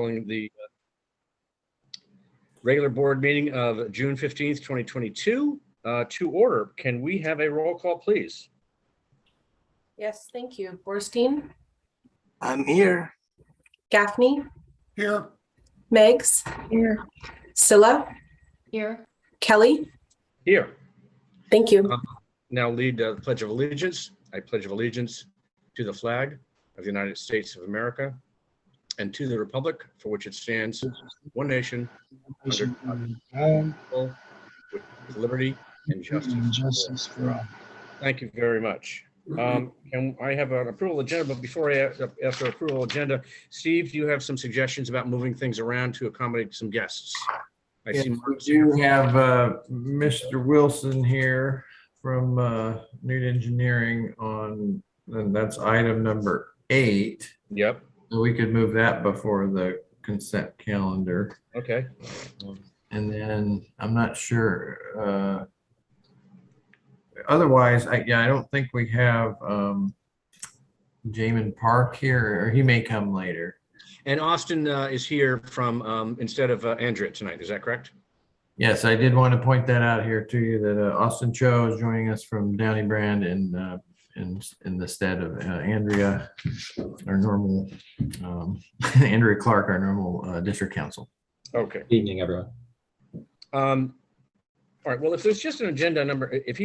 calling the regular board meeting of June 15th, 2022 to order. Can we have a roll call, please? Yes, thank you. Borstein? I'm here. Gaffney? Here. Meggs? Here. Scylla? Here. Kelly? Here. Thank you. Now lead the Pledge of Allegiance. I pledge of allegiance to the flag of the United States of America and to the republic for which it stands, one nation, under God, with liberty and justice for all. Thank you very much. Can I have an approval agenda? But before I ask for approval agenda, Steve, do you have some suggestions about moving things around to accommodate some guests? Yes, we do have Mr. Wilson here from Newt Engineering on, and that's item number 8. Yep. So we could move that before the consent calendar. Okay. And then I'm not sure. Otherwise, I don't think we have Jamin Park here, or he may come later. And Austin is here from instead of Andrea tonight. Is that correct? Yes, I did want to point that out here to you that Austin Cho is joining us from Downey Brand in the stead of Andrea, our normal Andrea Clark, our normal district counsel. Okay. Good evening, everyone. All right. Well, if there's just an agenda number, if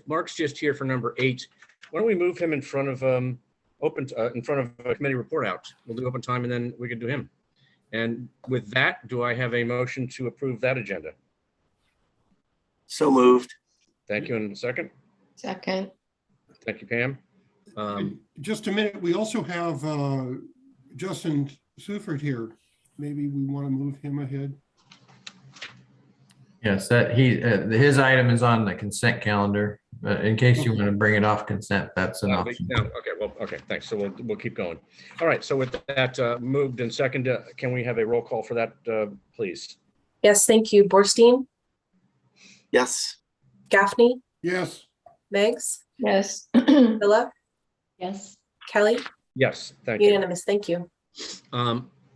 Mark's just here for number 8, why don't we move him in front of in front of a committee report out? We'll do open time and then we can do him. And with that, do I have a motion to approve that agenda? So moved. Thank you. In a second. Second. Thank you, Pam. Just a minute. We also have Justin Sufert here. Maybe we want to move him ahead. Yes, that his item is on the consent calendar. In case you want to bring it off consent, that's an option. No, okay, well, okay, thanks. So we'll keep going. All right, so with that moved and second, can we have a roll call for that, please? Yes, thank you. Borstein? Yes. Gaffney? Yes. Meggs? Yes. Scylla? Yes. Kelly? Yes, thank you. Unanimous. Thank you.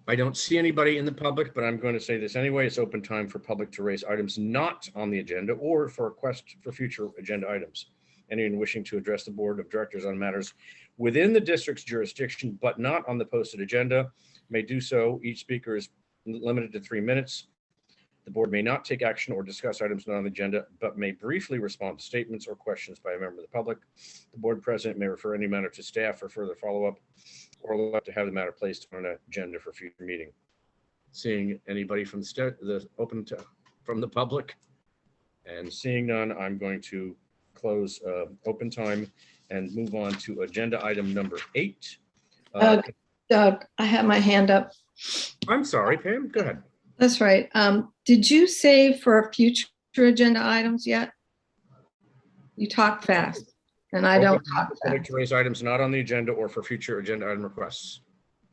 I don't see anybody in the public, but I'm going to say this anyway. It's open time for public to raise items not on the agenda or for request for future agenda items. Anyone wishing to address the board of directors on matters within the district's jurisdiction, but not on the posted agenda, may do so. Each speaker is limited to 3 minutes. The board may not take action or discuss items not on the agenda, but may briefly respond to statements or questions by a member of the public. The board president may refer any matter to staff for further follow-up or elect to have the matter placed on an agenda for future meeting. Seeing anybody from from the public, and seeing none, I'm going to close open time and move on to agenda item number 8. Doug, I have my hand up. I'm sorry, Pam, go ahead. That's right. Did you save for future agenda items yet? You talk fast, and I don't talk fast. To raise items not on the agenda or for future agenda item requests.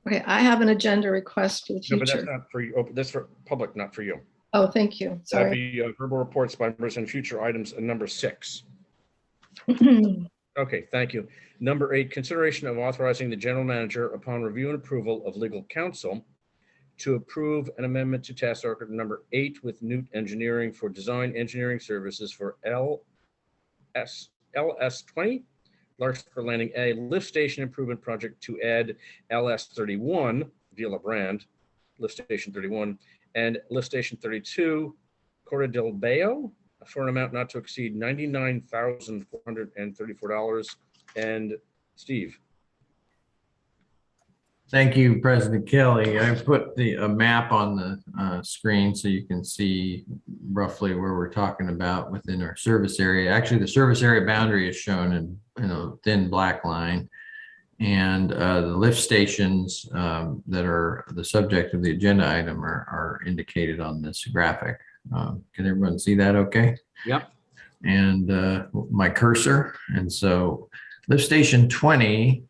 Okay, I have an agenda request for the No, but future. that's not for you. That's for public, not for you. Oh, thank you. That'd Sorry. be verbal reports by members and future items number 6. Okay, thank you. Number 8, consideration of authorizing the general manager upon review and approval of legal counsel to approve an amendment to task order number 8 with Newt Engineering for design engineering services for LS20 Larkspur Landing A lift station improvement project to add LS31 Villa Brand lift station 31 and lift station 32 Corte del Bayo for an amount not to exceed $99,434. And Steve. Thank you, President Kelly. I put a map on the screen so you can see roughly where we're talking about within our service area. Actually, the service area boundary is shown in a thin black line, and the lift stations that are the subject of the agenda item are indicated on this graphic. Can everyone see that okay? Yep. And my cursor. And so lift station 20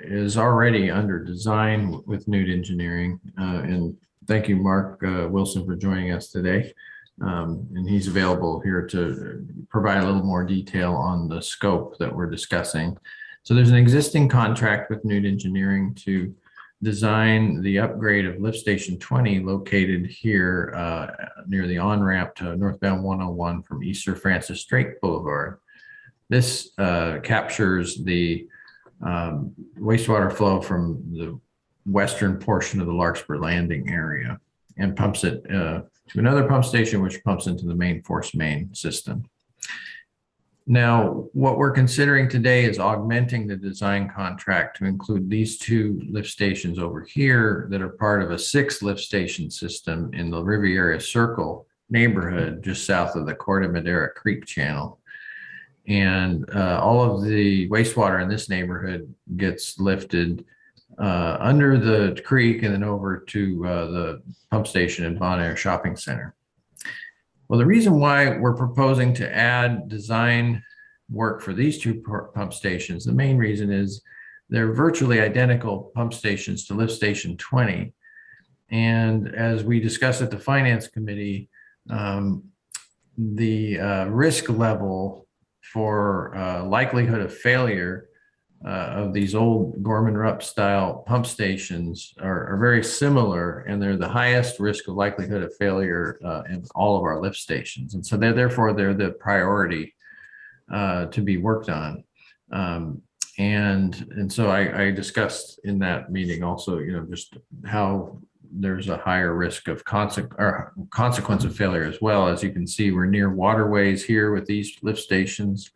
is already under design with Newt Engineering. And thank you, Mark Wilson, for joining us today. And he's available here to provide a little more detail on the scope that we're discussing. So there's an existing contract with Newt Engineering to design the upgrade of lift station 20 located here near the on-ramp to northbound 101 from East Sir Francis Drake Boulevard. This captures the wastewater flow from the western portion of the Larkspur landing area and pumps it to another pump station, which pumps into the main force main system. Now, what we're considering today is augmenting the design contract to include these 2 lift stations over here that are part of a 6 lift station system in the Riviera Circle neighborhood just south of the Corte Madera Creek channel. And all of the wastewater in this neighborhood gets lifted under the creek and then over to the pump station in Bon Air Shopping Center. Well, the reason why we're proposing to add design work for these 2 pump stations, the main reason is they're virtually identical pump stations to lift station 20. And as we discussed at the Finance Committee, the risk level for likelihood of failure of these old Gorman-Rupp style pump stations are very similar, and they're the highest risk of likelihood of failure in all of our lift stations. And so therefore they're the priority to be worked on. And so I discussed in that meeting also, just how there's a higher risk of consequence of failure as well. As you can see, we're near waterways here with these lift stations.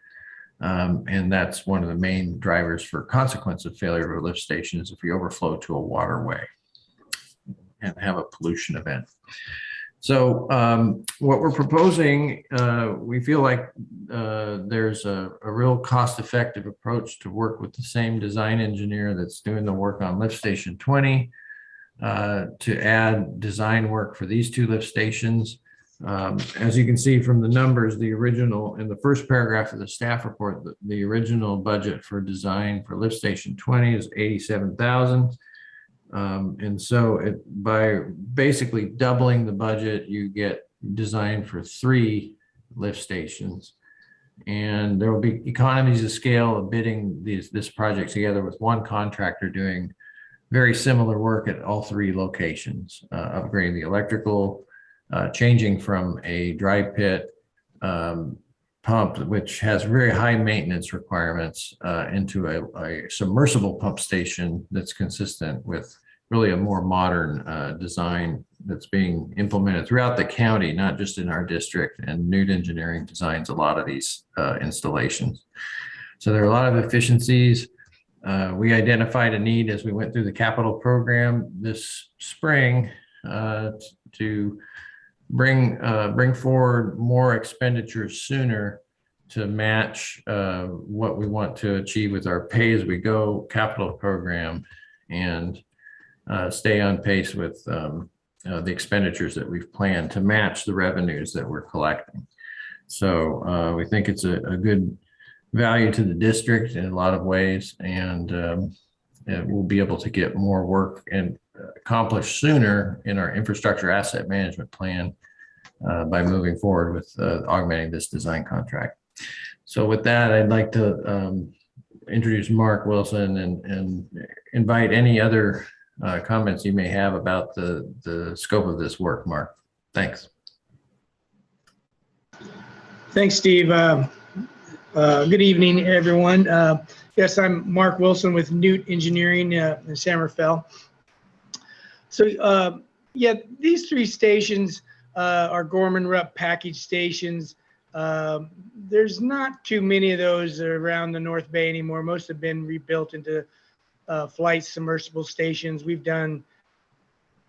And that's one of the main drivers for consequence of failure of a lift station is if we overflow to a waterway and have a pollution event. So what we're proposing, we feel like there's a real cost-effective approach to work with the same design engineer that's doing the work on lift station 20 to add design work for these 2 lift stations. As you can see from the numbers, the original, in the first paragraph of the staff report, the original budget for design for lift station 20 is $87,000. And so by basically doubling the budget, you get design for 3 lift stations. And there will be economies of scale of bidding this project together with one contractor doing very similar work at all 3 locations, upgrading the electrical, changing from a dry pit pump, which has very high maintenance requirements, into a submersible pump station that's consistent with really a more modern design that's being implemented throughout the county, not just in our district. And Newt Engineering designs a lot of these installations. So there are a lot of efficiencies. We identified a need as we went through the capital program this spring to bring forward more expenditures sooner to match what we want to achieve with our pay-as-we-go capital program and stay on pace with the expenditures that we've planned to match the revenues that we're collecting. So we think it's a good value to the district in a lot of ways, and we'll be able to get more work and accomplished sooner in our infrastructure asset management plan by moving forward with augmenting this design contract. So with that, I'd like to introduce Mark Wilson and invite any other comments you may have about the scope of this work. Mark, thanks. Thanks, Steve. Good evening, everyone. Yes, I'm Mark Wilson with Newt Engineering in San Rafael. So yeah, these 3 stations are Gorman-Rupp package stations. There's not too many of those around the North Bay anymore. Most have been rebuilt into flight submersible stations. We've done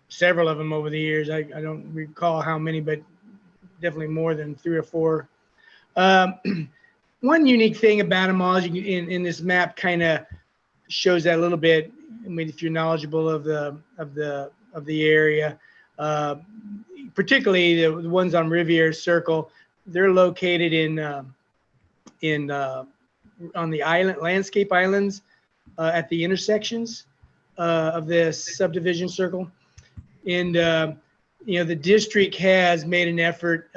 several of them over the years. I don't recall how many, but definitely more than 3 or 4. One unique thing about them all is in this map kind of shows that a little bit. I mean, if you're knowledgeable of the area, particularly the ones on Riviera Circle, they're located on the landscape islands at the intersections of the subdivision circle. And the district has made an effort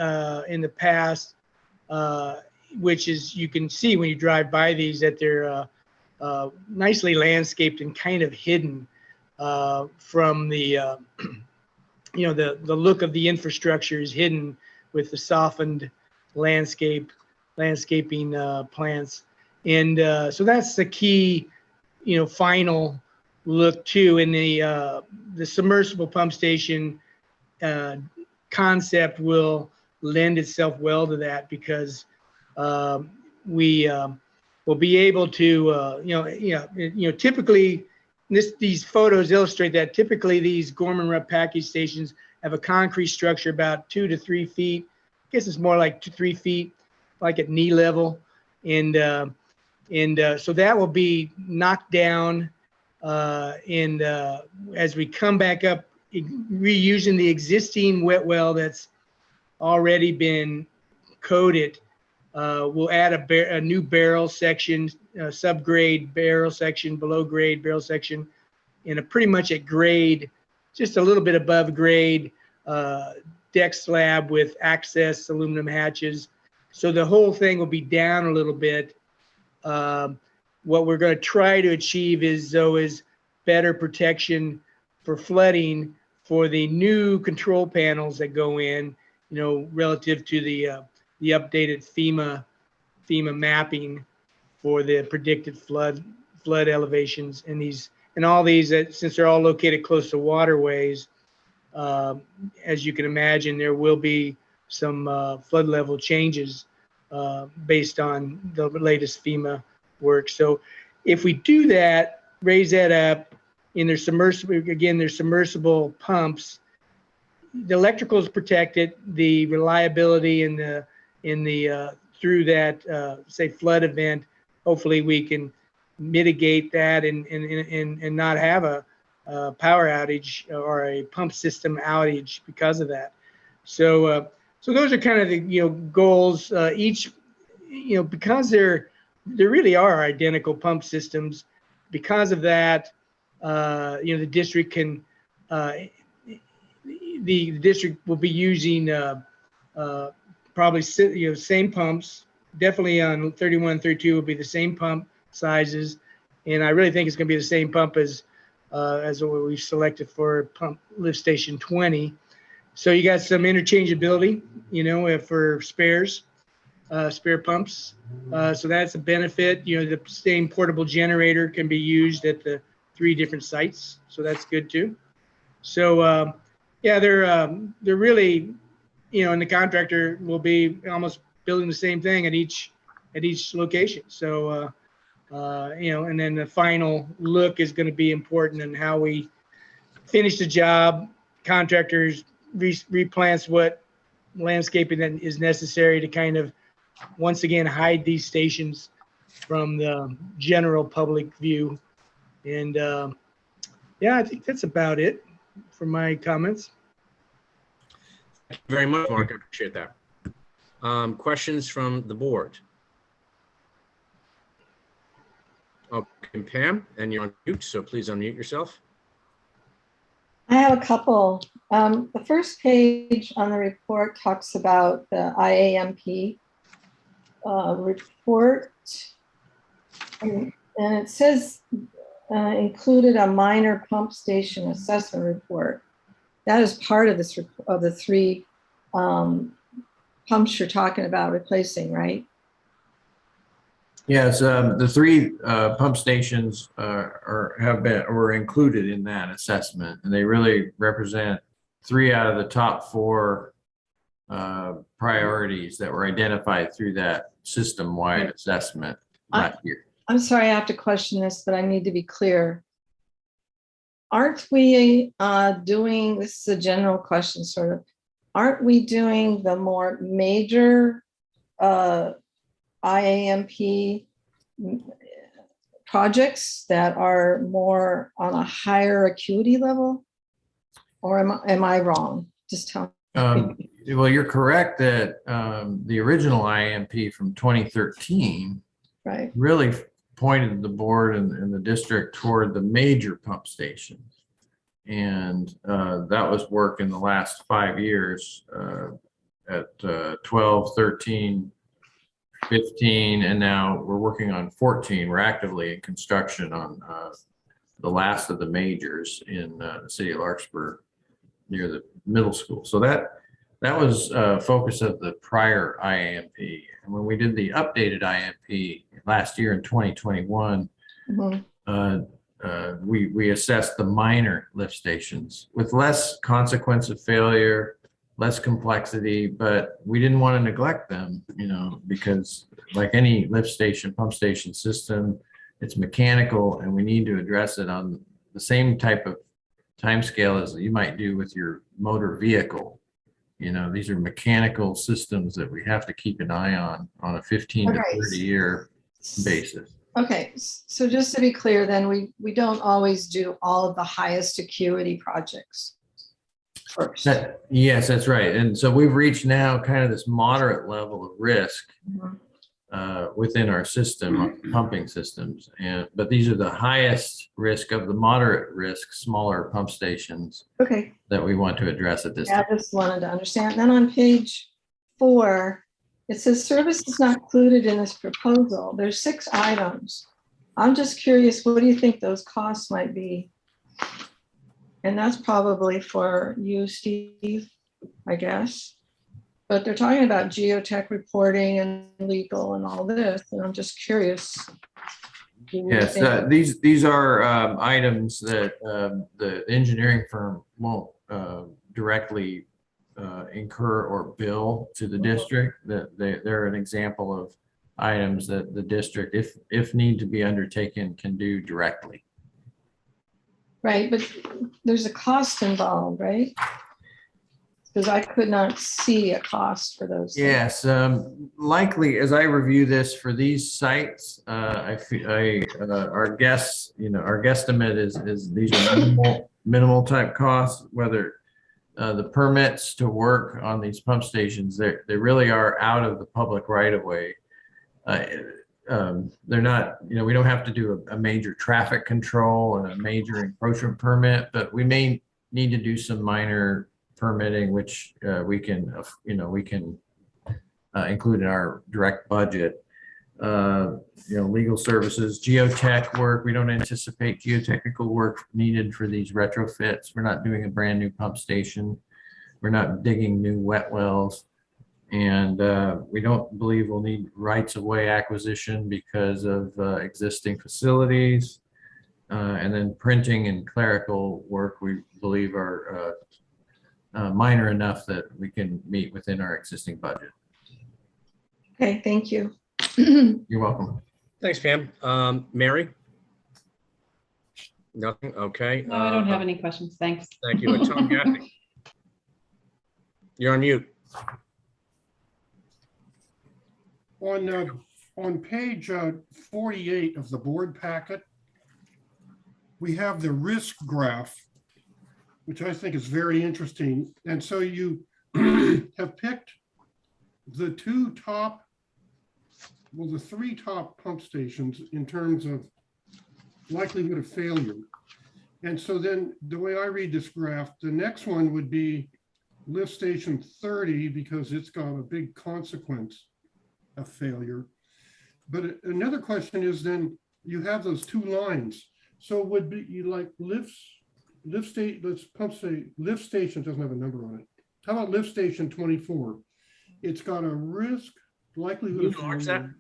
in the past, which is, you can see when you drive by these, that they're nicely landscaped and kind of hidden from the the look of the infrastructure is hidden with the softened landscaping plants, and so that's the key, final look too. In the submersible pump station concept will lend itself well to that, because we will be able to typically these photos illustrate that typically these Gorman-Rupp package stations have a concrete structure about 2 to 3 feet. I guess it's more like 2 to 3 feet, like at knee level, and so that will be knocked down, and as we come back up, reusing the existing wet well that's already been coated, we'll add a new barrel section, subgrade barrel section, below grade barrel section, and a pretty much at grade, just a little bit above grade deck slab with access aluminum hatches. So the whole thing will be down a little bit. What we're going to try to achieve is better protection for flooding for the new control panels that go in, relative to the updated FEMA mapping for the predicted flood elevations, and all these, since they're all located close to waterways, as you can imagine, there will be some flood level changes based on the latest FEMA work. So if we do that, raise that up in their submersible pumps, the electrical is protected, the reliability in the through that say flood event, hopefully we can mitigate that and not have a power outage or a pump system outage because of that. So those are kind of the goals. Each because there really are identical pump systems. Because of that, the district can the district will be using probably same pumps. Definitely on 31 and 32 will be the same pump sizes, and I really think it's going to be the same pump as what we've selected for pump lift station 20. So you got some interchangeability, for spare pumps. So that's a benefit. The same portable generator can be used at the 3 different sites, so that's good too. So yeah, they're really, and the contractor will be almost building the same thing at each location. So and then the final look is going to be important in how we finish the job. Contractors replants what landscaping that is necessary to kind of once again hide these stations from the general public view. And yeah, I think that's about it for my comments. Thank you very much, Mark. I appreciate that. Questions from the board? Okay, Pam, and you're on mute, so please unmute yourself. I have a couple. The first page on the report talks about the IAMP report, and it says included a minor pump station assessment report. That is part of this of the 3 pumps you're talking about replacing, right? Yes, the 3 pump stations were included in that assessment, and they really represent 3 out of the top 4 priorities that were identified through that system-wide assessment last year. I'm sorry, I have to question this, but I need to be clear. Aren't we doing, this is a general question sort of, aren't we doing the more major IAMP projects that are more on a higher acuity level? Or am I wrong? Just tell me. Well, you're correct that the original IAMP from 2013 Right. really pointed the board and the district toward the major pump stations. And that was work in the last 5 years at 12, 13, 15, and now we're working on 14. We're actively in construction on the last of the majors in the city of Larkspur near the middle school. So that was focus of the prior IAMP. And when we did the updated IAMP last year in 2021, we assessed the minor lift stations with less consequence of failure, less complexity, but we didn't want to neglect them, because like any lift station, pump station system, it's mechanical, and we need to address it on the same type of time scale as you might do with your motor vehicle. These are mechanical systems that we have to keep an eye on a 15 to 30 year basis. Okay, so just to be clear, then we don't always do all of the highest acuity projects first. Yes, that's right. And so we've reached now kind of this moderate level of risk within our system, pumping systems. But these are the highest risk of the moderate risk, smaller pump stations Okay, that we want to address at this yeah, time. I just wanted to understand. Then on page 4, it says service is not included in this proposal. There's 6 items. I'm just curious, what do you think those costs might be? And that's probably for you, Steve, I guess. But they're talking about geotech reporting and legal and all this, and I'm just curious. Do you Yes, think- these are items that the engineering firm won't directly incur or bill to the district. That they're an example of items that the district, if need to be undertaken, can do directly. Right, but there's a cost involved, right? Because I could not see a cost for those. things. Yes, likely as I review this for these sites, our guess, our guesstimate is these are minimal type costs. Whether the permits to work on these pump stations, they really are out of the public right of way. They're not, we don't have to do a major traffic control and a major encroachment permit, but we may need to do some minor permitting, which we can include in our direct budget. Legal services, geotech work. We don't anticipate geotechnical work needed for these retrofits. We're not doing a brand new pump station. We're not digging new wet wells. And we don't believe we'll need rights of way acquisition because of existing facilities. And then printing and clerical work, we believe are minor enough that we can meet within our existing budget. Okay, thank you. You're welcome. Thanks, Pam. Mary? Nothing? Okay. No, I don't have any questions. Thanks. Thank you. And Tom Gaffney? You're on mute. On page 48 of the board packet, we have the risk graph, which I think is very interesting. And so you have picked the the 3 top pump stations in terms of likelihood of failure. And so then the way I read this graph, the next one would be lift station 30 because it's got a big consequence of failure. But another question is then you have those 2 lines. So would be you like lift station doesn't have a number on it. How about lift station 24? It's got a risk likelihood of Enlarge that? failure.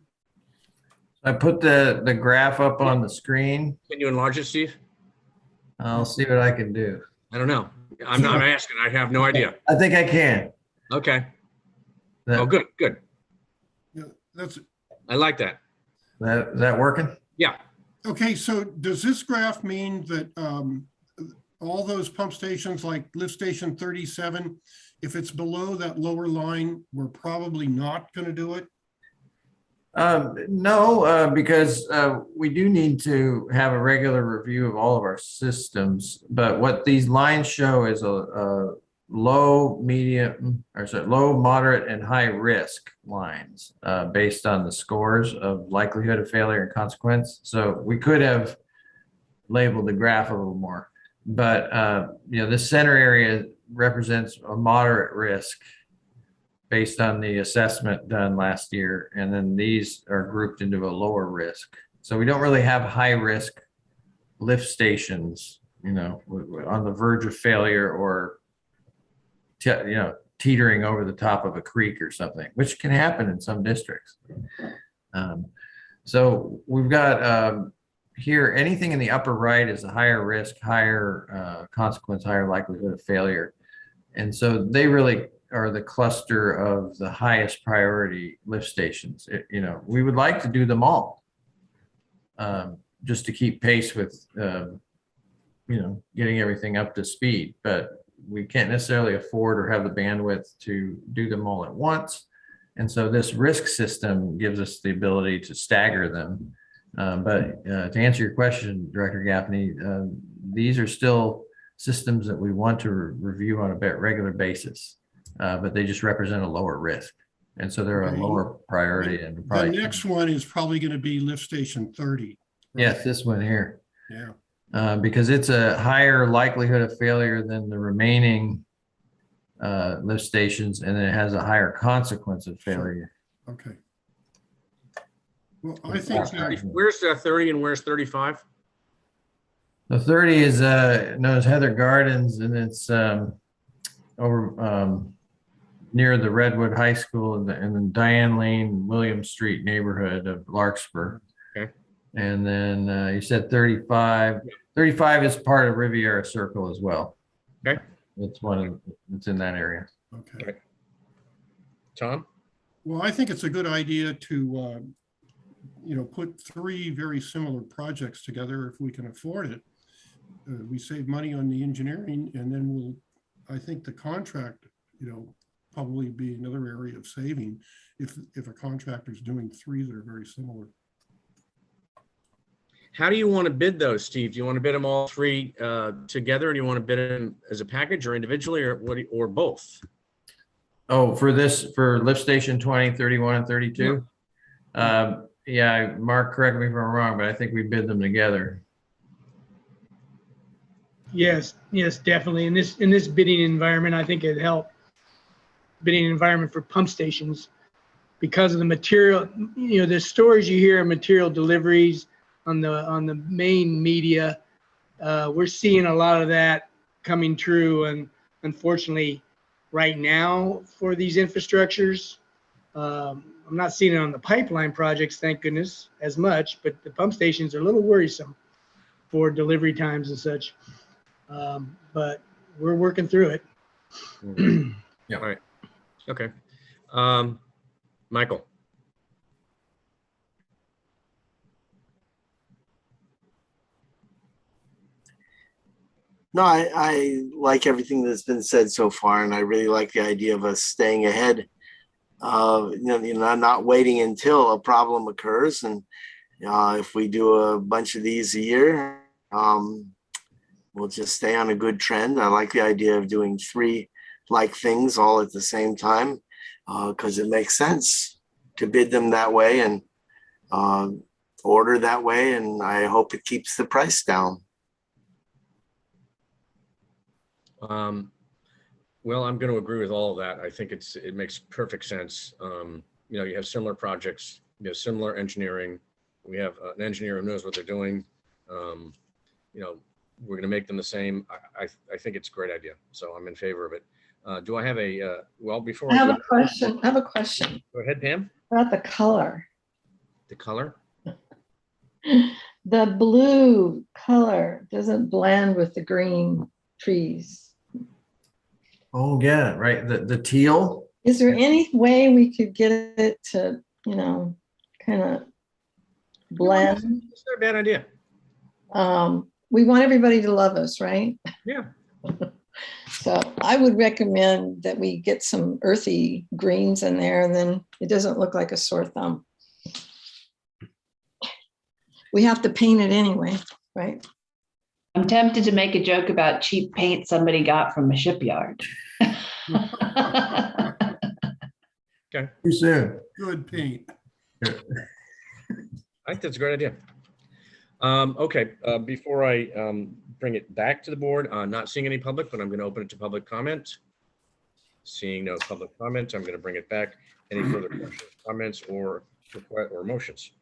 I put the graph up on the screen. Can you enlarge it, Steve? I'll see what I can do. I don't know. I'm not asking. I have no idea. I think I can. Okay. That, Oh, good, good. Yeah, that's I like that. is that working? Yeah. okay. So does this graph mean that all those pump stations like lift station 37, if it's below that lower line, we're probably not going to do it? No, because we do need to have a regular review of all of our systems. But what these lines show is a low, medium, or sorry, low, moderate, and high risk lines based on the scores of likelihood of failure and consequence. So we could have labeled the graph a little more, but this center area represents a moderate risk based on the assessment done last year. And then these are grouped into a lower risk. So we don't really have high risk lift stations, on the verge of failure or, teetering over the top of a creek or something, which can happen in some districts. So we've got here, anything in the upper right is a higher risk, higher consequence, higher likelihood of failure. And so they really are the cluster of the highest priority lift stations. We would like to do them all, just to keep pace with, getting everything up to speed. But we can't necessarily afford or have the bandwidth to do them all at once. And so this risk system gives us the ability to stagger them. But to answer your question, Director Gaffney, these are still systems that we want to review on a regular basis, but they just represent a lower risk. And so they're a lower priority. And The next one is probably going to be lift station 30. Right? Yes, this one here. Yeah. Because it's a higher likelihood of failure than the remaining lift stations, and then it has a higher consequence of failure. Okay. Well, I think Where's 30 and where's 35? The 30 is known as Heather Gardens, and it's over near the Redwood High School in the Diane Lane, William Street neighborhood of Larkspur. Okay. And then you said 35. 35 is part of Riviera Circle as well. Okay. It's in that area. Okay. Tom? Well, I think it's a good idea to, put 3 very similar projects together if we can afford it. We save money on the engineering, and then I think the contract, probably be another area of saving if a contractor is doing 3 that are very similar. How do you want to bid those, Steve? Do you want to bid them all 3 together, or do you want to bid them as a package or individually, or both? Oh, for lift station 20, 31, and 32? Yeah, Mark, correct me if I'm wrong, but I think we bid them together. Yes, definitely. In this bidding environment, I think it'd help. Bidding environment for pump stations, because of the material, the stories you hear of material deliveries on the main media, we're seeing a lot of that coming true. And unfortunately, right now for these infrastructures, I'm not seeing it on the pipeline projects, thank goodness, as much, but the pump stations are a little worrisome for delivery times and such. But we're working through it. Yeah. All right. Okay. Michael. No, I like everything that's been said so far, and I really like the idea of us staying ahead. Not waiting until a problem occurs. And if we do a bunch of these a year, we'll just stay on a good trend. I like the idea of doing 3 like things all at the same time, because it makes sense to bid them that way and order that way. And I hope it keeps the price down. Well, I'm going to agree with all of that. I think it makes perfect sense. You have similar projects, similar engineering. We have an engineer who knows what they're doing. We're going to make them the same. I think it's a great idea. So I'm in favor of it. Do I have before I have a question. Go ahead, Pam. About the color. The color? The blue color doesn't blend with the green trees. Oh, yeah, right. The teal. Is there any way we could get it to, kind of blend? It's not a bad idea. We want everybody to love us, right? Yeah. So I would recommend that we get some earthy greens in there, and then it doesn't look like a sore thumb. We have to paint it anyway, right? I'm tempted to make a joke about cheap paint somebody got from a shipyard. Okay. Too soon. Good paint. I think that's a great idea. Okay, before I bring it back to the board, not seeing any public, but I'm going to open it to public comment. Seeing no public comment, I'm going to bring it back. Any further questions, comments, or motions?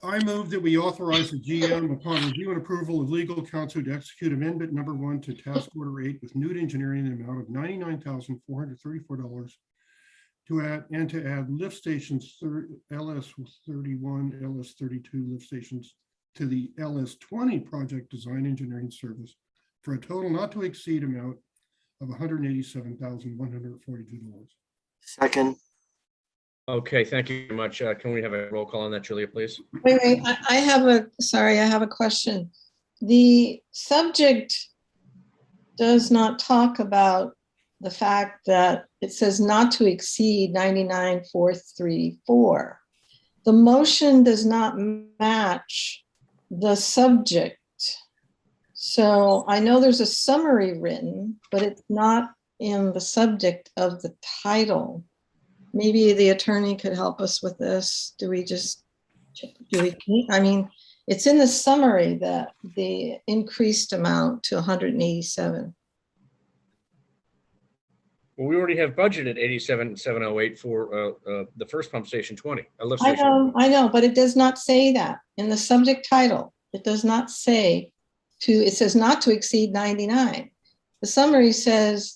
I move that we authorize the GM upon review and approval of legal counsel to execute amendment number 1 to task order 8 with Newt Engineering in the amount of $99,434 to add lift stations LS31, LS32 lift stations to the LS20 project design engineering service for a total not to exceed amount of $187,142. Second, Okay, thank you very much. Can we have a roll call on that, Julia, please? Wait, I have a question. The subject does not talk about the fact that it says not to exceed 99,434. The motion does not match the subject. So I know there's a summary written, but it's not in the subject of the title. Maybe the attorney could help us with this. It's in the summary that the increased amount to 187. Well, we already have budgeted 87,708 for the first pump station 20. A lift I station. know, but it does not say that in the subject title. It does not say it says not to exceed 99. The summary says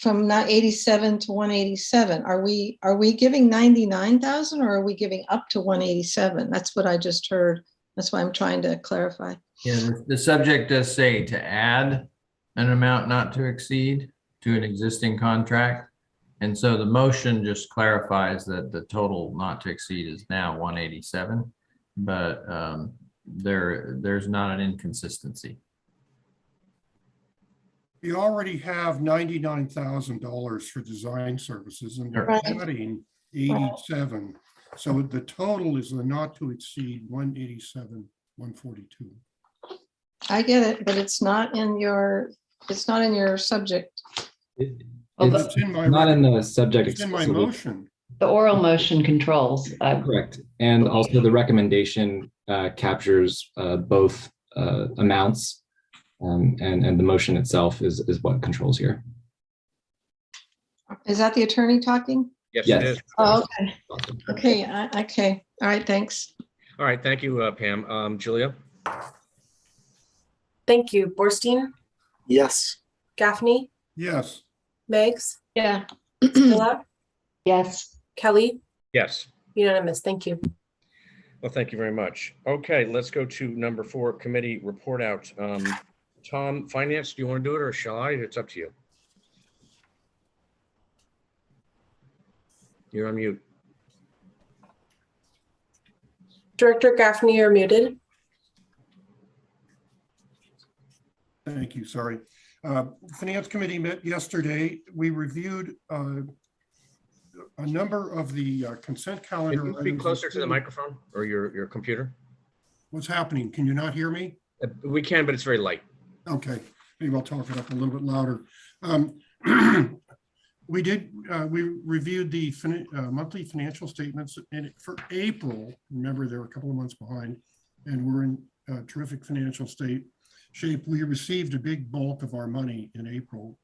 from 87 to 187. Are we giving 99,000 or are we giving up to 187? That's what I just heard. That's why I'm trying to clarify. Yeah, the subject does say to add an amount not to exceed to an existing contract. And so the motion just clarifies that the total not to exceed is now 187, but there's not an inconsistency. We already have $99,000 for design services and they're Right. adding 87. So the total is the not to exceed 187,142. I get it, but it's not in your subject. It's in my Not in the subject. It's in my explicitly. motion. The oral motion controls. Correct. And also the recommendation captures both amounts and the motion itself is what controls here. Is that the attorney talking? Yes, Yes. it is. Oh, okay. Okay. All right. Thanks. All right, thank you, Pam. Julia? Thank you. Borstein, yes. Gaffney, Yes. Meggs, Yeah. Villa, Yes. Kelly, Yes. unanimous. Thank you. Well, thank you very much. Okay, let's go to number 4, committee report out. Tom, finance, do you want to do it or shall I? It's up to you. You're on mute. Director Gaffney, you're muted. Thank you. Sorry. Finance Committee met yesterday. We reviewed a number of the consent calendar. Can you speak items, closer to the including- microphone or your computer? What's happening? Can you not hear me? We can, but it's very light. Okay, maybe I'll talk it up a little bit louder. We reviewed the monthly financial statements for April. Remember, they're a couple of months behind and we're in terrific financial shape. We received a big bulk of our money in April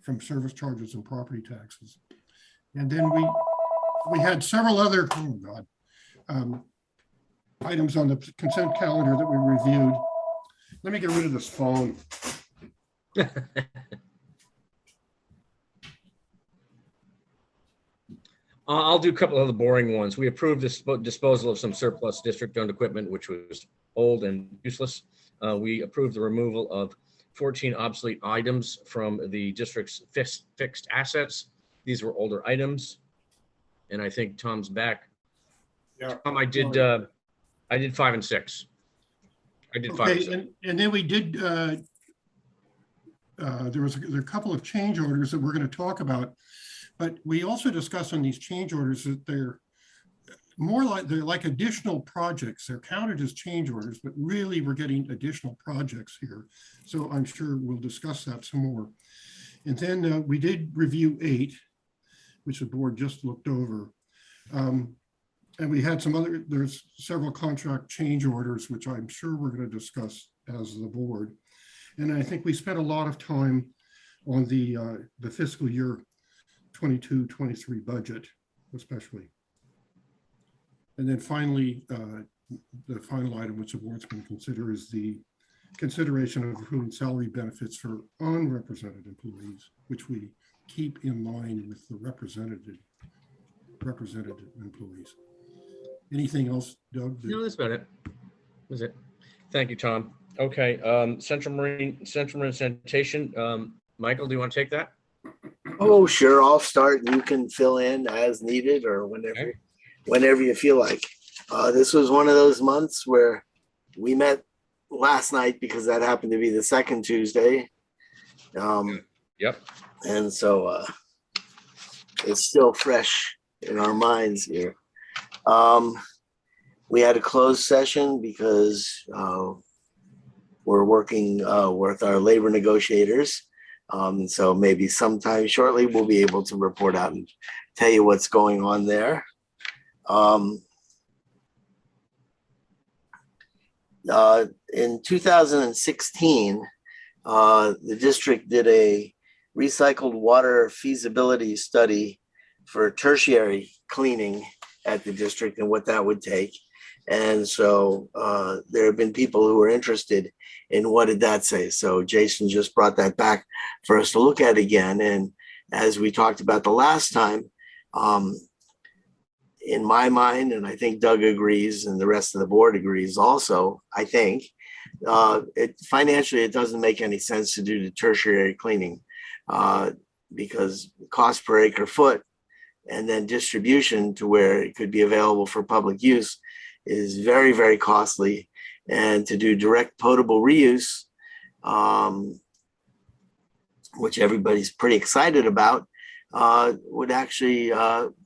from service charges and property taxes. And then we had several other, items on the consent calendar that we reviewed. Let me get rid of this phone. I'll do a couple of the boring ones. We approved this disposal of some surplus district-owned equipment, which was old and useless. We approved the removal of 14 obsolete items from the district's fixed assets. These were older items. And I think Tom's back. Yeah. Tom, I did 5 and 6. I did 5 and 6. Okay, and then we did, there are a couple of change orders that we're going to talk about, but we also discussed on these change orders that they're like additional projects. They're counted as change orders, but really we're getting additional projects here. So I'm sure we'll discuss that some more. And then we did review 8, which the board just looked over. And we had there's several contract change orders, which I'm sure we're going to discuss as the board. And I think we spent a lot of time on the fiscal year 22-23 budget, especially. And then finally, the final item which the board's going to consider is the consideration of accruing salary benefits for unrepresented employees, which we keep in line with the represented employees. Anything else, Doug? No, that's about it. That's it. Thank you, Tom. Okay, Central Marine Sanitation. Michael, do you want to take that? Oh, sure. I'll start. You can fill in as needed or Okay. whenever you feel like. This was one of those months where we met last night because that happened to be the second Tuesday. Yep. And so it's still fresh in our minds here. We had a closed session because we're working with our labor negotiators. So maybe sometime shortly we'll be able to report out and tell you what's going on there. In 2016, the district did a recycled water feasibility study for tertiary cleaning at the district and what that would take. And so there have been people who are interested in what did that say. So Jason just brought that back for us to look at again. And as we talked about the last time, in my mind, and I think Doug agrees and the rest of the board agrees also, I think, financially, it doesn't make any sense to do the tertiary cleaning because cost per acre foot and then distribution to where it could be available for public use is very, very costly. And to do direct potable reuse, which everybody's pretty excited about, would actually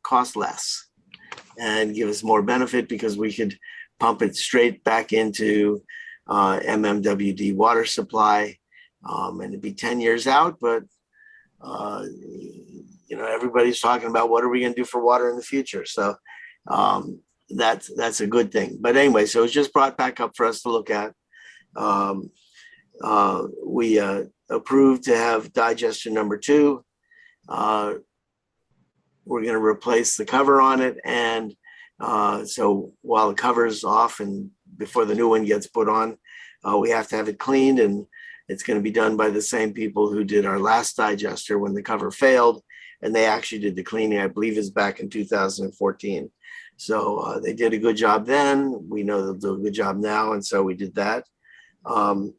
cost less and give us more benefit because we could pump it straight back into MMWD water supply. And it'd be 10 years out, but everybody's talking about what are we going to do for water in the future. So that's a good thing. But anyway, so it's just brought back up for us to look at. We approved to have digester number 2. We're going to replace the cover on it. And so while the cover's off and before the new one gets put on, we have to have it cleaned. And it's going to be done by the same people who did our last digester when the cover failed. And they actually did the cleaning, I believe, is back in 2014. So they did a good job then. We know they'll do a good job now. And so we did that. Over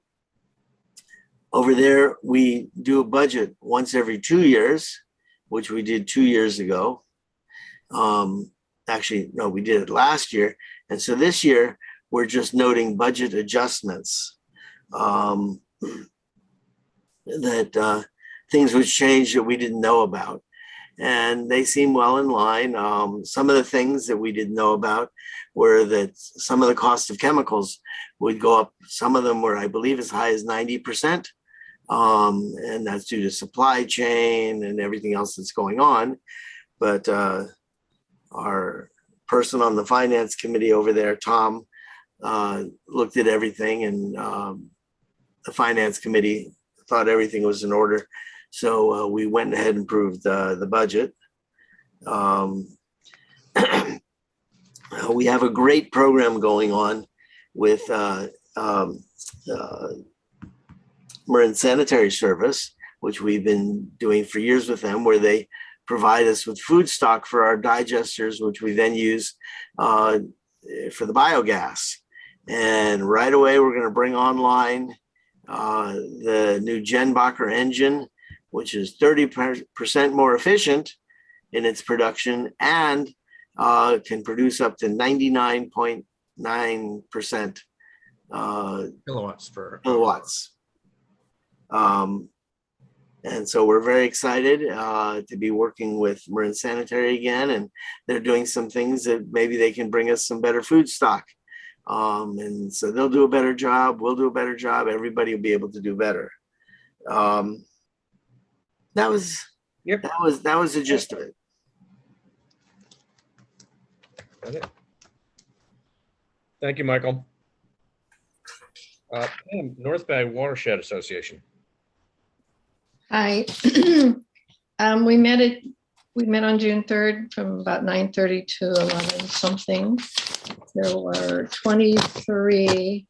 there, we do a budget once every 2 years, which we did 2 years ago. Actually, no, we did it last year. And so this year, we're just noting budget adjustments that things would change that we didn't know about. And they seem well in line. Some of the things that we didn't know about were that some of the cost of chemicals would go up. Some of them were, I believe, as high as 90%. And that's due to supply chain and everything else that's going on. But our person on the finance committee over there, Tom, looked at everything, and the finance committee thought everything was in order. So we went ahead and approved the budget. We have a great program going on with Marin Sanitary Service, which we've been doing for years with them, where they provide us with food stock for our digesters, which we then use for the biogas. And right away, we're going to bring online the new Jenbacher engine, which is 30% more efficient in its production and can produce up to 99.9% Kilowatts for kilowatts. And so we're very excited to be working with Marin Sanitary again, and they're doing some things that maybe they can bring us some better food stock. And so they'll do a better job. We'll do a better job. Everybody will be able to do better. That was the gist of it. Got it. Thank you, Michael. North Bay Watershed Association. Hi. We met at We met on June 3rd from about 9:30 to 11 something. There were 23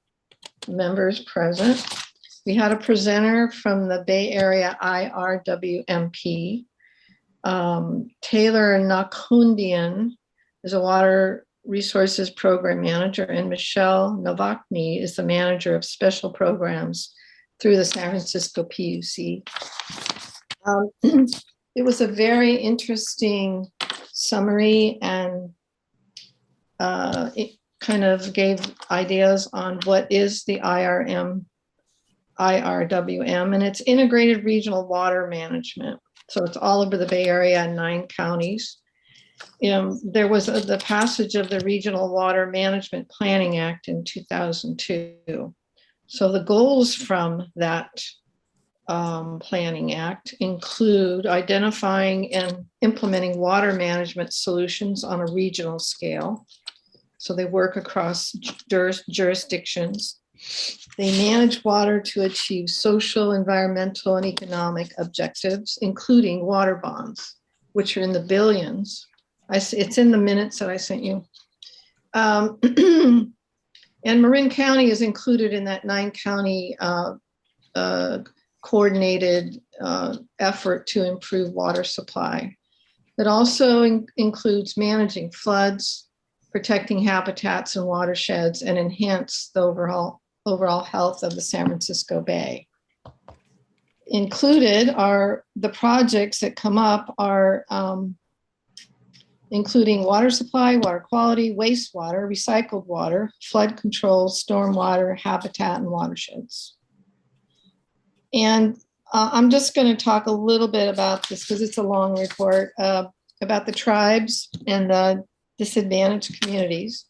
members present. We had a presenter from the Bay Area IRWMP. Taylor Nakhundian is a water resources program manager, and Michelle Novakny is the manager of special programs through the San Francisco PUC. It was a very interesting summary, and it kind of gave ideas on what is the IRWM, and it's integrated regional water management. So it's all over the Bay Area and 9 counties. There was the passage of the Regional Water Management Planning Act in 2002. So the goals from that Planning Act include identifying and implementing water management solutions on a regional scale. So they work across jurisdictions. They manage water to achieve social, environmental, and economic objectives, including water bonds, which are in the billions. It's in the minutes that I sent you. And Marin County is included in that 9-county coordinated effort to improve water supply. It also includes managing floods, protecting habitats and watersheds, and enhance the overall health of the San Francisco Bay. Included are the projects that come up are including water supply, water quality, wastewater, recycled water, flood control, stormwater, habitat, and watersheds. And I'm just going to talk a little bit about this because it's a long report about the tribes and the disadvantaged communities.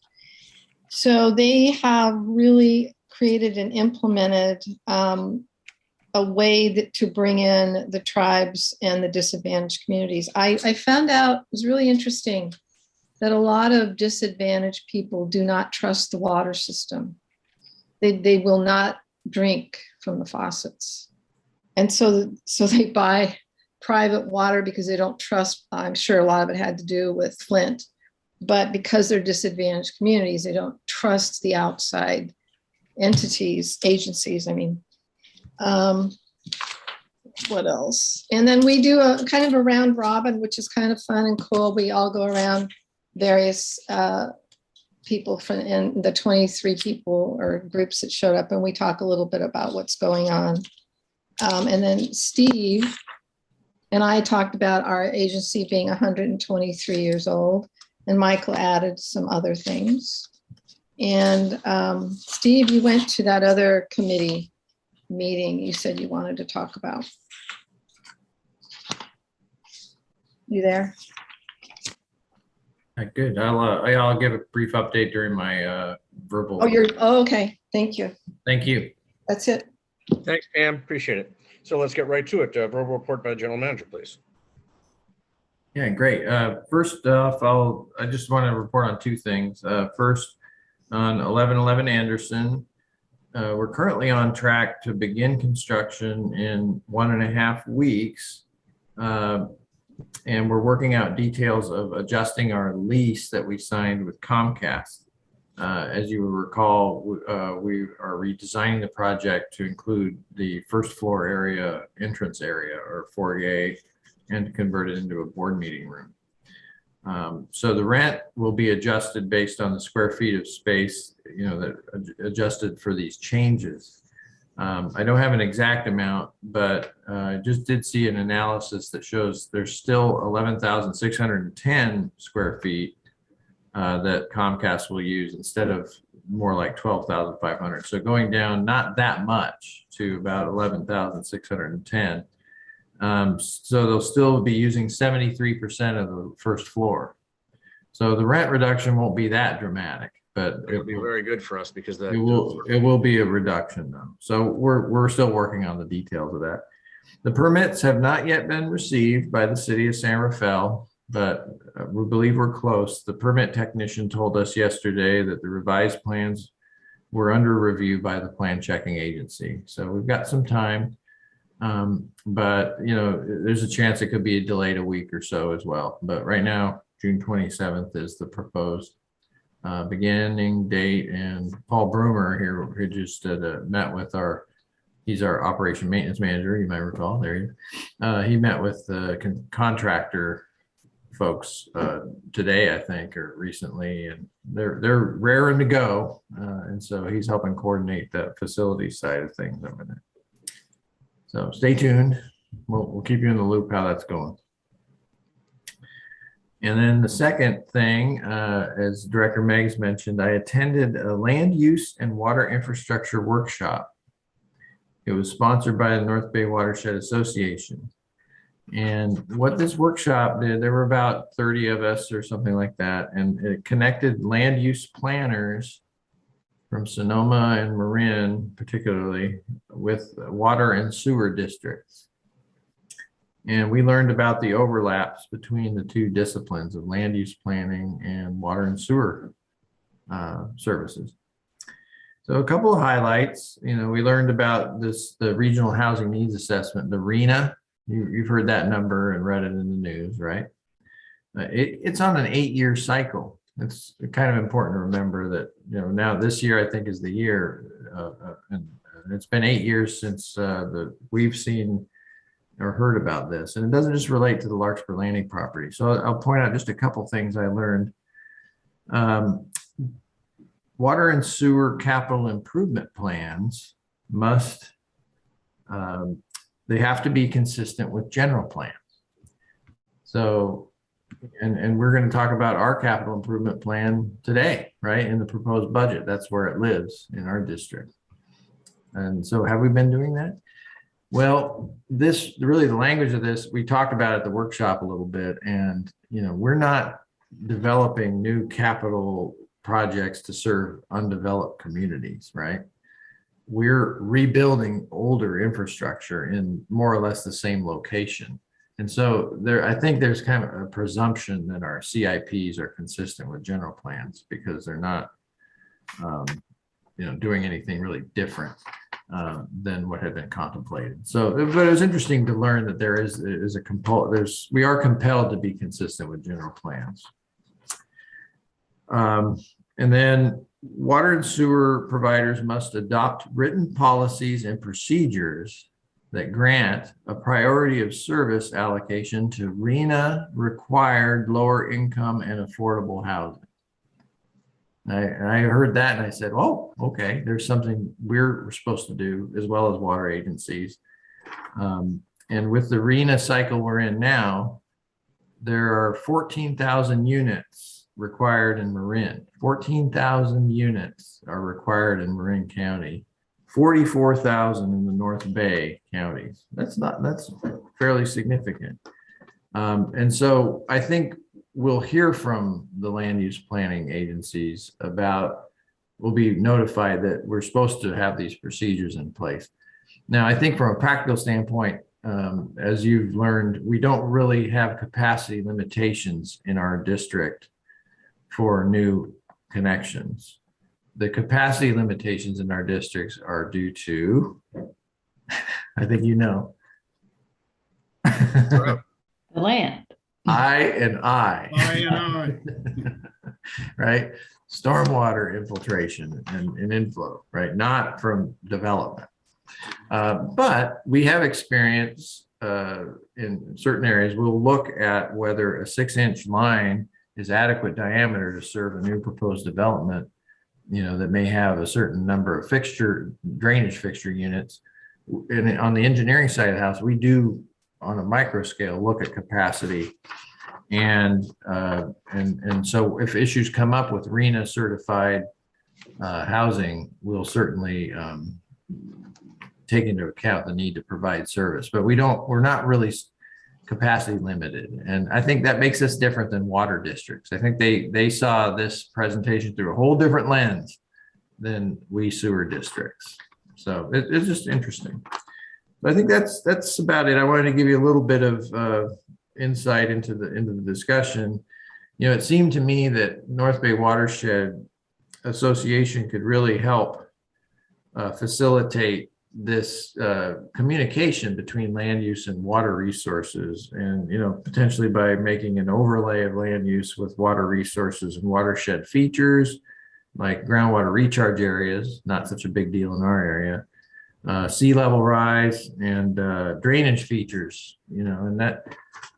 So they have really created and implemented a way to bring in the tribes and the disadvantaged communities. I found out, it was really interesting, that a lot of disadvantaged people do not trust the water system. They will not drink from the faucets. And so they buy private water because they don't trust. I'm sure a lot of it had to do with Flint, but because they're disadvantaged communities, they don't trust the outside entities, agencies, I mean. What else? And then we do a kind of a round robin, which is kind of fun and cool. We all go around, various people from in the 23 people or groups that showed up, and we talk a little bit about what's going on. And then Steve and I talked about our agency being 123 years old, and Michael added some other things. And Steve, you went to that other committee meeting you said you wanted to talk about. You there? Good. I'll give a brief update during my verbal. Oh, okay. Thank you. Thank you. That's it. Thanks, Pam. Appreciate it. So let's get right to it. Verbal report by the general manager, please. Yeah, great. First off, I just want to report on 2 things. First, on 1111 Anderson, we're currently on track to begin construction in 1.5 weeks. And we're working out details of adjusting our lease that we signed with Comcast. As you will recall, we are redesigning the project to include the first floor area, entrance area or foyer, and convert it into a board meeting room. So the rent will be adjusted based on the square feet of space, that adjusted for these changes. I don't have an exact amount, but I just did see an analysis that shows there's still 11,610 square feet that Comcast will use instead of more like 12,500. So going down not that much to about 11,610. So they'll still be using 73% of the first floor. So the rent reduction won't be that dramatic, but It'll be very good for us because that it will be a reduction though. So we're still working on the details of that. The permits have not yet been received by the city of San Rafael, but we believe we're close. The permit technician told us yesterday that the revised plans were under review by the plan checking agency. So we've got some time. But, you know, there's a chance it could be delayed a week or so as well. But right now, June 27th is the proposed beginning date. And Paul Broomer here, who just met with he's our operation maintenance manager, you might recall, he met with the contractor folks today, I think, or recently, and they're raring to go. And so he's helping coordinate that facility side of things over there. So stay tuned. We'll keep you in the loop how that's going. And then the second thing, as Director Meggs mentioned, I attended a land use and water infrastructure workshop. It was sponsored by the North Bay Watershed Association. And what this workshop did, there were about 30 of us or something like that, and it connected land use planners from Sonoma and Marin, particularly, with water and sewer districts. And we learned about the overlaps between the two disciplines of land use planning and water and sewer services. So a couple of highlights, you know, we learned about the Regional Housing Needs Assessment, the RHNA. You've heard that number and read it in the news, right? It's on an 8-year cycle. It's kind of important to remember that, you know, now this year, I think, is the year, and it's been 8 years since we've seen or heard about this. And it doesn't just relate to the Larkspur Landing property. So I'll point out just a couple things I learned. Water and sewer capital improvement plans must, they have to be consistent with general plans. So, and we're going to talk about our capital improvement plan today, right? In the proposed budget, that's where it lives in our district. And so have we been doing that? Well, this really, the language of this, we talked about at the workshop a little bit, and, you know, we're not developing new capital projects to serve undeveloped communities, right? We're rebuilding older infrastructure in more or less the same location. And so I think there's kind of a presumption that our CIPs are consistent with general plans because they're not, you know, doing anything really different than what had been contemplated. So, but it was interesting to learn that we are compelled to be consistent with general plans. And then water and sewer providers must adopt written policies and procedures that grant a priority of service allocation to RHNA required lower income and affordable housing. I heard that and I said, oh, okay, there's something we're supposed to do as well as water agencies. And with the RHNA cycle we're in now, there are 14,000 units required in Marin. 14,000 units are required in Marin County. 44,000 in the North Bay counties. That's fairly significant. And so I think we'll hear from the land use planning agencies we'll be notified that we're supposed to have these procedures in place. Now, I think from a practical standpoint, as you've learned, we don't really have capacity limitations in our district for new connections. The capacity limitations in our districts are due to, I think you know. The land. I. Right? Stormwater infiltration and inflow, right? Not from development. But we have experience in certain areas. We'll look at whether a 6-inch line is adequate diameter to serve a new proposed development, you know, that may have a certain number of drainage fixture units. And on the engineering side of the house, we do on a micro scale look at capacity. And so if issues come up with RHNA certified housing, we'll certainly take into account the need to provide service, but we're not really capacity limited. And I think that makes us different than water districts. I think they saw this presentation through a whole different lens than we sewer districts. So it's just interesting. But I think that's about it. I wanted to give you a little bit of insight into the discussion. You know, it seemed to me that North Bay Watershed Association could really help facilitate this communication between land use and water resources, and potentially by making an overlay of land use with water resources and watershed features like groundwater recharge areas, not such a big deal in our area, sea level rise, and drainage features,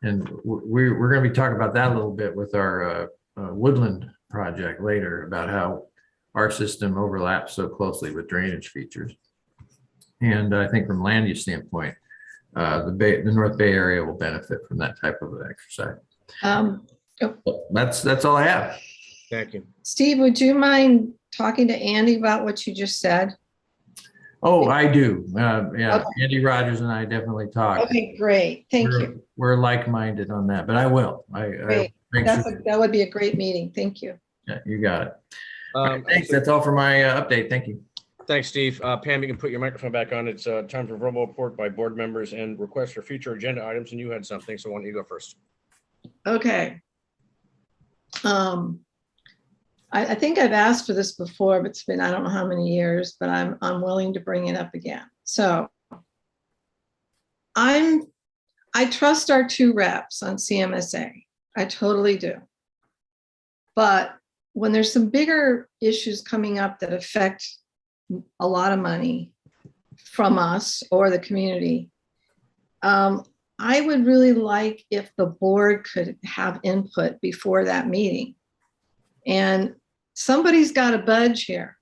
and we're going to be talking about that a little bit with our Woodland project later, about how our system overlaps so closely with drainage features. And I think from land use standpoint, the North Bay area will benefit from that type of exercise. That's all I have. Thank you. Steve, would you mind talking to Andy about what you just said? Oh, I do. Yeah, Okay. Andy Rogers and I definitely talk. Okay, great. Thank you. We're like-minded on that, but I will. Great. Make sure. That would be a great meeting. Thank you. Yeah, you got it. Thanks. That's all for my update. Thank you. Thanks, Steve. Pam, you can put your microphone back on. It's time for verbal report by board members and requests for future agenda items. And you had something, so why don't you go first? Okay. I think I've asked for this before, but it's been, I don't know how many years, but I'm willing to bring it up again. So I trust our 2 reps on CMSA. I totally do. But when there's some bigger issues coming up that affect a lot of money from us or the community, I would really like if the board could have input before that meeting. And somebody's got to budge here.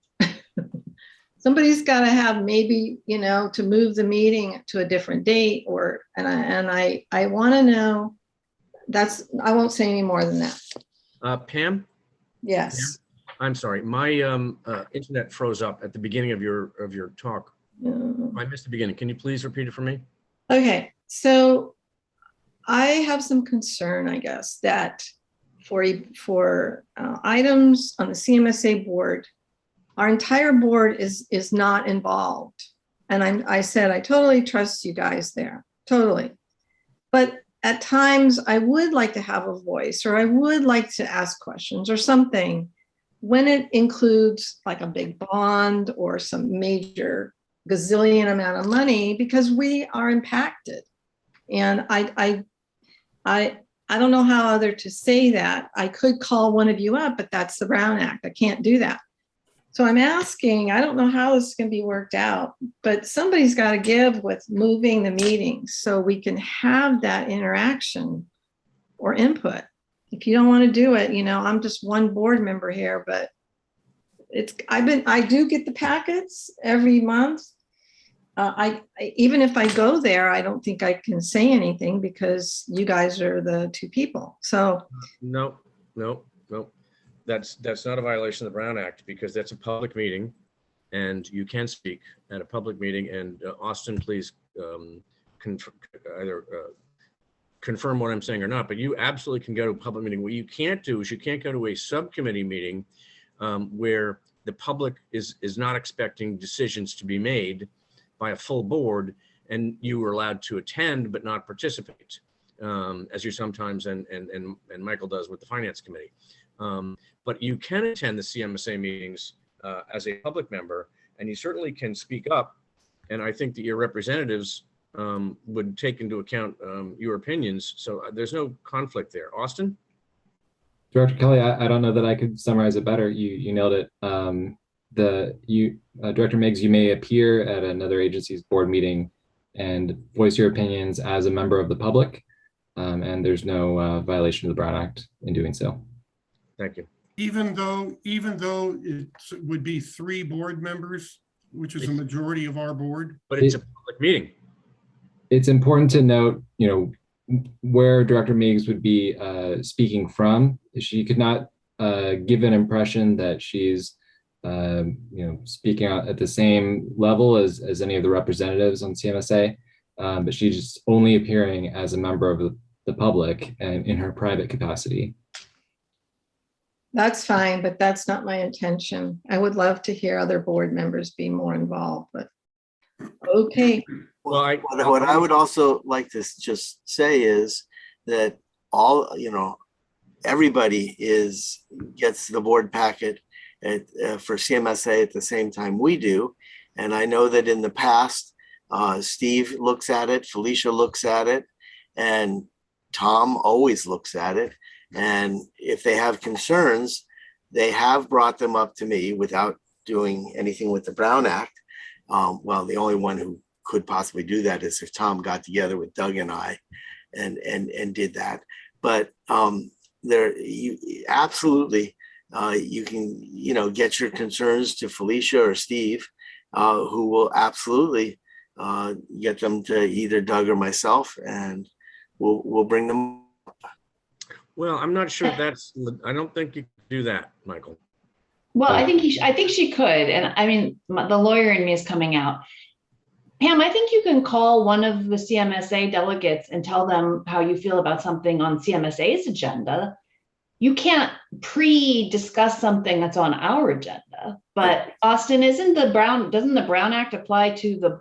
Somebody's got to have maybe, to move the meeting to a different date, and I want to know. I won't say any more than that. Pam? Yes. Pam? I'm sorry. My internet froze up at the beginning of your talk. I missed the beginning. Can you please repeat it for me? Okay. So I have some concern, I guess, that for items on the CMSA board, our entire board is not involved. And I said, I totally trust you guys there, totally. But at times I would like to have a voice, or I would like to ask questions or something when it includes like a big bond or some major gazillion amount of money, because we are impacted. And I don't know how other to say that. I could call one of you up, but that's the Brown Act. I can't do that. So I'm asking, I don't know how this is going to be worked out, but somebody's got to give with moving the meetings so we can have that interaction or input. If you don't want to do it, I'm just one board member here, but I do get the packets every month. Even if I go there, I don't think I can say anything because you guys are the 2 people. So No. That's not a violation of the Brown Act, because that's a public meeting and you can speak at a public meeting. And Austin, please either confirm what I'm saying or not, but you absolutely can go to a public meeting. What you can't do is you can't go to a subcommittee meeting where the public is not expecting decisions to be made by a full board, and you are allowed to attend but not participate, as you sometimes and Michael does with the finance committee. But you can attend the CMSA meetings as a public member, and you certainly can speak up. And I think that your representatives would take into account your opinions. So there's no conflict there. Austin? Director Kelly, I don't know that I could summarize it better. You nailed it. Director Meigs, you may appear at another agency's board meeting and voice your opinions as a member of the public, and there's no violation of the Brown Act in doing so. Thank you. Even though it would be 3 board members, which is a majority of our board. But it's a public meeting. It's important to note, where Director Meigs would be speaking from. She could not give an impression that she's speaking out at the same level as any of the representatives on CMSA, but she's just only appearing as a member of the public and in her private capacity. that's fine, but that's not my intention. I would love to hear other board members be more involved, but okay. Well, what I would also like to just say is that everybody gets the board packet for CMSA at the same time we do. And I know that in the past, Steve looks at it, Felicia looks at it, and Tom always looks at it. And if they have concerns, they have brought them up to me without doing anything with the Brown Act. Well, the only one who could possibly do that is if Tom got together with Doug and I and did that. But there, you absolutely, you can, you know, get your concerns to Felicia or Steve, who will absolutely get them to either Doug or myself, and we'll bring them. Well, I'm not sure that's, I don't think you can do that, Michael. Well, I think I think she could. And I mean, the lawyer in me is coming out. Pam, I think you can call one of the CMSA delegates and tell them how you feel about something on CMSA's agenda. You can't pre-discuss something that's on our agenda. But Austin, doesn't the Brown Act apply to the,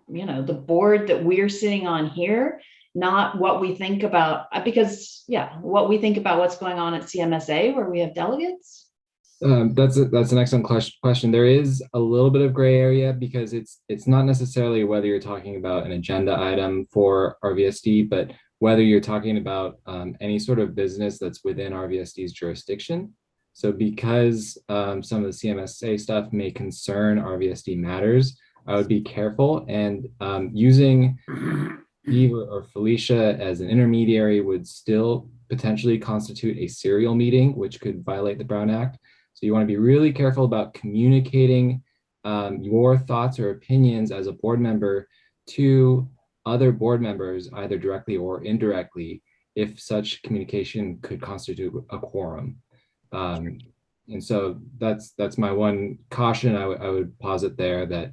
you know, the board that we're sitting on here? Not what we think about, because what we think about what's going on at CMSA where we have delegates. That's an excellent question. There is a little bit of gray area because it's not necessarily whether you're talking about an agenda item for RVSD, but whether you're talking about any sort of business that's within RVSD's jurisdiction. So because some of the CMSA stuff may concern RVSD matters, I would be careful, and using Steve or Felicia as an intermediary would still potentially constitute a serial meeting, which could violate the Brown Act. So you want to be really careful about communicating your thoughts or opinions as a board member to other board members, either directly or indirectly, if such communication could constitute a quorum. And so that's my one caution I would posit there, that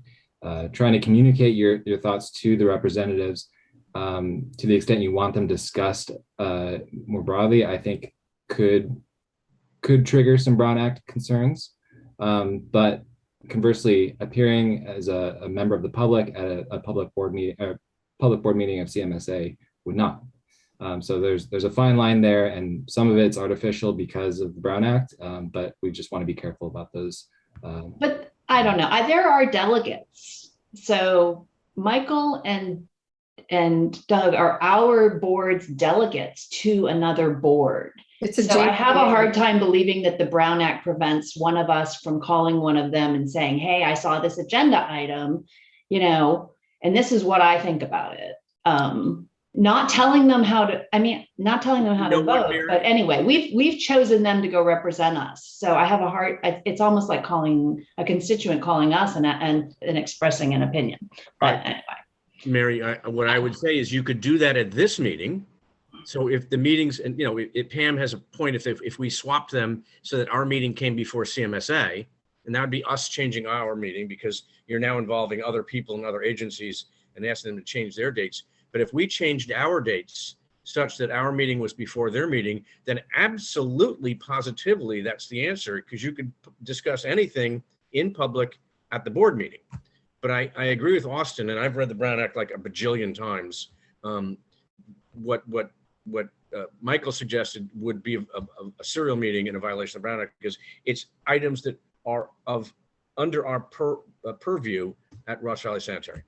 trying to communicate your thoughts to the representatives to the extent you want them discussed more broadly, I think could trigger some Brown Act concerns. But conversely, appearing as a member of the public at a public board meeting of CMSA would not. So there's a fine line there, and some of it's artificial because of the Brown Act, but we just want to be careful about those. But I don't know. There are delegates. So Michael and Doug are our board's delegates to another board. So I have a hard time believing that the Brown Act prevents one of us from calling one of them and saying, hey, I saw this agenda item, you know, and this is what I think about it. Not telling them how to vote, but anyway, we've chosen them to go represent us. So I have it's almost like calling a constituent, calling us and expressing an opinion. But anyway. Mary, what I would say is you could do that at this meeting. So if the meetings, and you know, if Pam has a point, if we swapped them so that our meeting came before CMSA, and that would be us changing our meeting because you're now involving other people and other agencies and asking them to change their dates. But if we changed our dates such that our meeting was before their meeting, then absolutely, positively, that's the answer, because you could discuss anything in public at the board meeting. But I agree with Austin, and I've read the Brown Act like a bajillion times. What Michael suggested would be a serial meeting in a violation of the Brown Act, because it's items that are under our purview at Ross Valley Sanitary.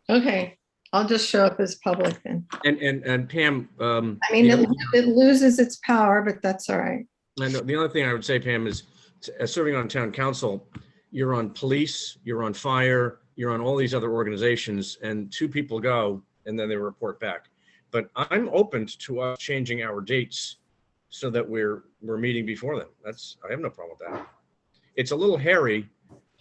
Okay, I'll just show up as public then. And Pam, I mean, it loses its power, but that's all right. And the other thing I would say, Pam, is as serving on town council, you're on police, you're on fire, you're on all these other organizations, and two people go and then they report back. But I'm open to us changing our dates so that we're meeting before them. I have no problem with that. It's a little hairy.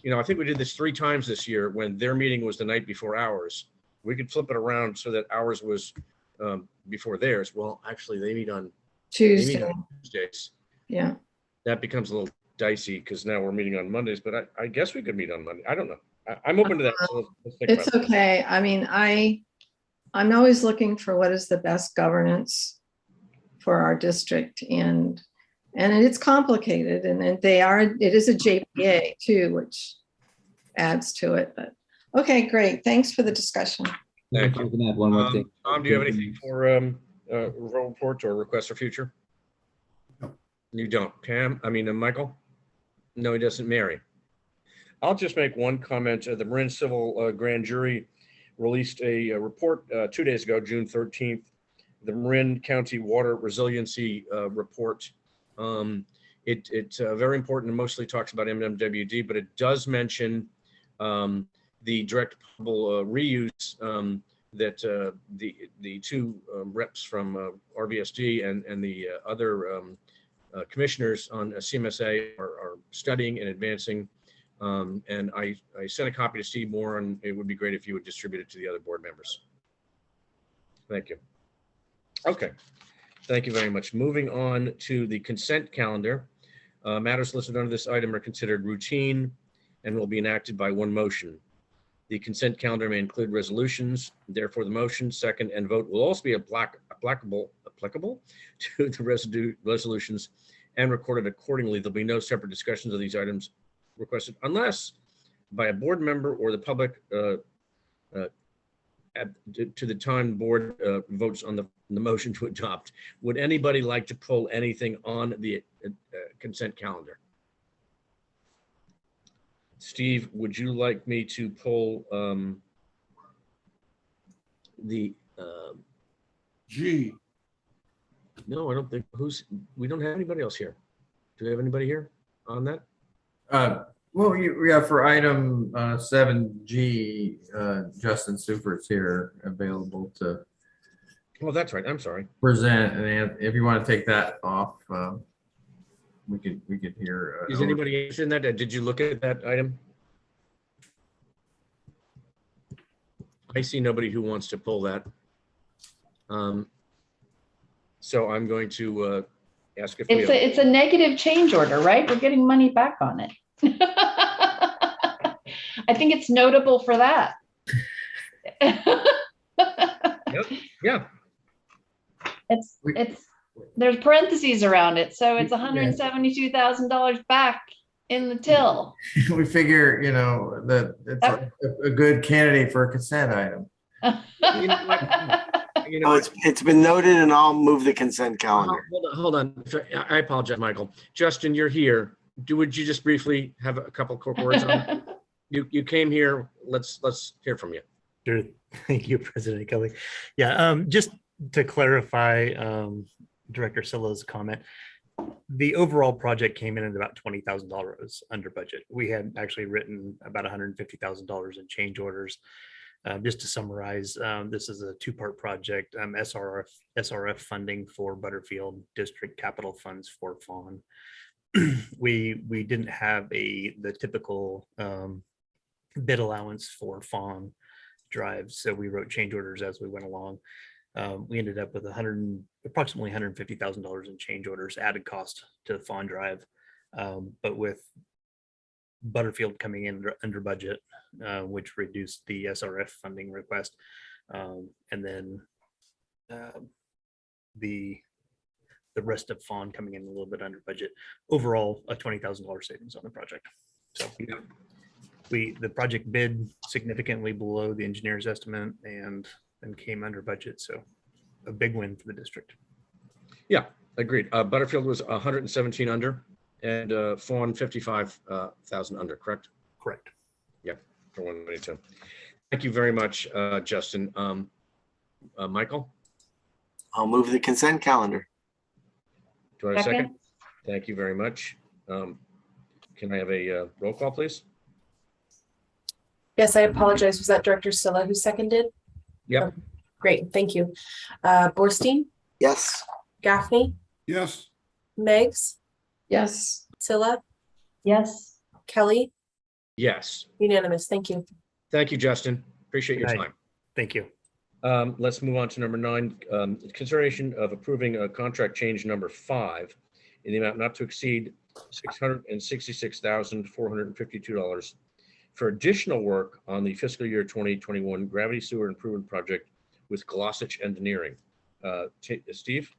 You know, I think we did this 3 times this year when their meeting was the night before ours. We could flip it around so that ours was before theirs. Well, actually, they meet on Tuesdays. Yeah. That becomes a little dicey because now we're meeting on Mondays, but I guess we could meet on Monday. I don't know. I'm open to that. So let's think it's about okay. It. I mean, I'm always looking for what is the best governance for our district, and it's complicated, and it is a JPA too, which adds to it. But okay, great. Thanks for the discussion. Thank you. I can add one more thing. Tom, do you have anything for report or request for future? No. You don't. Pam? Michael? No, he doesn't. Mary? I'll just make one comment. The Marin Civil Grand Jury released a report 2 days ago, June 13th, the Marin County Water Resiliency Report. It's very important and mostly talks about MMWD, but it does mention the direct potable reuse that the two reps from RVSD and the other commissioners on CMSA are studying and advancing. And I sent a copy to Steve Moore, and it would be great if you would distribute it to the other board members. Thank you. Okay, thank you very much. Moving on to the consent calendar. Matters listed under this item are considered routine and will be enacted by one motion. The consent calendar may include resolutions. Therefore, the motion, second, and vote will also be applicable to the resolutions and recorded accordingly. There'll be no separate discussions of these items requested unless by a board member or the public to the time the board votes on the motion to adopt. Would anybody like to pull anything on the consent calendar? Steve, would you like me to pull the G. no, I don't think we don't have anybody else here. Do we have anybody here on that? Well, yeah, for item 7G, Justin Super's here available to Oh, that's right. I'm sorry. present, and if you want to take that off, we could hear. Is anybody interested in that? Did you look at that item? I see nobody who wants to pull that. So I'm going to ask if we have, It's a negative change order, right? We're getting money back on it. I think it's notable for that. yeah. It's there's parentheses around it, so it's $172,000 back in the till. We figure, that it's a good candidate for a consent item. You know, It's been noted, and I'll move the consent calendar. hold on. I apologize, Michael. Justin, you're here. Would you just briefly have a couple quick words on it? You came here. Let's hear from you. Sure. Thank you, President Kelly. Yeah, just to clarify Director Silla's comment, the overall project came in at about $20,000 under budget. We had actually written about $150,000 in change orders. Just to summarize, this is a two-part project, SRF funding for Butterfield, district capital funds for Fawn. We didn't have the typical bid allowance for Fawn drives, so we wrote change orders as we went along. We ended up with approximately $150,000 in change orders, added cost to the Fawn drive, but with Butterfield coming in under budget, which reduced the SRF funding request, and then the rest of Fawn coming in a little bit under budget. Overall, a $20,000 savings on the project. So the project bid significantly below the engineer's estimate and came under budget. So a big win for the district. Yeah, agreed. Butterfield was 117 under, and Fawn 55,000 under. Correct. Correct. Yeah, for 122. Thank you very much, Justin. Michael, I'll move the consent calendar. do I have a second? Thank you very much. Can I have a roll call, please? Yes, I apologize. Was that Director Silla who seconded? Yep. Great, thank you. Borstein, Yes. Gaffney, Yes. Meggs, Yes. Silla, Yes. Kelly, Yes. unanimous. Thank you. Thank you, Justin. Appreciate your Good night. time. Thank you. Let's move on to number 9, consideration of approving a contract change number 5 in the amount not to exceed $666,452 for additional work on the fiscal year 2021 gravity sewer improvement project with Glossich Engineering. Steve?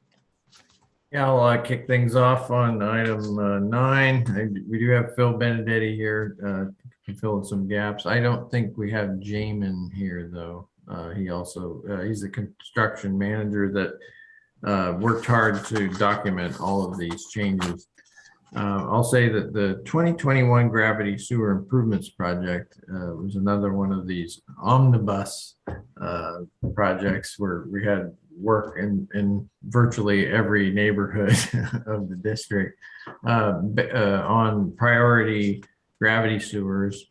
Yeah, I'll kick things off on item 9. We do have Phil Benedetti here to fill in some gaps. I don't think we have Jamin here, though. He's the construction manager that worked hard to document all of these changes. I'll say that the 2021 Gravity Sewer Improvements Project was another one of these omnibus projects where we had work in virtually every neighborhood of the district on priority gravity sewers,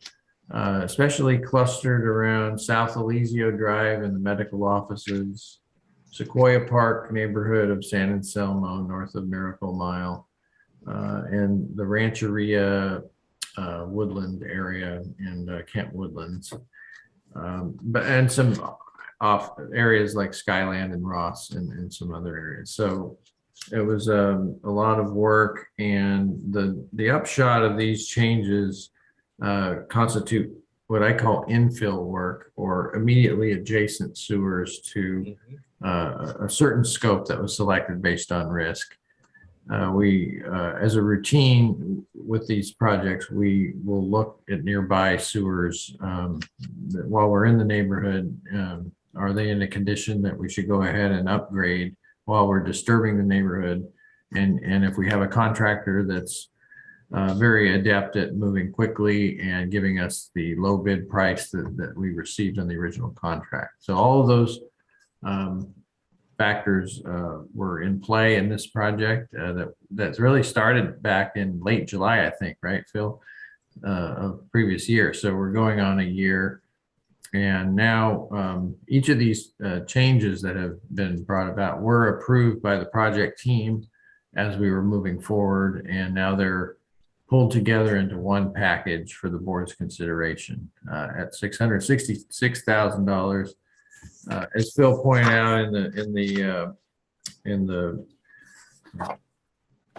especially clustered around South Elysia Drive and the medical offices, Sequoia Park neighborhood of San Anselmo, north of Miracle Mile, and the Rancheria Woodland area and Kent Woodlands, and some off areas like Skyland and Ross and some other areas. So it was a lot of work, and the upshot of these changes constitute what I call infill work, or immediately adjacent sewers to a certain scope that was selected based on risk. We, as a routine with these projects, we will look at nearby sewers while we're in the neighborhood. Are they in a condition that we should go ahead and upgrade while we're disturbing the neighborhood? And if we have a contractor that's very adept at moving quickly and giving us the low bid price that we received on the original contract. So all of those factors were in play in this project that's really started back in late July, I think, right, Phil, of previous year. So we're going on a year. And now each of these changes that have been brought about were approved by the project team as we were moving forward. And now they're pulled together into one package for the board's consideration at $666,000. As Phil pointed out in the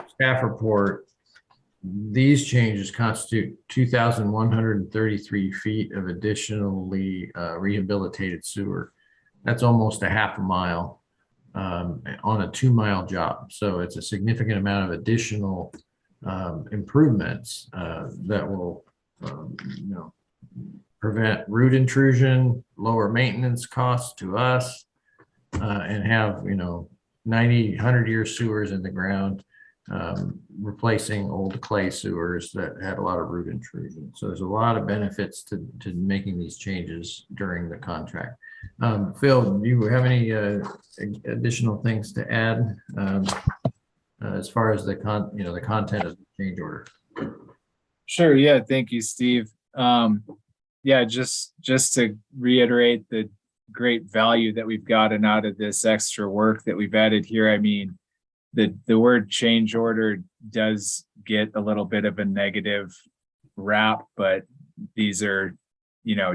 staff report, these changes constitute 2,133 feet of additionally rehabilitated sewer. That's almost a half a mile on a 2-mile job. So it's a significant amount of additional improvements that will, prevent root intrusion, lower maintenance costs to us, and have 90, 100-year sewers in the ground, replacing old clay sewers that had a lot of root intrusion. So there's a lot of benefits to making these changes during the contract. Phil, do you have any additional things to add as far as the content of the change order? Sure. Yeah. Thank you, Steve. Yeah, just to reiterate the great value that we've gotten out of this extra work that we've added here. I mean, the word change order does get a little bit of a negative rap, but these are,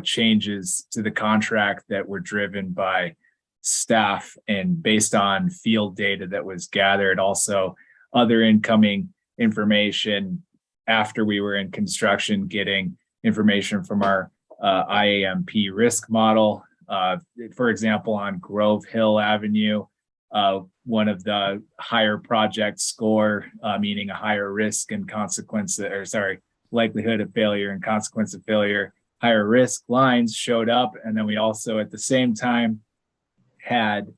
changes to the contract that were driven by staff and based on field data that was gathered. Also, other incoming information after we were in construction, getting information from our IAMP risk model. For example, on Grove Hill Avenue, one of the higher project score, meaning a higher risk and likelihood of failure and consequence of failure, higher risk lines showed up. And then we also at the same time had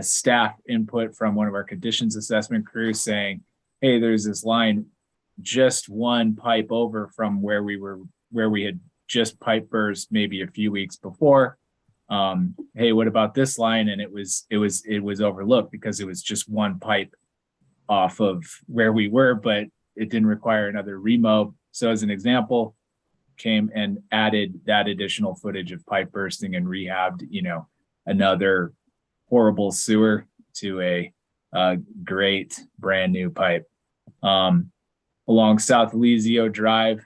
staff input from one of our conditions assessment crews saying, hey, there's this line just one pipe over from where we had just pipe burst maybe a few weeks before. Hey, what about this line? And it was overlooked because it was just one pipe off of where we were, but it didn't require another remob. So as an example, came and added that additional footage of pipe bursting and rehabbed, another horrible sewer to a great brand new pipe. Along South Elysia Drive,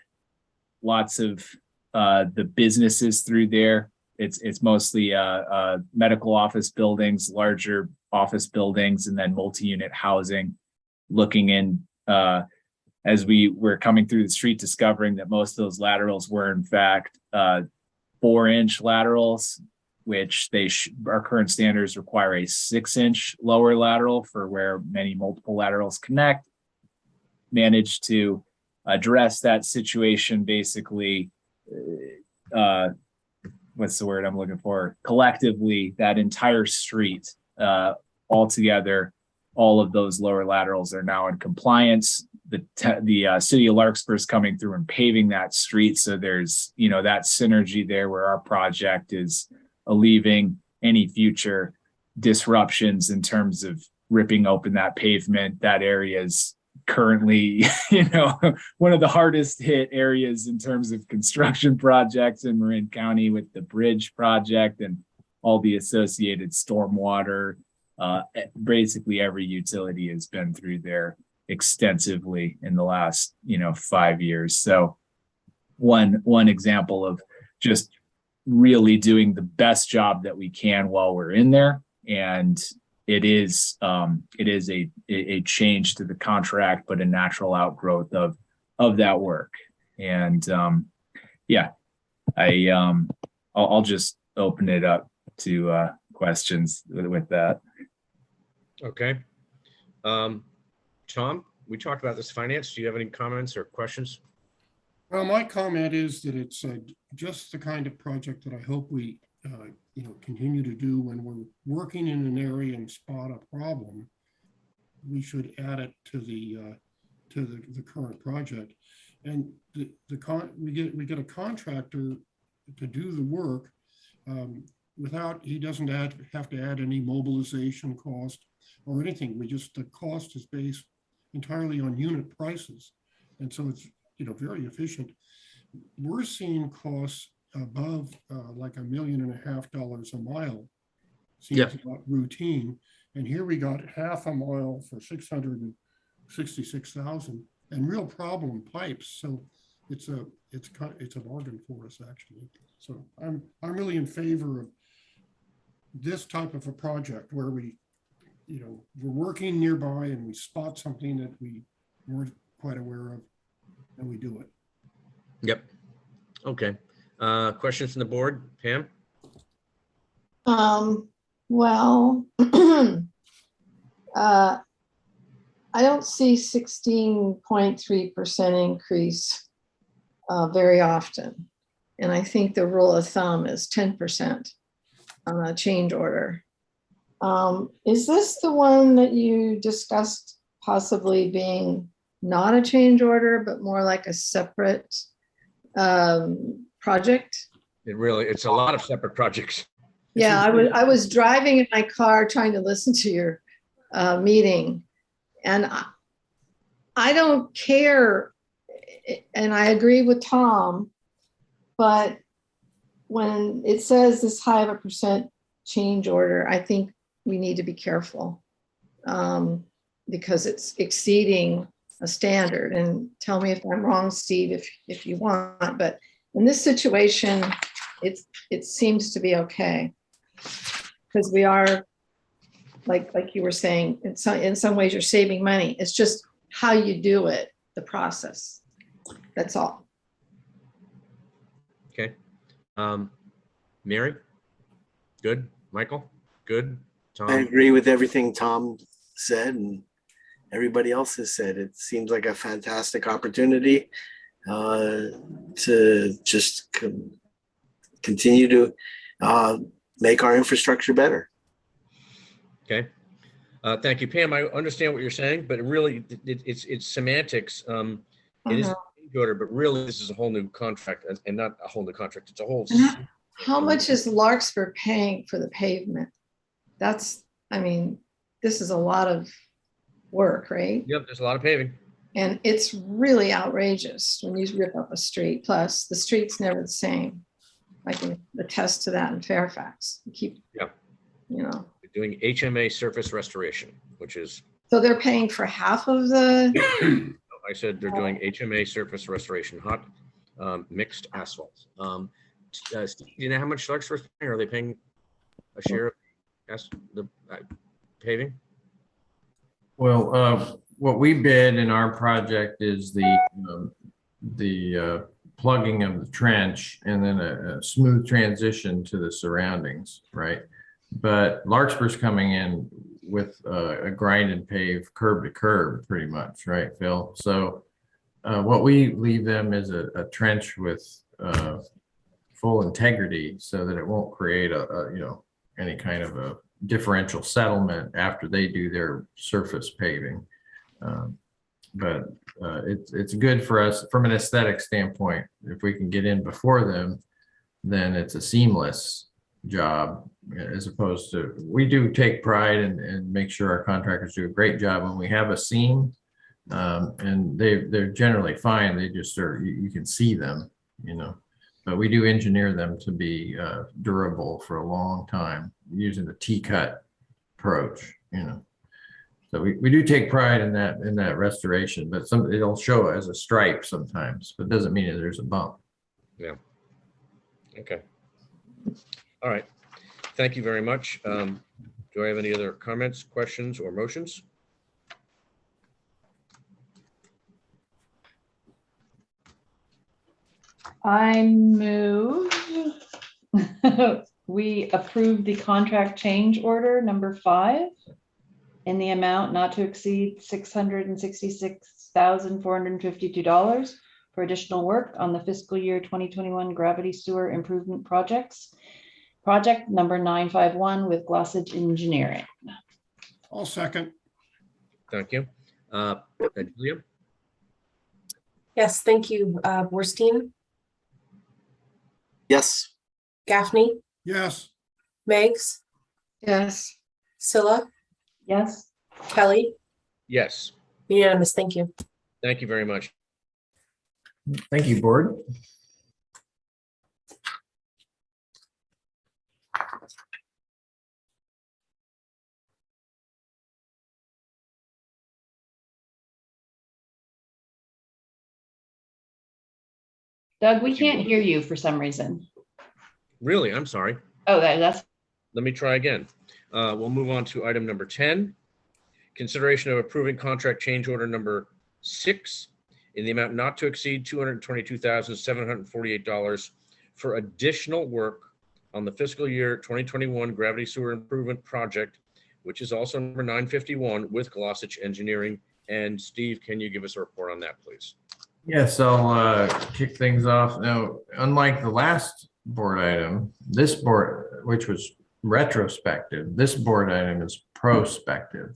lots of the businesses through there. It's mostly medical office buildings, larger office buildings, and then multi-unit housing. Looking in as we were coming through the street, discovering that most of those laterals were in fact 4-inch laterals, which our current standards require a 6-inch lower lateral for where many multiple laterals connect. Managed to address that situation basically. What's the word I'm looking for? Collectively, that entire street altogether all of those lower laterals are now in compliance. The city of Larkspur is coming through and paving that street. So there's, that synergy there where our project is alleviating any future disruptions in terms of ripping open that pavement. That area is currently, one of the hardest hit areas in terms of construction projects in Marin County with the bridge project and all the associated stormwater. Basically every utility has been through there extensively in the last 5 years. So one example of just really doing the best job that we can while we're in there. And it is a change to the contract, but a natural outgrowth of that work. And I'll just open it up to questions with that. Okay. Tom, we talked about this finance. Do you have any comments or questions? Well, my comment is that it's just the kind of project that I hope we continue to do when we're working in an area and spot a problem. We should add it to the current project, and we get a contractor to do the work he doesn't have to add any mobilization cost or anything. The cost is based entirely on unit prices, and so it's very efficient. We're seeing costs above like $1.5 million a mile. Seems about routine. And here we got half a mile for $666,000 and real problem pipes. So it's a bargain for us actually. So I'm really in favor of this type of a project where we're working nearby and we spot something that we weren't quite aware of and we do it. Yep. Okay. Questions from the board? Pam? Well, I don't see 16.3% increase very often. And I think the rule of thumb is 10% on a change order. Is this the one that you discussed possibly being not a change order, but more like a separate project? It's a lot of separate projects. Yeah, I was driving in my car trying to listen to your meeting, and I don't care, and I agree with Tom, but when it says this high of a percent change order, I think we need to be careful because it's exceeding a standard. And tell me if I'm wrong, Steve, if you want, but in this situation, it seems to be okay because we are, like you were saying, in some ways you're saving money. It's just how you do it, the process. That's all. Okay. Mary? Good. Michael? Good. Tom? I agree with everything Tom said and everybody else has said. It seems like a fantastic opportunity to just continue to make our infrastructure better. Okay. Thank you, Pam. I understand what you're saying, but really it's semantics. It is a change order, but really this is a whole new contract, and not a whole new contract. It's a whole. How much is Larkspur paying for the pavement? This is a lot of work, right? Yep, there's a lot of paving. And it's really outrageous when you rip up a street. Plus, the street's never the same. I can attest to that in Fairfax. We're doing HMA surface restoration, which is. So they're paying for half of the. I said they're doing HMA surface restoration, hot mixed asphalt. Steve, do you know how much Larkspur's paying? Are they paying a share of the paving? Well, what we bid in our project is the plugging of the trench and then a smooth transition to the surroundings, right? But Larkspur's coming in with a grind and pave curb to curb pretty much, right, Phil? So what we leave them is a trench with full integrity so that it won't create any kind of a differential settlement after they do their surface paving. But it's good for us from an aesthetic standpoint. If we can get in before them, then it's a seamless job, as opposed to, we do take pride and make sure our contractors do a great job when we have a seam. And they're generally fine. They just are, you can see them, you know, but we do engineer them to be durable for a long time using the T-cut approach, you know. So we do take pride in that restoration, but it'll show as a stripe sometimes, but doesn't mean that there's a bump. Yeah. Okay. All right. Thank you very much. Do I have any other comments, questions, or motions? I move we approve the contract change order number 5 in the amount not to exceed $666,452 for additional work on the fiscal year 2021 gravity sewer improvement projects. Project number 951 with Glossage Engineering. I'll second. Thank you. Julia? Yes, thank you. Borstein, Yes. Gaffney, Yes. Meggs, Yes. Scylla, Yes. Kelly, Yes. unanimous. Thank you. Thank you very much. Thank you, board. Doug, we can't hear you for some reason. Really, I'm sorry. Oh, that's Let me try again. We'll move on to item number 10. Consideration of approving contract change order number 6 in the amount not to exceed $222,748 for additional work on the fiscal year 2021 gravity sewer improvement project, which is also number 951 with Glossage Engineering. And Steve, can you give us a report on that, please? Yes, I'll kick things off. Now, unlike the last board item, this board, which was retrospective, this board item is prospective.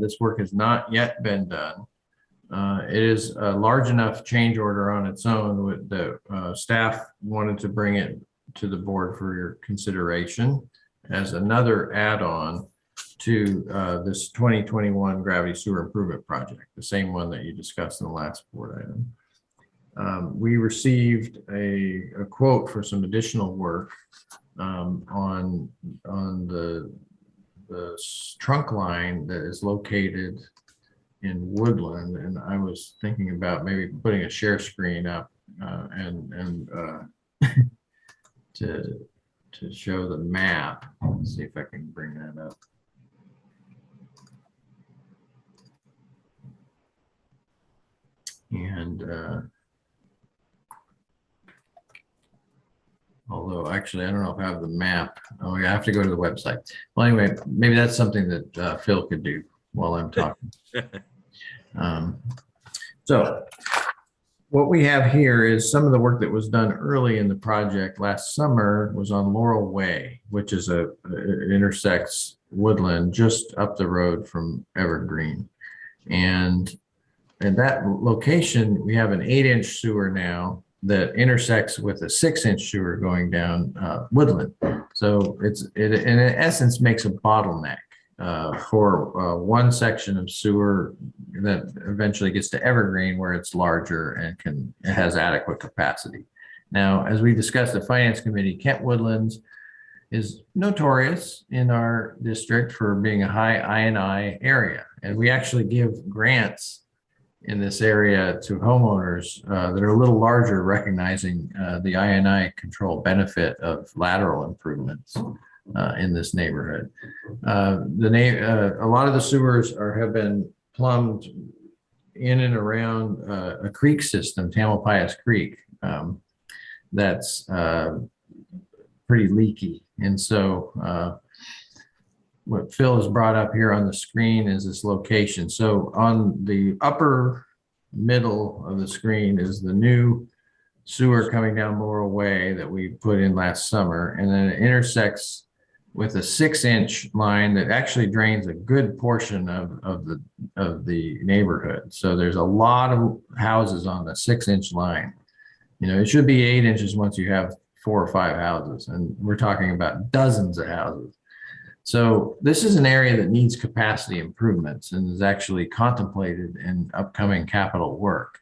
This work has not yet been done. It is a large enough change order on its own with the staff wanted to bring it to the board for your consideration as another add-on to this 2021 gravity sewer improvement project, the same one that you discussed in the last board item. We received a quote for some additional work on the trunk line that is located in Woodland, and I was thinking about maybe putting a share screen up to show the map. Let's see if I can bring that up. And although actually, I don't know if I have the map. Oh, I have to go to the website. Well, anyway, maybe that's something that Phil could do while I'm talking. So what we have here is some of the work that was done early in the project last summer was on Laurel Way, which is it intersects Woodland just up the road from Evergreen. And at that location, we have an 8-inch sewer now that intersects with a 6-inch sewer going down Woodland. So it in essence makes a bottleneck for one section of sewer that eventually gets to Evergreen, where it's larger and it has adequate capacity. Now, as we discussed at Finance Committee, Kent Woodlands is notorious in our district for being a high I&I area, and we actually give grants in this area to homeowners that are a little larger, recognizing the I&I control benefit of lateral improvements in this neighborhood. A lot of the sewers have been plumbed in and around a creek system, Tamalpais Creek, that's pretty leaky. And so what Phil has brought up here on the screen is this location. So on the upper middle of the screen is the new sewer coming down Laurel Way that we put in last summer, and then it intersects with a 6-inch line that actually drains a good portion of the neighborhood. So there's a lot of houses on the 6-inch line. You know, it should be 8 inches once you have 4 or 5 houses, and we're talking about dozens of houses. So this is an area that needs capacity improvements and is actually contemplated in upcoming capital work.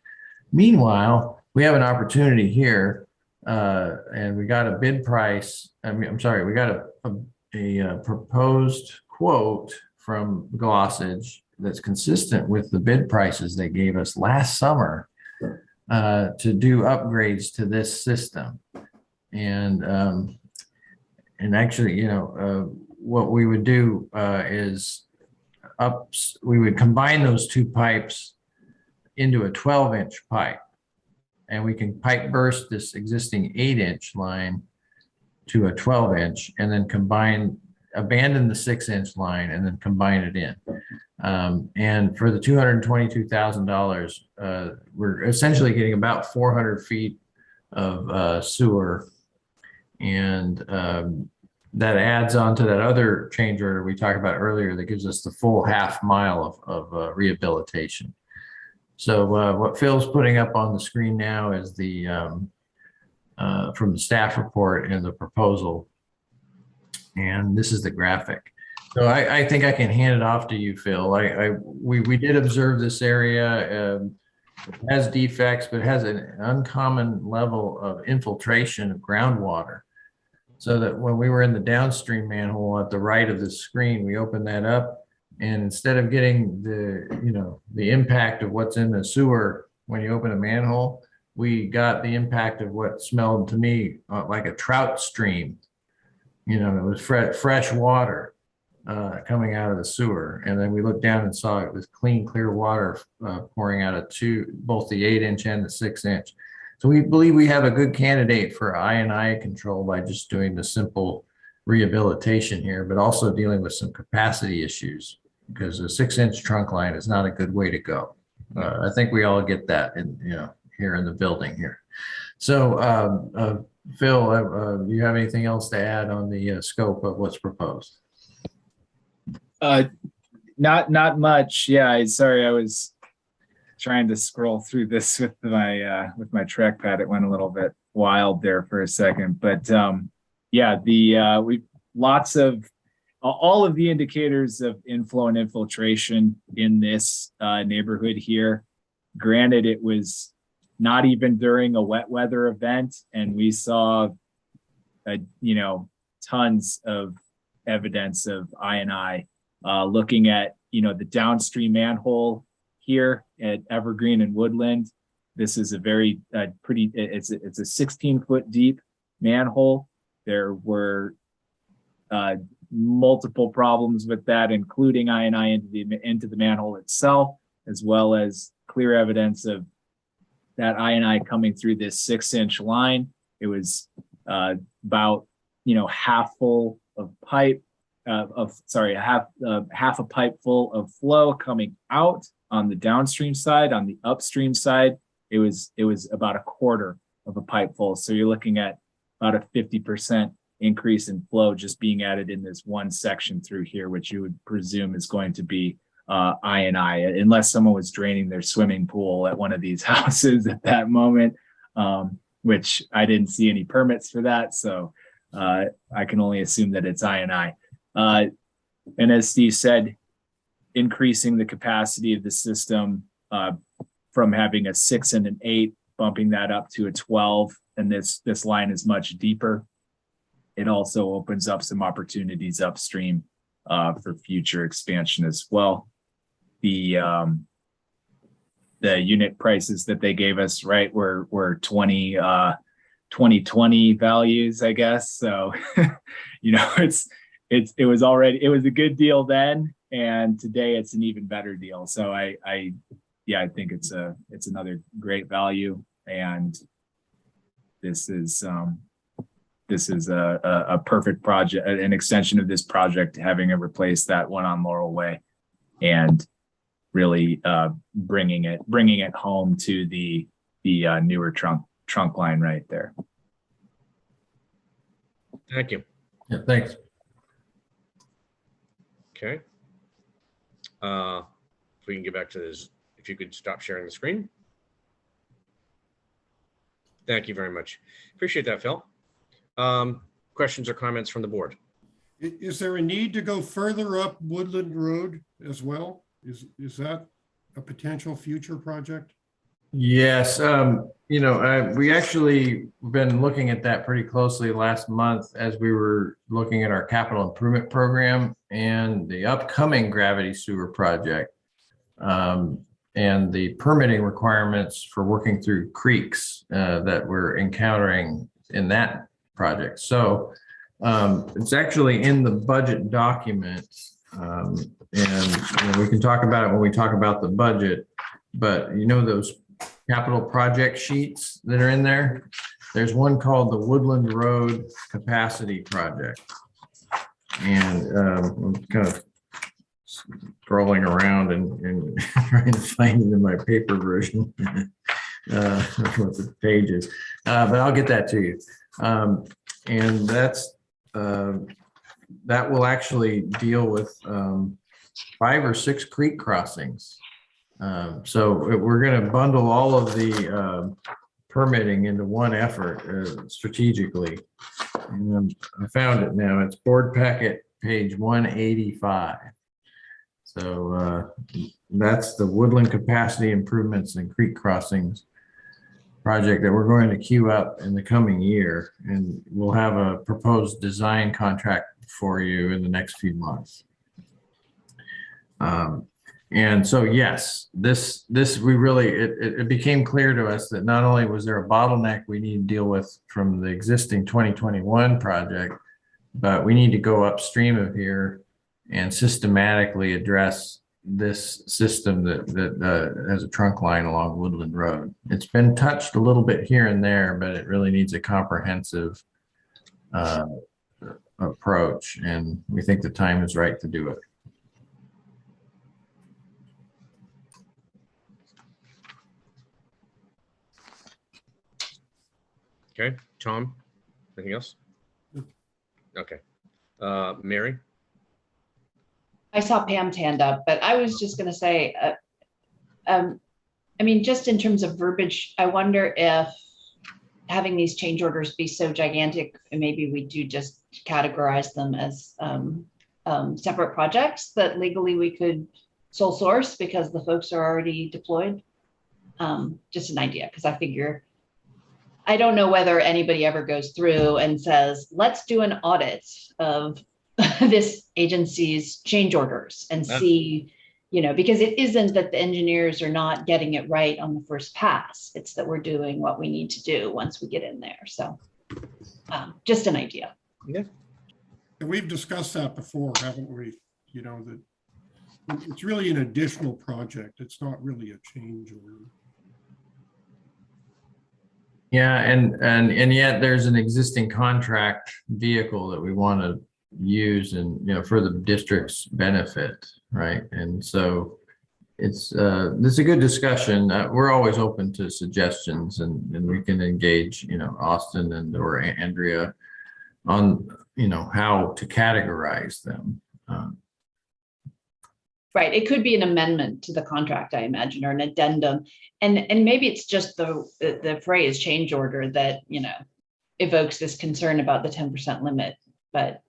Meanwhile, we have an opportunity here, and we got a bid price. I'm sorry, we got a proposed quote from Glossage that's consistent with the bid prices they gave us last summer to do upgrades to this system. And actually, you know, what we would do is we would combine those 2 pipes into a 12-inch pipe, and we can pipe burst this existing 8-inch line to a 12-inch, and then abandon the 6-inch line and then combine it in. And for the $222,000, we're essentially getting about 400 feet of sewer, and that adds on to that other change order we talked about earlier that gives us the full half mile of rehabilitation. So what Phil's putting up on the screen now is the from the staff report and the proposal. And this is the graphic. So I think I can hand it off to you, Phil. We did observe this area. It has defects, but it has an uncommon level of infiltration of groundwater. So that when we were in the downstream manhole at the right of the screen, we opened that up, and instead of getting the impact of what's in the sewer when you open a manhole, we got the impact of what smelled to me like a trout stream. You know, it was fresh water coming out of the sewer. And then we looked down and saw it was clean, clear water pouring out of both the 8-inch and the 6-inch. So we believe we have a good candidate for I&I control by just doing the simple rehabilitation here, but also dealing with some capacity issues, because a 6-inch trunk line is not a good way to go. I think we all get that here in the building here. So Phil, do you have anything else to add on the scope of what's proposed? Not much. Yeah, sorry, I was trying to scroll through this with my trackpad. It went a little bit wild there for a second, but yeah, we lots of all of the indicators of inflow and infiltration in this neighborhood here. Granted, it was not even during a wet weather event, and we saw tons of evidence of I&I. Looking at the downstream manhole here at Evergreen and Woodland, this is a very pretty. It's a 16-foot deep manhole. There were multiple problems with that, including I&I into the manhole itself, as well as clear evidence of that I&I coming through this 6-inch line. It was about half full of pipe. Half a pipe full of flow coming out on the downstream side. On the upstream side, it was about a quarter of a pipe full. So you're looking at about a 50% increase in flow just being added in this one section through here, which you would presume is going to be I&I, unless someone was draining their swimming pool at one of these houses at that moment, which I didn't see any permits for that. So I can only assume that it's I&I. And as Steve said, increasing the capacity of the system from having a 6 and an 8, bumping that up to a 12, and this line is much deeper. It also opens up some opportunities upstream for future expansion as well. The unit prices that they gave us, right, were 2020 values, I guess. So, it was a good deal then, and today it's an even better deal. So I think it's another great value, and this is a perfect project, an extension of this project, having it replace that one on Laurel Way, and really bringing it home to the newer trunk line right there. Thank you. Yeah, thanks. Okay. If we can get back to this, if you could stop sharing the screen. Thank you very much. Appreciate that, Phil. Questions or comments from the board? Is there a need to go further up Woodland Road as well? Is that a potential future project? Yes, we actually been looking at that pretty closely last month as we were looking at our capital improvement program and the upcoming gravity sewer project, and the permitting requirements for working through creeks that we're encountering in that project. So it's actually in the budget document, and we can talk about it when we talk about the budget, but those capital project sheets that are in there, there's one called the Woodland Road Capacity Project. And I'm kind of scrolling around and trying to find it in my paper version. What the page is, but I'll get that to you. And that's that will actually deal with 5 or 6 creek crossings. So we're going to bundle all of the permitting into one effort strategically. And I found it now. It's board packet page 185. So that's the Woodland Capacity Improvements and Creek Crossings project that we're going to queue up in the coming year. And we'll have a proposed design contract for you in the next few months. And so, yes, it became clear to us that not only was there a bottleneck we need to deal with from the existing 2021 project, but we need to go upstream of here and systematically address this system that has a trunk line along Woodland Road. It's been touched a little bit here and there, but it really needs a comprehensive approach, and we think the time is right to do it. Okay, Tom, anything else? Okay. Mary? I saw Pam's hand up, but I was just going to say, I mean, just in terms of verbiage, I wonder if having these change orders be so gigantic, and maybe we do just categorize them as separate projects that legally we could sole source because the folks are already deployed. Just an idea, because I don't know whether anybody ever goes through and says, let's do an audit of this agency's change orders and see, because it isn't that the engineers are not getting it right on the first pass. It's that we're doing what we need to do once we get in there. So just an idea. Yeah. And we've discussed that before, haven't we? That it's really an additional project. It's not really a change order. Yeah, and yet there's an existing contract vehicle that we want to use and for the district's benefit, right? And so it's this is a good discussion. We're always open to suggestions, and we can engage Austin or Andrea on how to categorize them. Right. It could be an amendment to the contract, I imagine, or an addendum. And maybe it's just the phrase change order that, evokes this concern about the 10% limit, but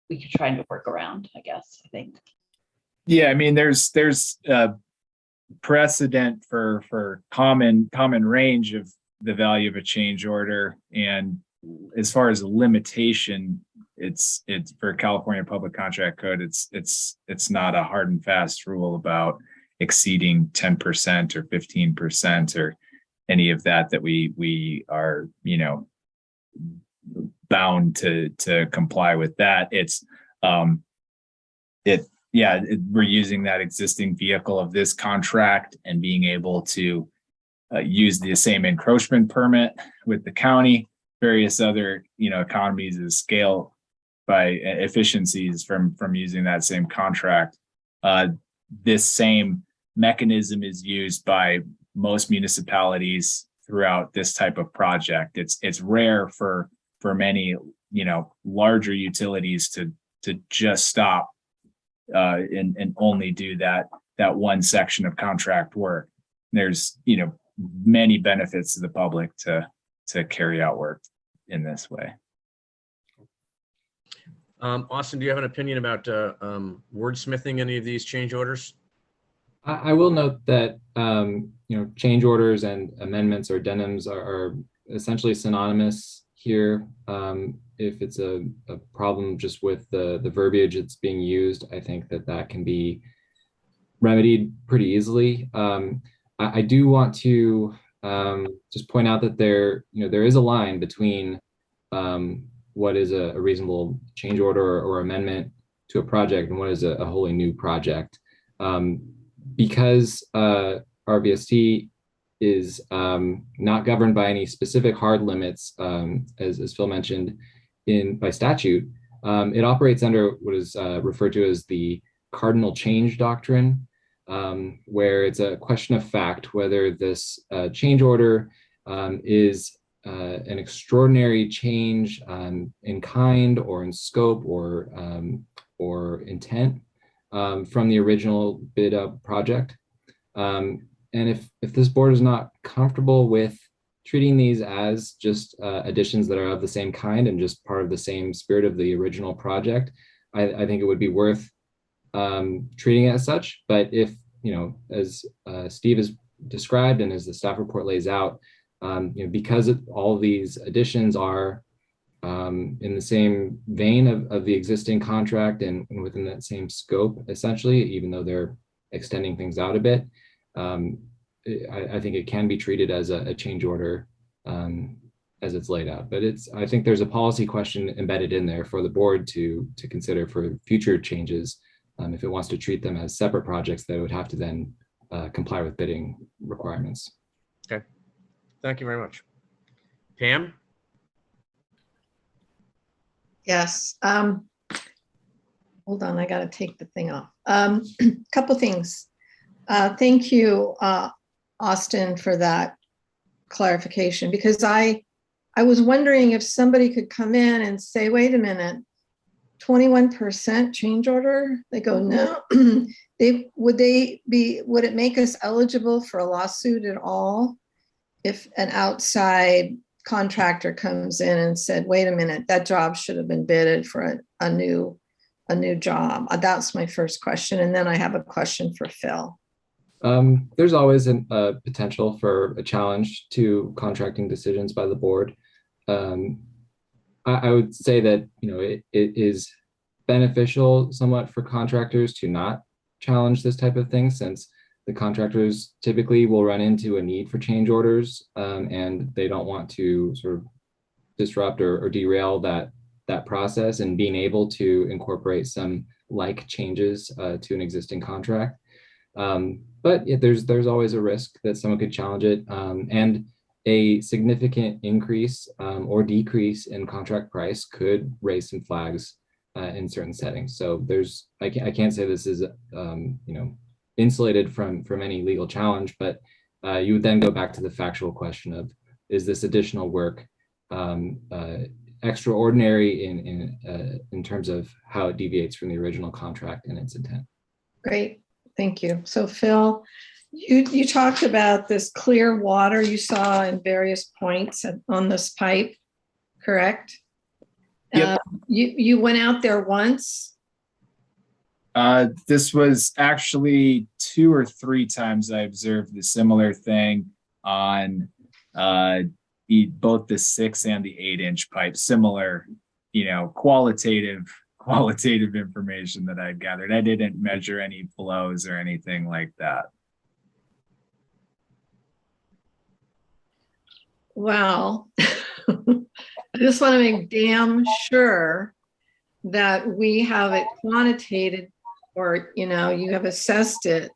we could try to work around, I guess, I think. Yeah, I mean, there's precedent for common range of the value of a change order. And as far as a limitation, it's for California Public Contract Code, it's not a hard and fast rule about exceeding 10% or 15% or any of that we are bound to comply with that. We're using that existing vehicle of this contract and being able to use the same encroachment permit with the county, various other economies of scale by efficiencies from using that same contract. This same mechanism is used by most municipalities throughout this type of project. It's rare for many larger utilities to to just stop and only do that one section of contract work. There's, many benefits to the public to carry out work in this way. Austin, do you have an opinion about wordsmithing any of these change orders? I will note that change orders and amendments or addendums are essentially synonymous here. If it's a problem just with the verbiage that's being used, I think that can be remedied pretty easily. I do want to just point out that there is a line between what is a reasonable change order or amendment to a project and what is a wholly new project. Because RVST is not governed by any specific hard limits, as Phil mentioned, by statute, it operates under what is referred to as the cardinal change doctrine, where it's a question of fact whether this change order is an extraordinary change in kind or in scope or intent from the original bid up project. And if this board is not comfortable with treating these as just additions that are of the same kind and just part of the same spirit of the original project, I think it would be worth treating it as such. But if, as Steve has described and as the staff report lays out, because all of these additions are in the same vein of the existing contract and within that same scope, essentially, even though they're extending things out a bit, I think it can be treated as a change order as it's laid out. But I think there's a policy question embedded in there for the board to consider for future changes. If it wants to treat them as separate projects, they would have to then comply with bidding requirements. Okay, thank you very much. Pam? Yes. Hold on, I got to take the thing off. Couple things. Thank you, Austin, for that clarification, because I was wondering if somebody could come in and say, wait a minute, 21% change order? They go, no. Would it make us eligible for a lawsuit at all if an outside contractor comes in and said, wait a minute, that job should have been bidded for a new job? That's my first question. And then I have a question for Phil. There's always a potential for a challenge to contracting decisions by the board. I would say that it is beneficial somewhat for contractors to not challenge this type of thing, since the contractors typically will run into a need for change orders, and they don't want to sort of disrupt or derail that process and being able to incorporate some like changes to an existing contract. But yeah, there's always a risk that someone could challenge it, and a significant increase or decrease in contract price could raise some flags in certain settings. So I can't say this is insulated from any legal challenge, but you would then go back to the factual question of, is this additional work extraordinary in terms of how it deviates from the original contract and its intent? Great, thank you. So Phil, you talked about this clear water you saw in various points on this pipe, correct? Yep. You went out there once? This was actually 2 or 3 times I observed the similar thing on both the 6 and the 8-inch pipe. Similar, qualitative information that I gathered. I didn't measure any flows or anything like that. Well, I just want to make damn sure that we have it quantitated, or you have assessed it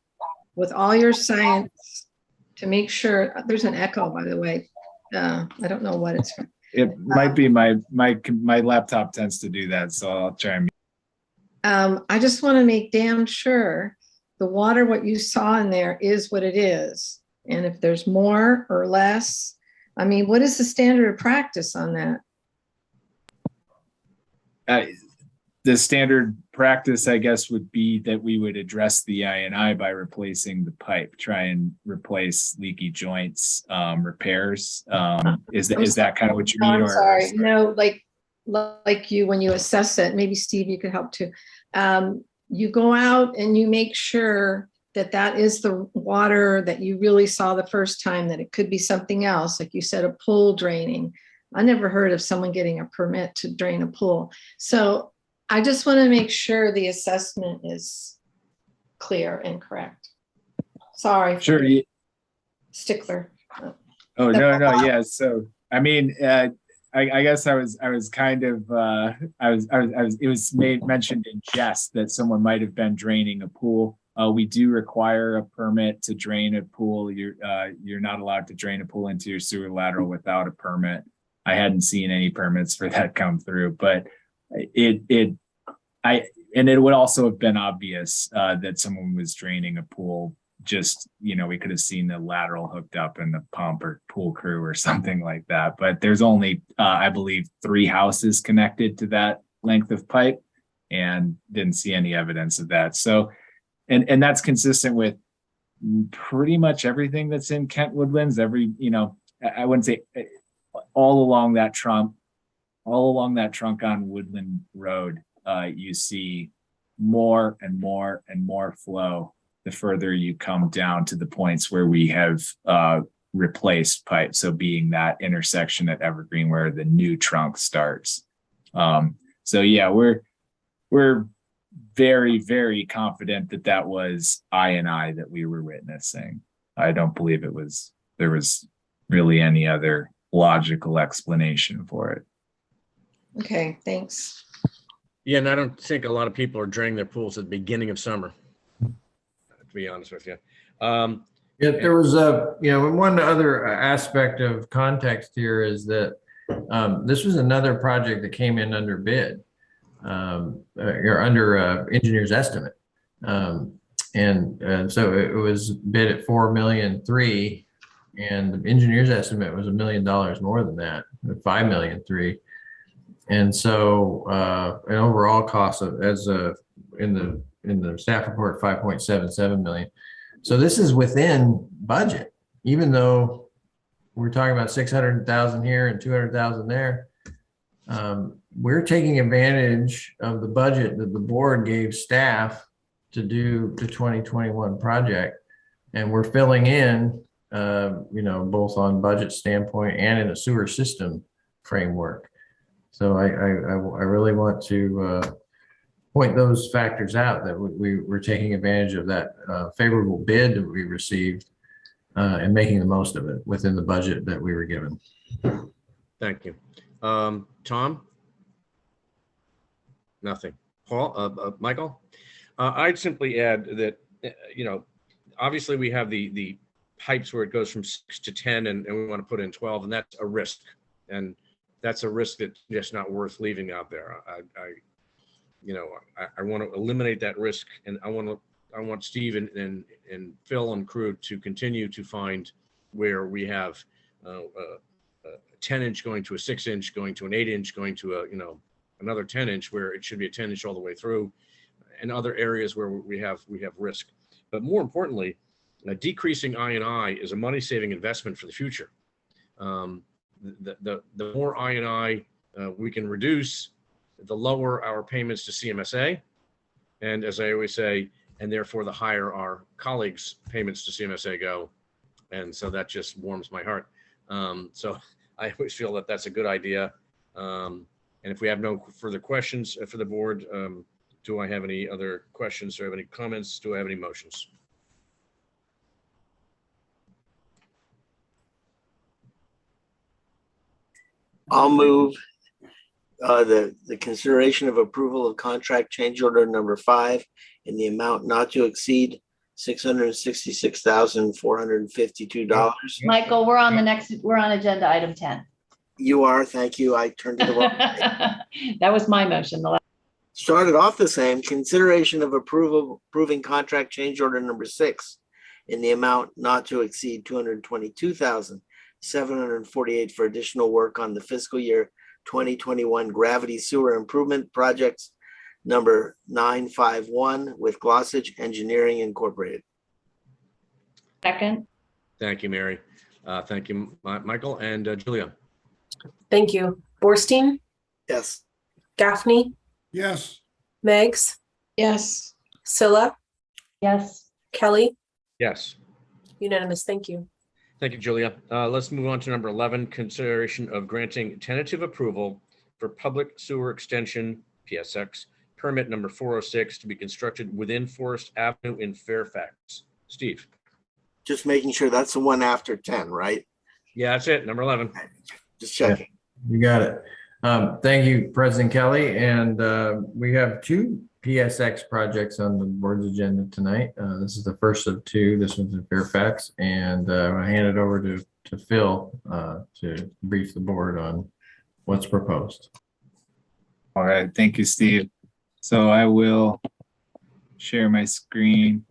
with all your science to make sure. There's an echo, by the way. I don't know what it's from. It might be my laptop tends to do that, so I'll try and. I just want to make damn sure the water, what you saw in there, is what it is, and if there's more or less. I mean, what is the standard of practice on that? the standard practice, I guess, would be that we would address the I&I by replacing the pipe, try and replace leaky joints, repairs. Is that kind of what you No, mean? I'm sorry. No, like you, when you assess it, maybe Steve, you could help too. You go out and you make sure that that is the water that you really saw the first time, that it could be something else. Like you said, a pool draining. I never heard of someone getting a permit to drain a pool. So I just want to make sure the assessment is clear and correct. Sorry. Sure. Stickler. Oh, no. Yeah. So, I mean, I guess I was kind of, it was mentioned in jest that someone might have been draining a pool. We do require a permit to drain a pool. You're not allowed to drain a pool into your sewer lateral without a permit. I hadn't seen any permits for that come through, but it would also have been obvious that someone was draining a pool. Just, we could have seen the lateral hooked up in the pump or pool crew or something like that. But there's only, I believe, 3 houses connected to that length of pipe, and didn't see any evidence of that. So, and that's consistent with pretty much everything that's in Kent Woodlands. I wouldn't say all along that trunk on Woodland Road, you see more and more and more flow the further you come down to the points where we have replaced pipe. So being that intersection at Evergreen where the new trunk starts. So yeah, we're very, very confident that was I&I that we were witnessing. I don't believe there was really any other logical explanation for it. Okay, thanks. Yeah, and I don't think a lot of people are draining their pools at the beginning of summer, to be honest with you. Yeah, there was one other aspect of context here is that this was another project that came in under bid, or under engineer's estimate. And so it was bid at $4.3 million, and the engineer's estimate was $1 million more than that, $5.3 million. And so an overall cost of, in the staff report, $5.77 million. So this is within budget, even though we're talking about 600,000 here and 200,000 there. We're taking advantage of the budget that the board gave staff to do the 2021 project, and we're filling in, both on budget standpoint and in a sewer system framework. So I really want to point those factors out, that we're taking advantage of that favorable bid that we received and making the most of it within the budget that we were given. Thank you. Tom? Nothing. Paul? Michael? I'd simply add that, obviously we have the pipes where it goes from 6 to 10 and we want to put in 12, and that's a risk. And that's a risk that's just not worth leaving out there. I want to eliminate that risk, and I want Steve and Phil and crew to continue to find where we have a 10-inch going to a 6-inch, going to an 8-inch, going to another 10-inch where it should be a 10-inch all the way through, and other areas where we have risk. But more importantly, decreasing I&I is a money-saving investment for the future. The more I&I we can reduce, the lower our payments to CMSA. And as I always say, and therefore the higher our colleagues' payments to CMSA go. And so that just warms my heart. So I always feel that that's a good idea. And if we have no further questions for the board, do I have any other questions? Do I have any comments? Do I have any motions? I'll move the consideration of approval of contract change order number 5 in the amount not to exceed $666,452. Michael, we're on agenda item 10. You are, thank you. I turned to the wrong way. That was my motion. Started off the same. Consideration of approving contract change order number 6 in the amount not to exceed $222,748 for additional work on the fiscal year 2021 gravity sewer improvement projects number 951 with Glossage Engineering Incorporated. Second, Thank you, Mary. Thank you, Michael and Julia. Thank you. Borstein, Yes. Gaffney, yes, Meggs, yes, Scylla, yes, Kelly, Yes. unanimous. Thank you. Thank you, Julia. Let's move on to number 11, consideration of granting tentative approval for public sewer extension, PSX, permit number 406 to be constructed within Forest Avenue in Fairfax. Steve? Just making sure that's the one after 10, right? Yeah, that's it, number 11. Just checking. You got it. Thank you, President Kelly. And we have two PSX projects on the board's agenda tonight. This is the first of two. This one's in Fairfax. And I hand it over to Phil to brief the board on what's proposed. All right, thank you, Steve. So I will share my screen.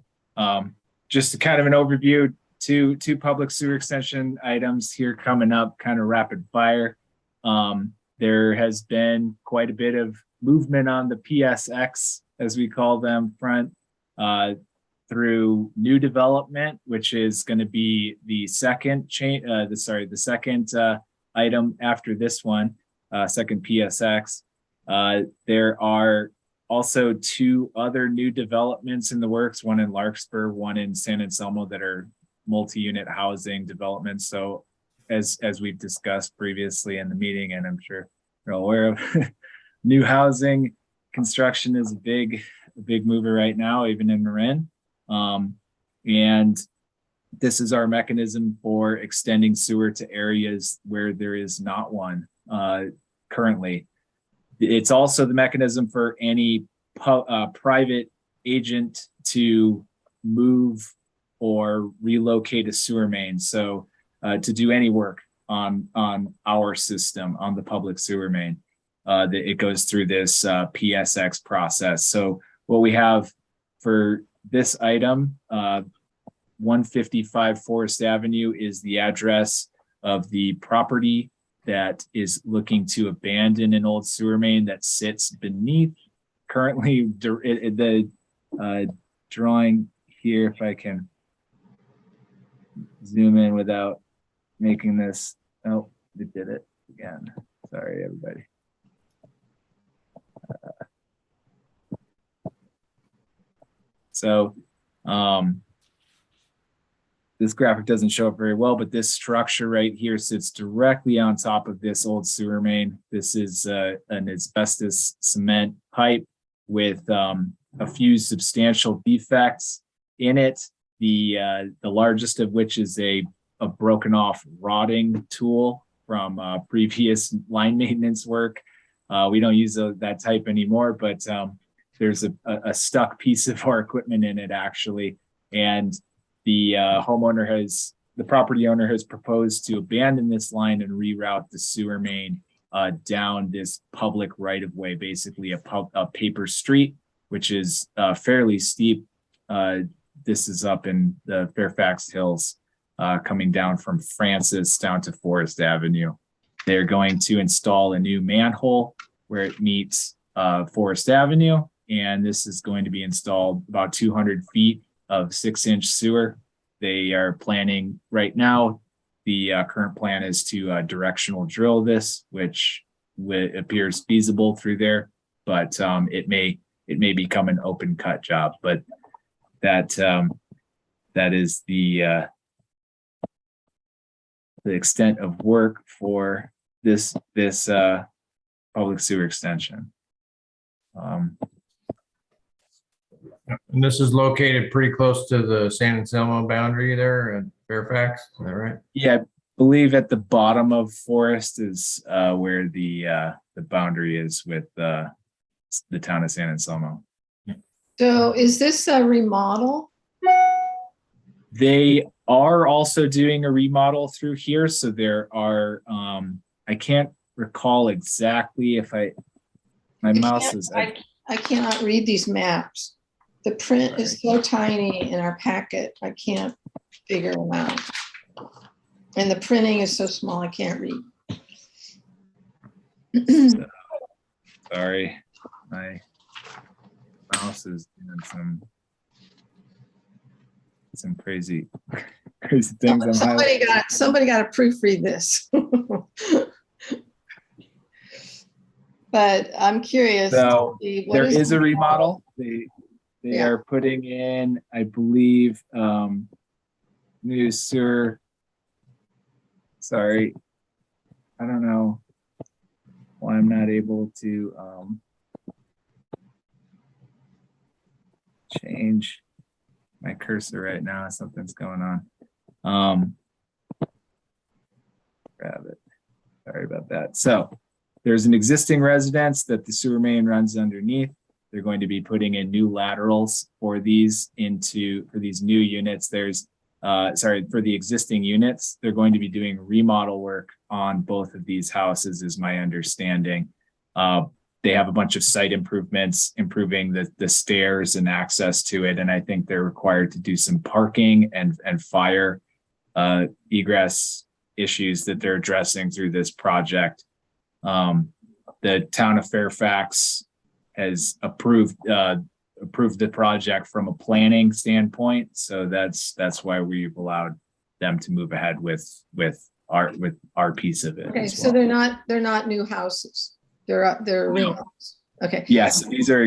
Just kind of an overview, two public sewer extension items here coming up, kind of rapid fire. There has been quite a bit of movement on the PSX, as we call them, front through new development, which is going to be the second item after this one, second PSX. There are also two other new developments in the works, one in Larkspur, one in San Anselmo, that are multi-unit housing developments. So as we've discussed previously in the meeting, and I'm sure you're all aware of, new housing construction is a big mover right now, even in Marin. And this is our mechanism for extending sewer to areas where there is not one currently. It's also the mechanism for any private agent to move or relocate a sewer main. So to do any work on our system, on the public sewer main, it goes through this PSX process. So what we have for this item, 155 Forest Avenue is the address of the property that is looking to abandon an old sewer main that sits beneath currently the drawing here, if I can zoom in without making this. Oh, it did it again. Sorry, everybody. So this graphic doesn't show up very well, but this structure right here sits directly on top of this old sewer main. This is an asbestos cement pipe with a few substantial defects in it. The largest of which is a broken off rotting tool from previous line maintenance work. We don't use that type anymore, but there's a stuck piece of our equipment in it actually. And the property owner has proposed to abandon this line and reroute the sewer main down this public right of way, basically a paper street, which is fairly steep. This is up in the Fairfax Hills, coming down from Francis down to Forest Avenue. They're going to install a new manhole where it meets Forest Avenue, and this is going to be installed about 200 feet of 6-inch sewer. They are planning right now. The current plan is to directional drill this, which appears feasible through there, but it may become an open cut job. But that is the extent of work for this public sewer extension. And this is located pretty close to the San Anselmo boundary there at Fairfax, is that right? Yeah, I believe at the bottom of Forest is where the boundary is with the town of San Anselmo. so is this a remodel? They are also doing a remodel through here. So there are, I can't recall exactly if my mouse is. I cannot read these maps. The print is so tiny in our packet, I can't figure them out. And the printing is so small, I can't read. Sorry, my houses doing some crazy things. I'm Somebody got to proofread this. But I'm curious. So to see what there is the a remodel. They Yeah. are putting in, I believe, new sewer. Sorry, I don't know why I'm not able to change my cursor right now. Something's going on. Grab it. Sorry about that. So there's an existing residence that the sewer main runs underneath. They're going to be putting in new laterals for these new units. For the existing units, they're going to be doing remodel work on both of these houses, is my understanding. They have a bunch of site improvements, improving the stairs and access to it. And I think they're required to do some parking and fire egress issues that they're addressing through this project. The town of Fairfax has approved the project from a planning standpoint. So that's why we've allowed them to move ahead with our piece of it. Okay, as so well. they're not new houses. They're No. remodels. Okay. Yes, these are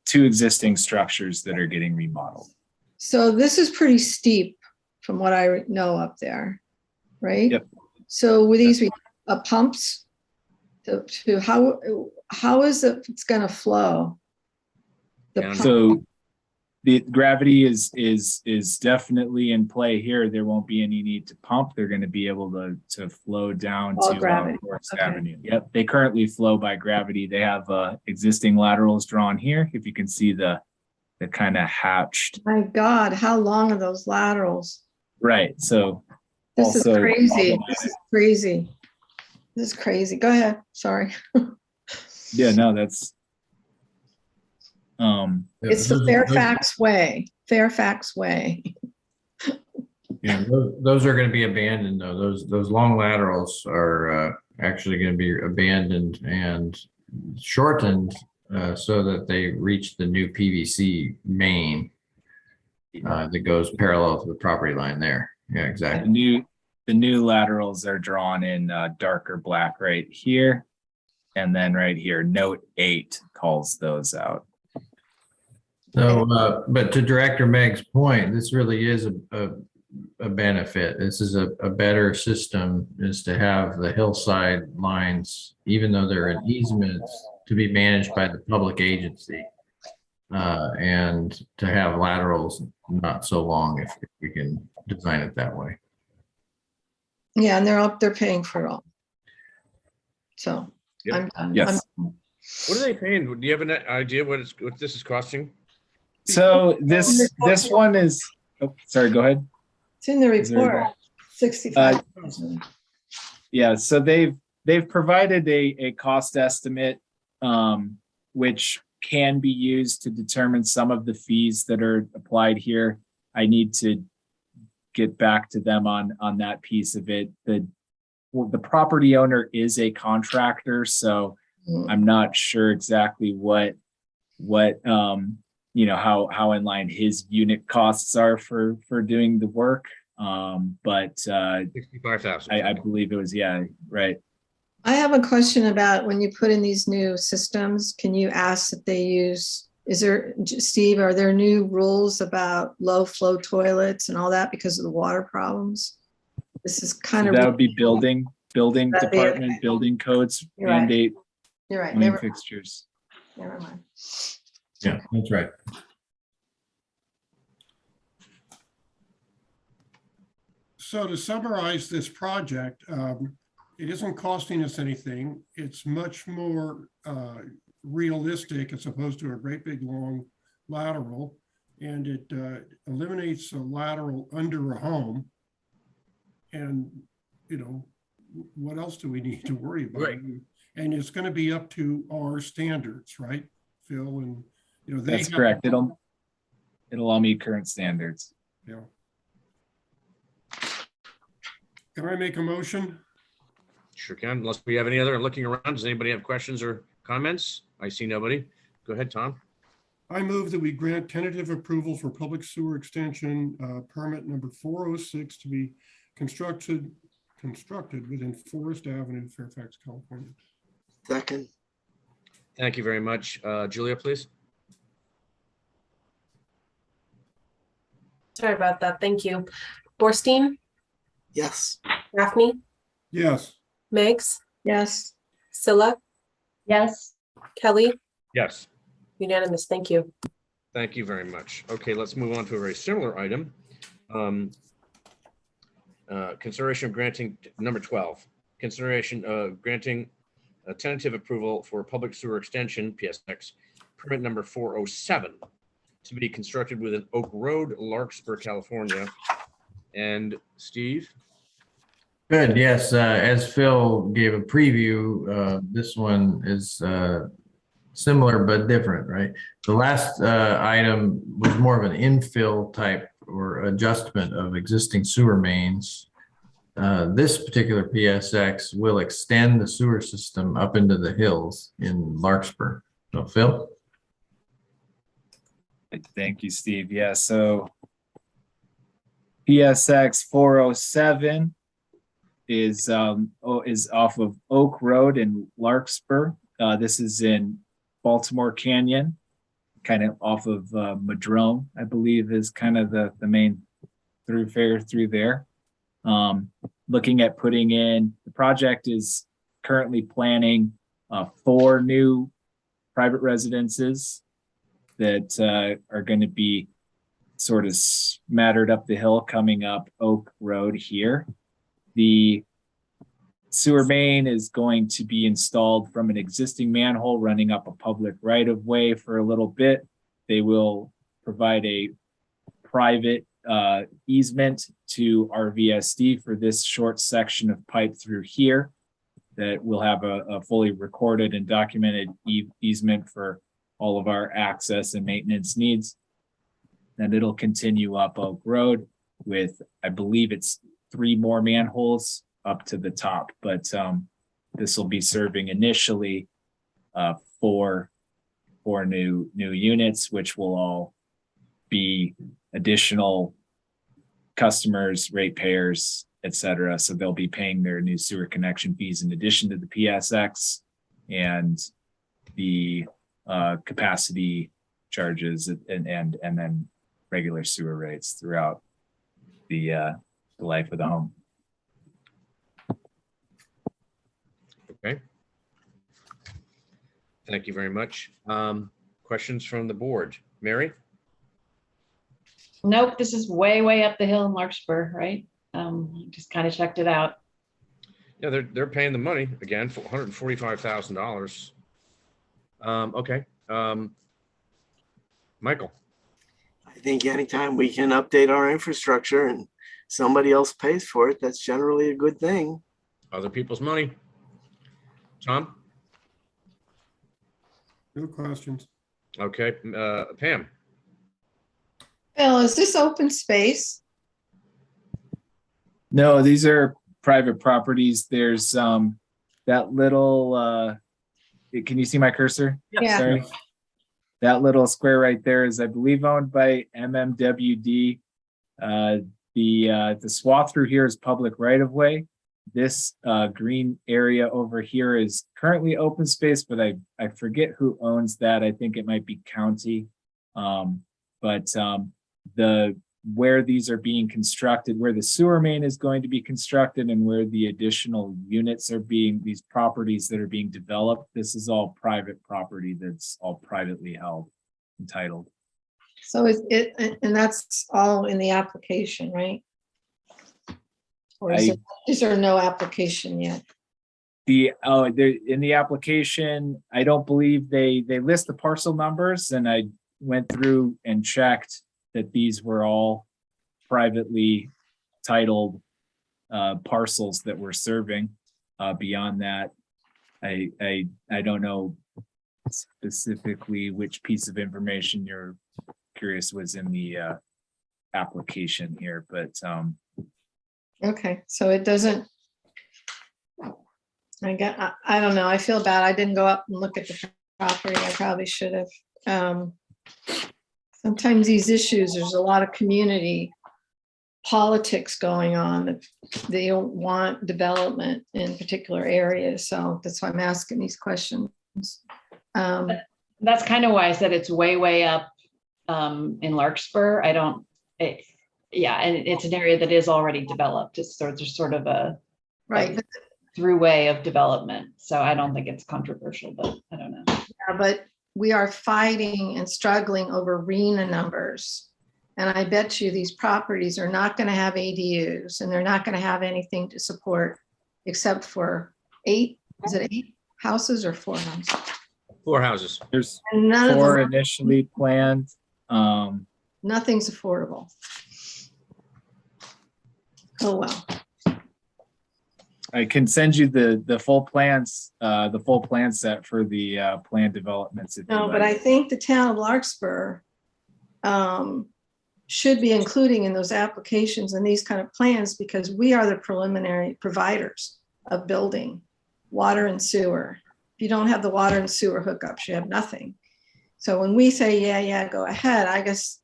two existing structures that are getting remodeled. So this is pretty steep from what I know up there, right? Yep. So with these pumps to how is it's going to flow? The Down. pump- So the gravity is definitely in play here. There won't be any need to pump. They're going to be able to flow down All to gravity. Forest Okay. Avenue. Yep, they currently flow by gravity. They have existing laterals drawn here. If you can see the kind of hatched. My God, how long are those laterals? Right. So This is also crazy. This is crazy. This is crazy. Go ahead. Sorry. yeah, no, that's It's the Fairfax way. Fairfax way. Yeah, those are going to be abandoned though. Those long laterals are actually going to be abandoned and shortened so that they reach the new PVC main that goes parallel to the property line there. Yeah, exactly. the new laterals are drawn in darker black right here. And then right here, note 8 calls those out. So, but to Director Meg's point, this really is a benefit. This is a better system, is to have the hillside lines, even though they're in easements, to be managed by the public agency. And to have laterals not so long if we can design it that way. Yeah, and they're paying for it all. So Yep. I'm done. Yes. What are they paying? Do you have an idea what this is costing? So this one is, oh, sorry, go ahead. It's in the Is there a- report. 65,000. Yeah, so they've provided a cost estimate, which can be used to determine some of the fees that are applied here. I need to get back to them on that piece of it. The property owner is a contractor, so I'm not sure exactly what how in line his unit costs are for doing the work. But 65,000. I believe it was, yeah, right. I have a question about when you put in these new systems, can you ask that they use, Steve, are there new rules about low flow toilets and all that because of the water problems? This is kind So of. that would be building That'd be department, okay. building codes, You're right. mandate You're right. main Never fixtures. mind. Yeah, that's right. So to summarize this project, it isn't costing us anything. It's much more realistic as opposed to a great big long lateral. And it eliminates a lateral under a home. And, what else do we need to worry about? Right. And it's going to be up to our standards, right, Phil? And, That's correct. It'll all meet current standards. Yeah. Can I make a motion? Sure can, unless we have any other. Looking around, does anybody have questions or comments? I see nobody. Go ahead, Tom. I move that we grant tentative approval for public sewer extension permit number 406 to be constructed within Forest Avenue, Fairfax, California. Second, Thank you very much. Julia, please. Sorry about that. Thank you. Borstein, yes. Gaffney, Yes. Meggs, Yes. Scylla, Yes. Kelly, Yes. unanimous. Thank you. Thank you very much. Okay, let's move on to a very similar item. Consideration of granting number 12. Consideration of granting a tentative approval for public sewer extension (PSX) permit number 407 to be constructed within Oak Road, Larkspur, California. And Steve? Good, yes, as Phil gave a preview, this one is similar but different, right? The last item was more of an infill type or adjustment of existing sewer mains. This particular PSX will extend the sewer system up into the hills in Larkspur. So Phil? Thank you, Steve. Yeah, so PSX 407 is off of Oak Road in Larkspur. This is in Baltimore Canyon, kind of off of Madrone, I believe is kind of the main thoroughfare through there. Looking at putting in, the project is currently planning 4 new private residences that are going to be sort of smattered up the hill coming up Oak Road here. The sewer main is going to be installed from an existing manhole running up a public right-of-way for a little bit. They will provide a private easement to RVSD for this short section of pipe through here that will have a fully recorded and documented easement for all of our access and maintenance needs. And it'll continue up Oak Road with, I believe it's 3 more manholes up to the top, but this will be serving initially 4 new units, which will all be additional customers, ratepayers, et cetera. So they'll be paying their new sewer connection fees in addition to the PSX and the capacity charges and then regular sewer rates throughout the life of the home. Okay. Thank you very much. Questions from the board? Mary? Nope, this is way up the hill in Larkspur, right? Just kind of checked it out. Yeah, they're paying the money again for $145,000. Okay. Michael? I think anytime we can update our infrastructure and somebody else pays for it, that's generally a good thing. Other people's money. Tom? No questions. Okay. Pam? Phil, is this open space? No, these are private properties. There's that little, can you see my cursor? Yeah. Sorry. That little square right there is, I believe, owned by MMWD. The swath through here is public right of way. This green area over here is currently open space, but I forget who owns that. I think it might be county. Where these are being constructed, where the sewer main is going to be constructed and where the additional units are being, these properties that are being developed, this is all private property that's all privately held, entitled. So and that's all in the application, right? Or is there no application yet? In the application, I don't believe they list the parcel numbers, and I went through and checked that these were all privately titled parcels that we're serving. Beyond that, I don't know specifically which piece of information you're curious was in the application here, but Okay, so it doesn't. I don't know. I feel bad. I didn't go up and look at the property. I probably should have. sometimes these issues, there's a lot of community politics going on. They don't want development in particular areas. So that's why I'm asking these questions. That's kind of why I said it's way up in Larkspur. Yeah, and it's an area that is already developed. It's sort of a Right. throughway of development. So I don't think it's controversial, but I don't know. Yeah, but we are fighting and struggling over RENA numbers. And I bet you these properties are not going to have ADUs, and they're not going to have anything to support except for 8 houses or 4 houses? 4 houses. There's And none of 4 them, initially planned. nothing's affordable. Oh, well. I can send you the full plans, the full plan set for the planned developments. if you No, but like. I think the town of Larkspur should be including in those applications and these kind of plans, because we are the preliminary providers of building water and sewer. If you don't have the water and sewer hookups, you have nothing. So when we say, yeah, go ahead, I guess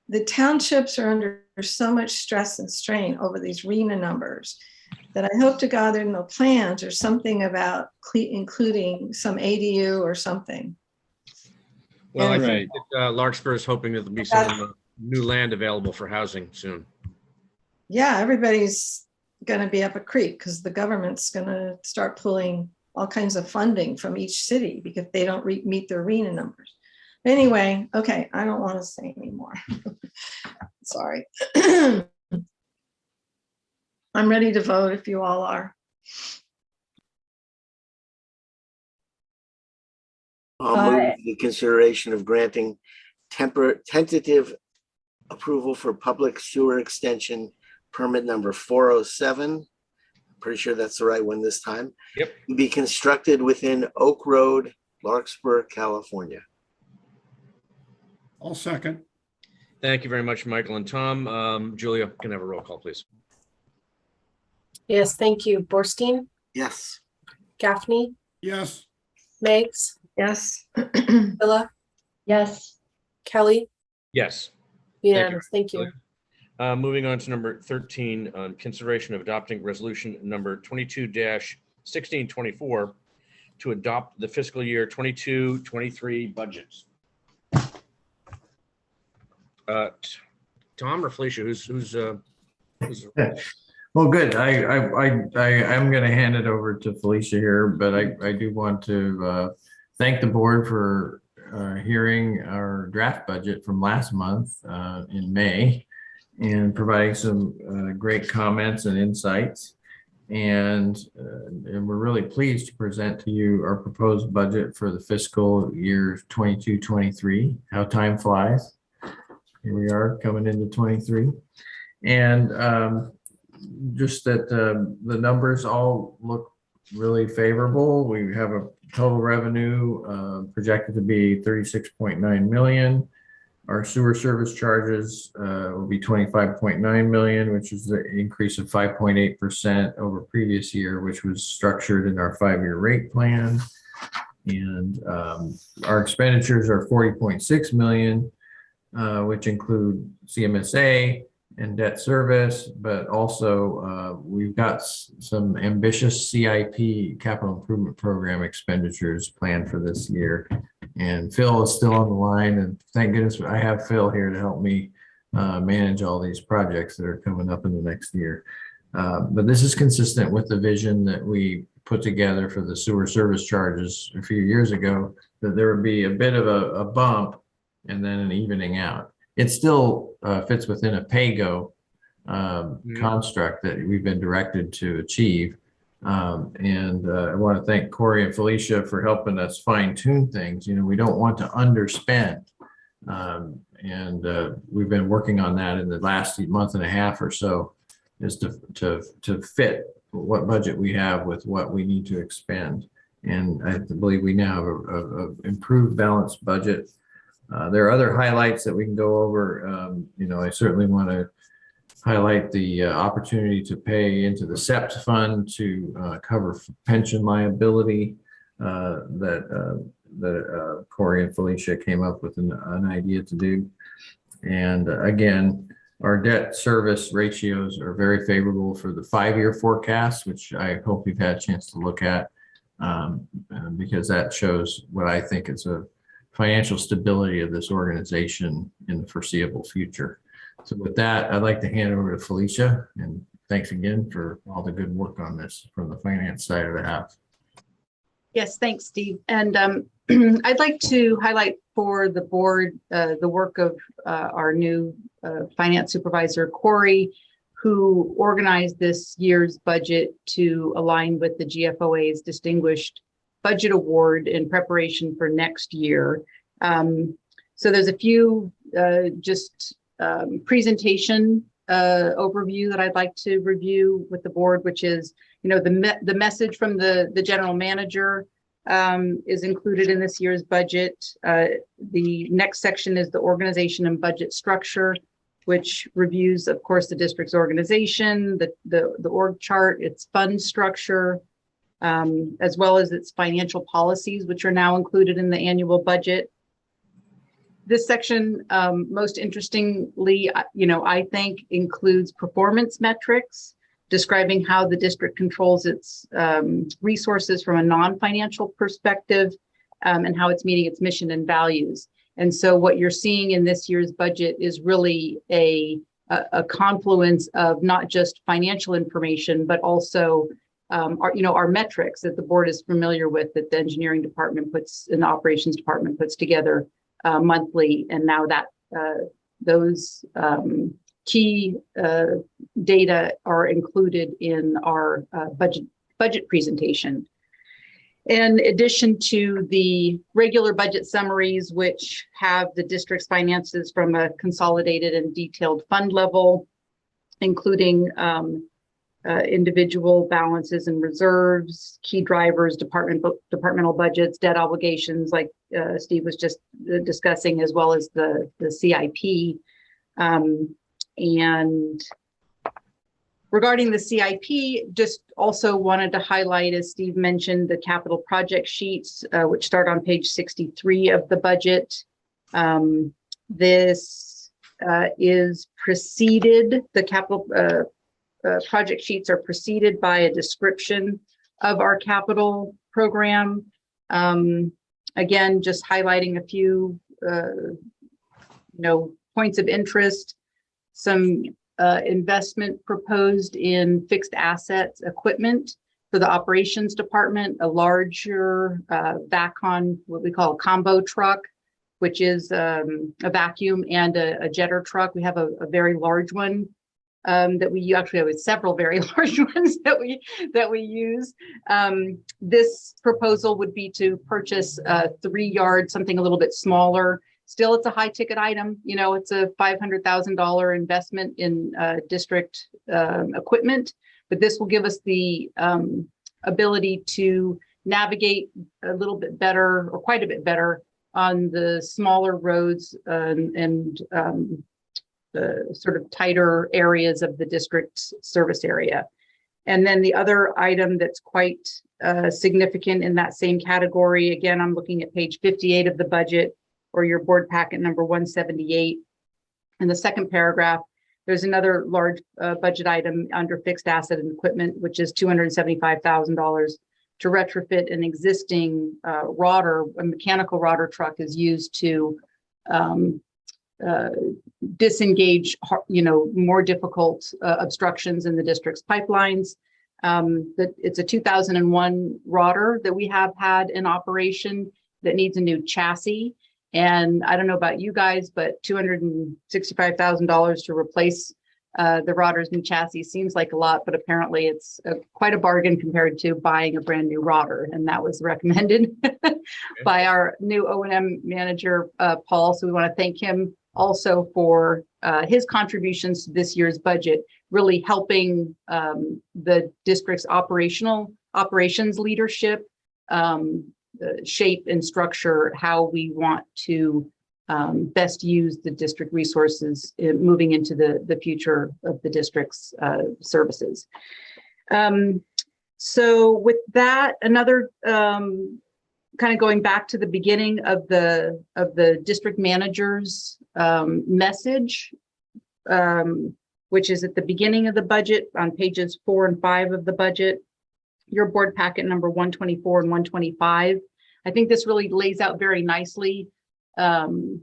the townships are under so much stress and strain over these RENA numbers that I hope to God there are no plans or something about including some ADU or something. Well, I Right. think that Larkspur is hoping that there'll be some new land available for housing soon. Yeah, everybody's going to be up a creek because the government's going to start pulling all kinds of funding from each city because they don't meet their RENA numbers. Anyway, okay, I don't want to say anymore. Sorry. I'm ready to vote if you all are. I'll move the consideration of granting tentative approval for public sewer extension permit number 407. Pretty sure that's the right one this time. Yep. To be constructed within Oak Road, Larkspur, California. I'll second. Thank you very much, Michael and Tom. Julia, can I have a roll call, please? Yes, thank you. Borstein, Yes. Gaffney, Yes, Meigs, Yes. Villa, Yes. Kelly, Yes. unanimous. Thank you. Moving on to number 13, on consideration of adopting resolution number 22-1624 to adopt the fiscal year 22-23 budgets. Tom or Felicia, who's Well, good. I am going to hand it over to Felicia here, but I do want to thank the board for hearing our draft budget from last month in May and providing some great comments and insights. And we're really pleased to present to you our proposed budget for the fiscal year 22-23. How time flies. Here we are coming into 23. And just that the numbers all look really favorable. We have a total revenue projected to be 36.9 million. Our sewer service charges will be 25.9 million, which is an increase of 5.8% over previous year, which was structured in our 5-year rate plan. And our expenditures are 40.6 million, which include CMSA and debt service, but also we've got some ambitious CIP, capital improvement program expenditures planned for this year. And Phil is still on the line, and thank goodness I have Phil here to help me manage all these projects that are coming up in the next year. But this is consistent with the vision that we put together for the sewer service charges a few years ago, that there would be a bit of a bump and then an evening out. It still fits within a pay-go construct that we've been directed to achieve. And I want to thank Corey and Felicia for helping us fine-tune things. You know, we don't want to underspend. And we've been working on that in the last month and a half or so, is to fit what budget we have with what we need to expend. And I believe we now have a improved balanced budget. There are other highlights that we can go over. You know, I certainly want to highlight the opportunity to pay into the SEPT fund to cover pension liability that that Corey and Felicia came up with an idea to do. And again, our debt service ratios are very favorable for the 5-year forecast, which I hope you've had a chance to look at, because that shows what I think is a financial stability of this organization in the foreseeable future. So with that, I'd like to hand over to Felicia, and thanks again for all the good work on this from the finance side of the house. Yes, thanks, Steve. And I'd like to highlight for the board the work of our new finance supervisor, Corey, who organized this year's budget to align with the GFOA's Distinguished Budget Award in preparation for next year. So there's a few presentation overview that I'd like to review with the board, which is, the message from the general manager is included in this year's budget. The next section is the organization and budget structure, which reviews, of course, the district's organization, the org chart, its fund structure, as well as its financial policies, which are now included in the annual budget. This section, most interestingly, I think includes performance metrics, describing how the district controls its resources from a non-financial perspective, and how it's meeting its mission and values. And so what you're seeing in this year's budget is really a confluence of not just financial information, but also our metrics that the board is familiar with, that the engineering department puts and the operations department puts together monthly. And now that those key data are included in our budget presentation. In addition to the regular budget summaries, which have the district's finances from a consolidated and detailed fund level, including individual balances and reserves, key drivers, departmental budgets, debt obligations, like Steve was just discussing, as well as the CIP. And regarding the CIP, just also wanted to highlight, as Steve mentioned, the capital project sheets, which start on page 63 of the budget. This is preceded, the capital project sheets are preceded by a description of our capital program. Again, just highlighting a few points of interest, some investment proposed in fixed assets equipment for the operations department, a larger VACON, what we call a combo truck, which is a vacuum and a jetter truck. We have a very large one that we actually have several very large ones that we use. This proposal would be to purchase a 3-yard, something a little bit smaller. Still, it's a high ticket item. It's a $500,000 investment in district equipment, but this will give us the ability to navigate a little bit better, or quite a bit better, on the smaller roads and the sort of tighter areas of the district service area. And then the other item that's quite significant in that same category, again, I'm looking at page 58 of the budget, or your board packet number 178. In the second paragraph, there's another large budget item under fixed asset and equipment, which is $275,000 to retrofit an existing rodder. A mechanical rodder truck is used to disengage, more difficult obstructions in the district's pipelines. It's a 2001 rodder that we have had in operation that needs a new chassis. And I don't know about you guys, but $265,000 to replace the rodder's new chassis seems like a lot, but apparently it's quite a bargain compared to buying a brand new rodder. And that was recommended by our new O&M manager, Paul. So we want to thank him also for his contributions to this year's budget, really helping the district's operations leadership shape and structure how we want to best use the district resources moving into the future of the district's services. So with that, another kind of going back to the beginning of the district manager's message, which is at the beginning of the budget on pages 4 and 5 of the budget, your board packet number 124 and 125. I think this really lays out very nicely and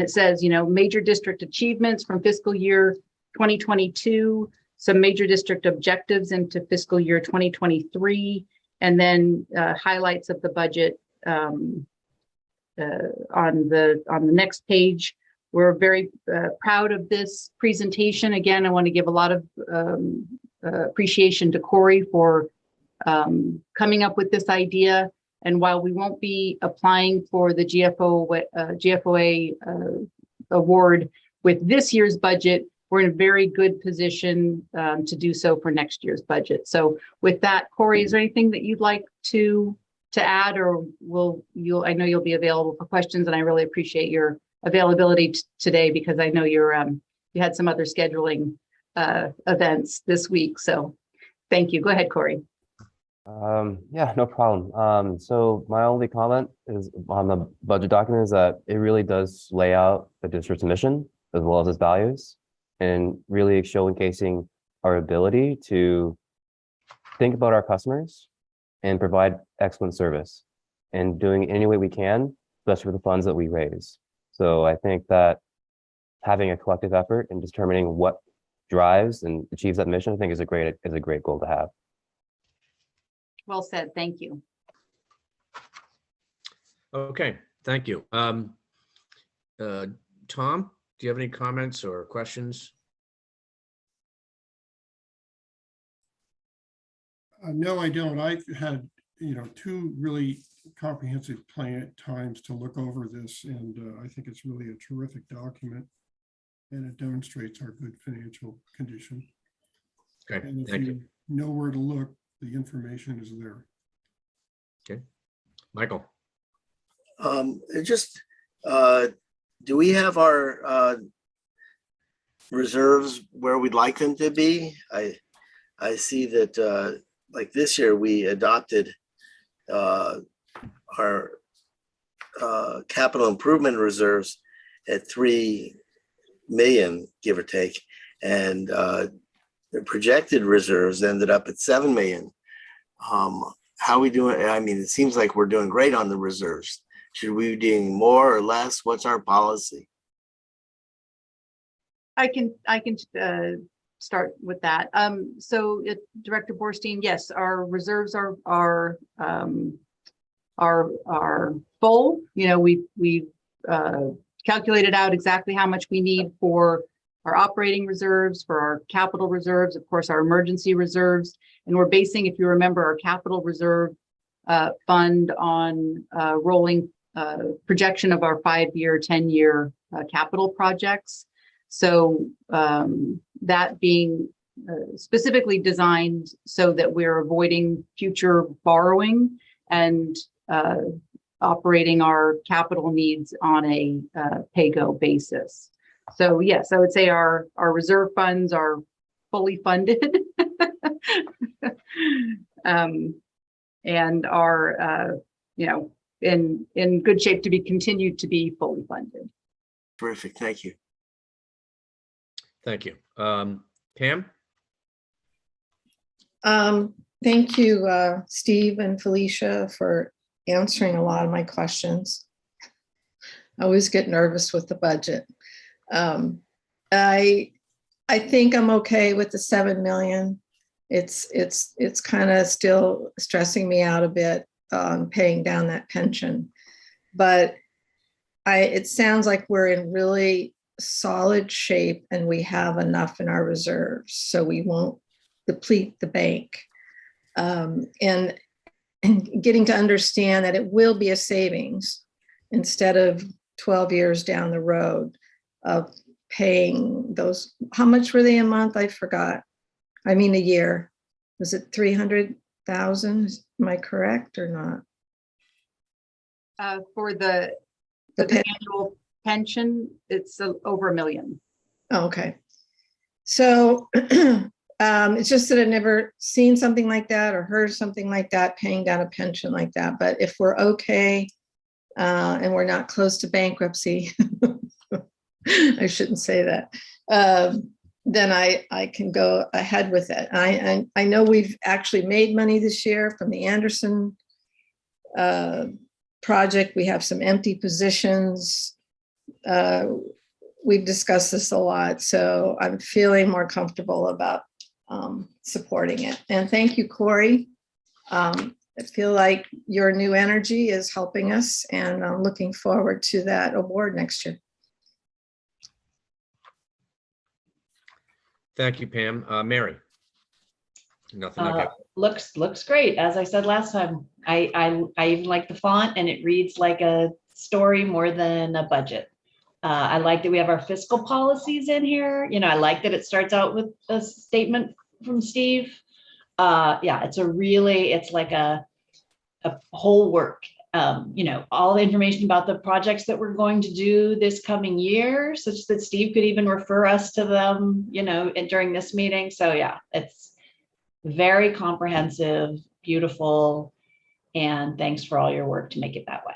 it says, major district achievements from fiscal year 2022, some major district objectives into fiscal year 2023, and then highlights of the budget on the next page. We're very proud of this presentation. Again, I want to give a lot of appreciation to Corey for coming up with this idea. And while we won't be applying for the GFOA award with this year's budget, we're in a very good position to do so for next year's budget. So with that, Corey, is there anything that you'd like to add, or I know you'll be available for questions, and I really appreciate your availability today because I know you had some other scheduling events this week. So thank you. Go ahead, Corey. Yeah, no problem. So my only comment is on the budget document is that it really does lay out the district's mission as well as its values, and really showcasing our ability to think about our customers and provide excellent service, and doing any way we can, especially with the funds that we raise. So I think that having a collective effort and determining what drives and achieves that mission, I think is a great goal to have. Well said. Thank you. Okay, thank you. Tom, do you have any comments or questions? No, I don't. I've had, 2 really comprehensive times to look over this, and I think it's really a terrific document, and it demonstrates our good financial condition. Okay, and if thank you. Know where to look, the information is there. Okay, Michael. Do we have our reserves where we'd like them to be? I see that like this year we adopted our capital improvement reserves at 3 million, give or take, and the projected reserves ended up at 7 million. How are we doing? I mean, it seems like we're doing great on the reserves. Should we be doing more or less? What's our policy? I can start with that. So Director Borstein, yes, our reserves are full. We've calculated out exactly how much we need for our operating reserves, for our capital reserves, of course, our emergency reserves. And we're basing, if you remember, our capital reserve fund on rolling projection of our 5-year, 10-year capital projects. So that being specifically designed so that we're avoiding future borrowing and operating our capital needs on a pay-go basis. So yes, I would say our reserve funds are fully funded and are in good shape to be continued to be fully funded. Terrific, thank you. Thank you. Pam? Thank you, Steve and Felicia, for answering a lot of my questions. I always get nervous with the budget. I think I'm okay with the 7 million. It's kind of still stressing me out a bit on paying down that pension, but it sounds like we're in really solid shape and we have enough in our reserves, so we won't deplete the bank. And getting to understand that it will be a savings instead of 12 years down the road of paying those. How much were they a month? I forgot. I mean, a year. Was it 300,000? Am I correct or not? For the annual pension, it's over $1 million. Oh, okay. So It's just that I've never seen something like that or heard something like that, paying down a pension like that. But if we're okay, and we're not close to bankruptcy, I shouldn't say that, then I can go ahead with it. I know we've actually made money this year from the Anderson project. We have some empty positions. We've discussed this a lot, so I'm feeling more comfortable about supporting it. And thank you, Corey. I feel like your new energy is helping us, and I'm looking forward to that award next year. Thank you, Pam. Mary? Nothing. Okay. Looks great. As I said last time, I even like the font, and it reads like a story more than a budget. I like that we have our fiscal policies in here. You know, I like that it starts out with a statement from Steve. Yeah, it's like a whole work. You know, all the information about the projects that we're going to do this coming year, such that Steve could even refer us to them, you know, during this meeting. So yeah, it's very comprehensive, beautiful, and thanks for all your work to make it that way.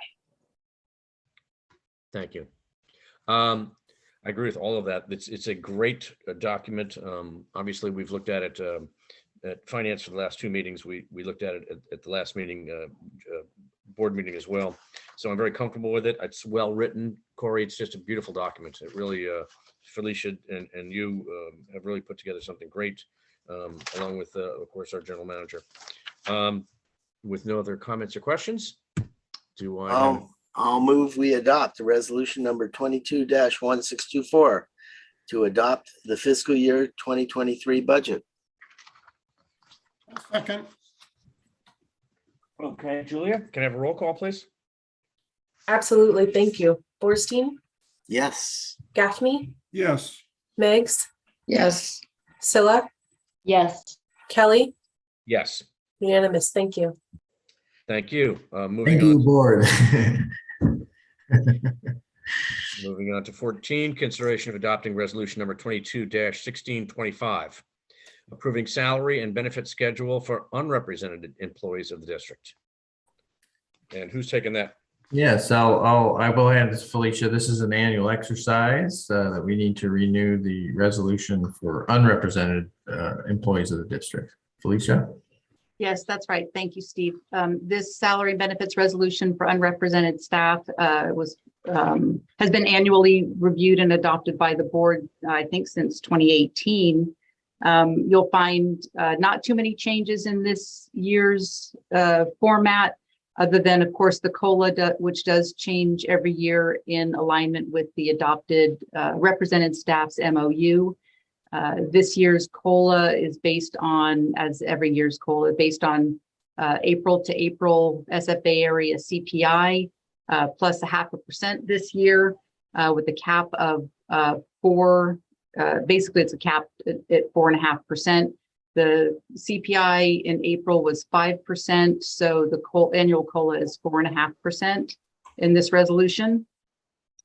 Thank you. I agree with all of that. It's a great document. Obviously, we've looked at it at finance for the last two meetings. We looked at it at the last meeting, board meeting as well. So I'm very comfortable with it. It's well written, Corey. It's just a beautiful document. It really, Felicia and you have really put together something great, along with, of course, our general manager. With no other comments or questions, do I? I'll move we adopt the resolution number 22-1624 to adopt the fiscal year 2023 budget. Second. Okay, Julia, can I have a roll call, please? Absolutely. Thank you. Borstein, Yes. Gaffney, Yes. Meigs, Yes. Scylla, Yes. Kelly, Yes. unanimous. Thank you. Thank you. Moving Thank you, on. board. Moving on to 14, consideration of adopting resolution number 22-1625, approving salary and benefit schedule for unrepresented employees of the district. And who's taking that? Yes, I will hand this to Felicia. This is an annual exercise that we need to renew the resolution for unrepresented employees of the district. Felicia? Yes, that's right. Thank you, Steve. This salary benefits resolution for unrepresented staff has been annually reviewed and adopted by the board, I think, since 2018. You'll find not too many changes in this year's format, other than, of course, the COLA, which does change every year in alignment with the adopted represented staff's MOU. This year's COLA is based on, as every year's COLA, based on April to April SFA area CPI plus 0.5% this year, with a cap of basically it's a cap at 4.5%. The CPI in April was 5%, so the annual COLA is 4.5% in this resolution.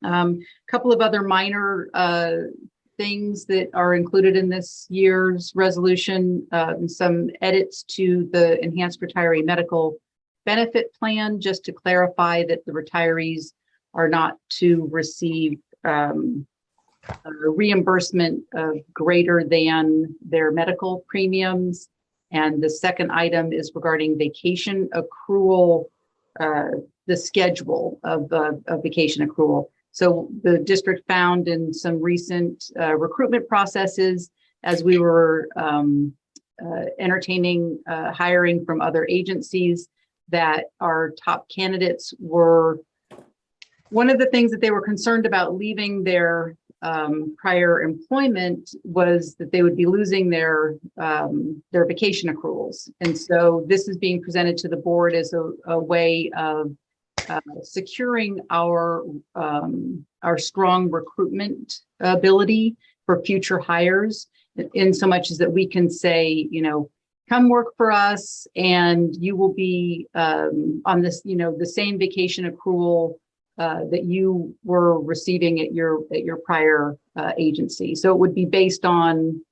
Couple of other minor things that are included in this year's resolution, some edits to the enhanced retiree medical benefit plan, just to clarify that the retirees are not to receive reimbursement of greater than their medical premiums. And the second item is regarding vacation accrual, the schedule of vacation accrual. So the district found in some recent recruitment processes, as we were entertaining hiring from other agencies, that our top candidates were, one of the things that they were concerned about leaving their prior employment was that they would be losing their vacation accruals. And so this is being presented to the board as a way of securing our strong recruitment ability for future hires, in so much as that we can say, you know, come work for us and you will be on this, you know, the same vacation accrual that you were receiving at your prior agency. So it would be based on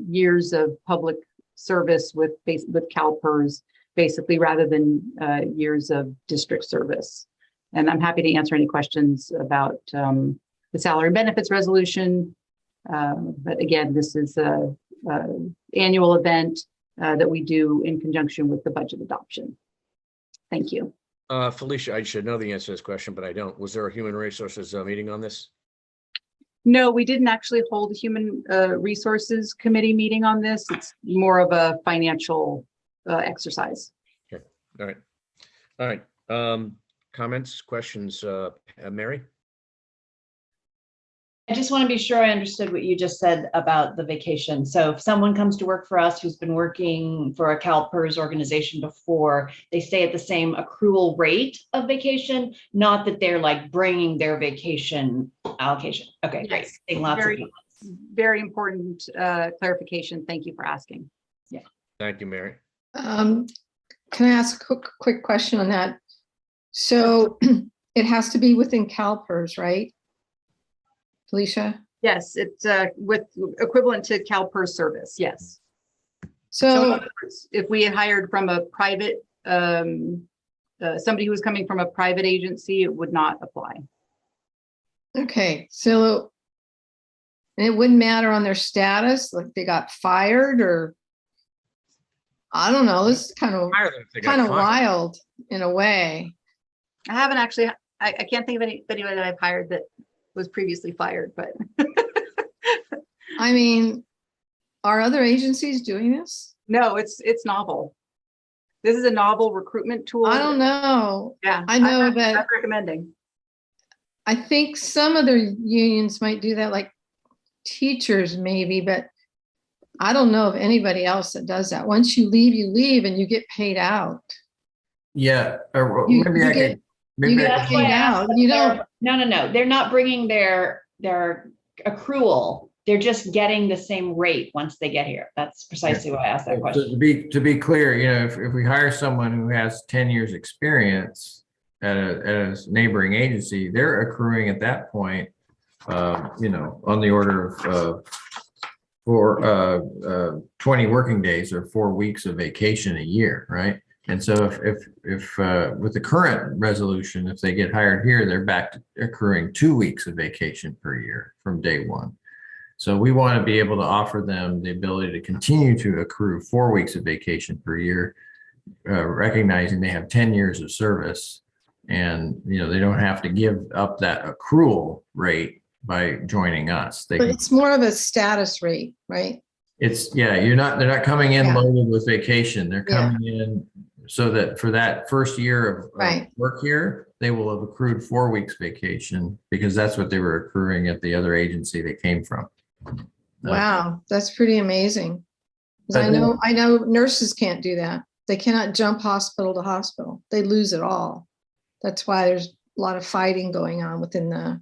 years of public service with CalPERS, basically, rather than years of district service. And I'm happy to answer any questions about the salary benefits resolution. But again, this is a annual event that we do in conjunction with the budget adoption. Thank you. Felicia, I should know the answer to this question, but I don't. Was there a human resources meeting on this? No, we didn't actually hold a human resources committee meeting on this. It's more of a financial exercise. Okay. All right. All right. Comments, questions, Mary? I just want to be sure I understood what you just said about the vacation. So if someone comes to work for us who's been working for a CalPERS organization before, they stay at the same accrual rate of vacation, not that they're like bringing their vacation allocation. Okay, Yes. great. Seeing lots of people. Very important clarification. Thank you for asking. Yeah. Thank you, Mary. Can I ask a quick question on that? So it has to be within CalPERS, right? Felicia? Yes, it's with equivalent to CalPERS service. Yes. So in So, other words, if we had hired from a private, somebody who was coming from a private agency, it would not apply. okay, so it wouldn't matter on their status, like they got fired or, I don't know, this is kind of wild in a way. I haven't actually, I can't think of anybody that I've hired that was previously fired, but I mean, are other agencies doing this? no, it's novel. This is a novel recruitment tool. I don't know. Yeah, I know I'm that recommending. I think some other unions might do that, like teachers maybe, but I don't know of anybody else that does that. Once you leave and you get paid out. Yeah, or You- maybe you I get- could, maybe I That's could- why I Paid asked out. if You they're- don't- No. They're not bringing their accrual. They're just getting the same rate once they get here. That's precisely why I asked that So question. to be clear, you know, if we hire someone who has 10 years experience at a neighboring agency, they're accruing at that point, you know, on the order of for 20 working days or 4 weeks of vacation a year, right? And so if with the current resolution, if they get hired here, they're back to accruing 2 weeks of vacation per year from day one. So we want to be able to offer them the ability to continue to accrue 4 weeks of vacation per year, recognizing they have 10 years of service, and you know they don't have to give up that accrual rate by joining us. They But can, it's more of a status rate, right? it's they're not coming in Yeah. loaded with vacation. They're Yeah. coming in so that for that first year of Right. work here, they will have accrued 4 weeks vacation because that's what they were accruing at the other agency they came from. Wow, that's pretty amazing. 'Cause But I know nurses can't do that. They cannot jump hospital to hospital. They lose it all. That's why there's a lot of fighting going on within the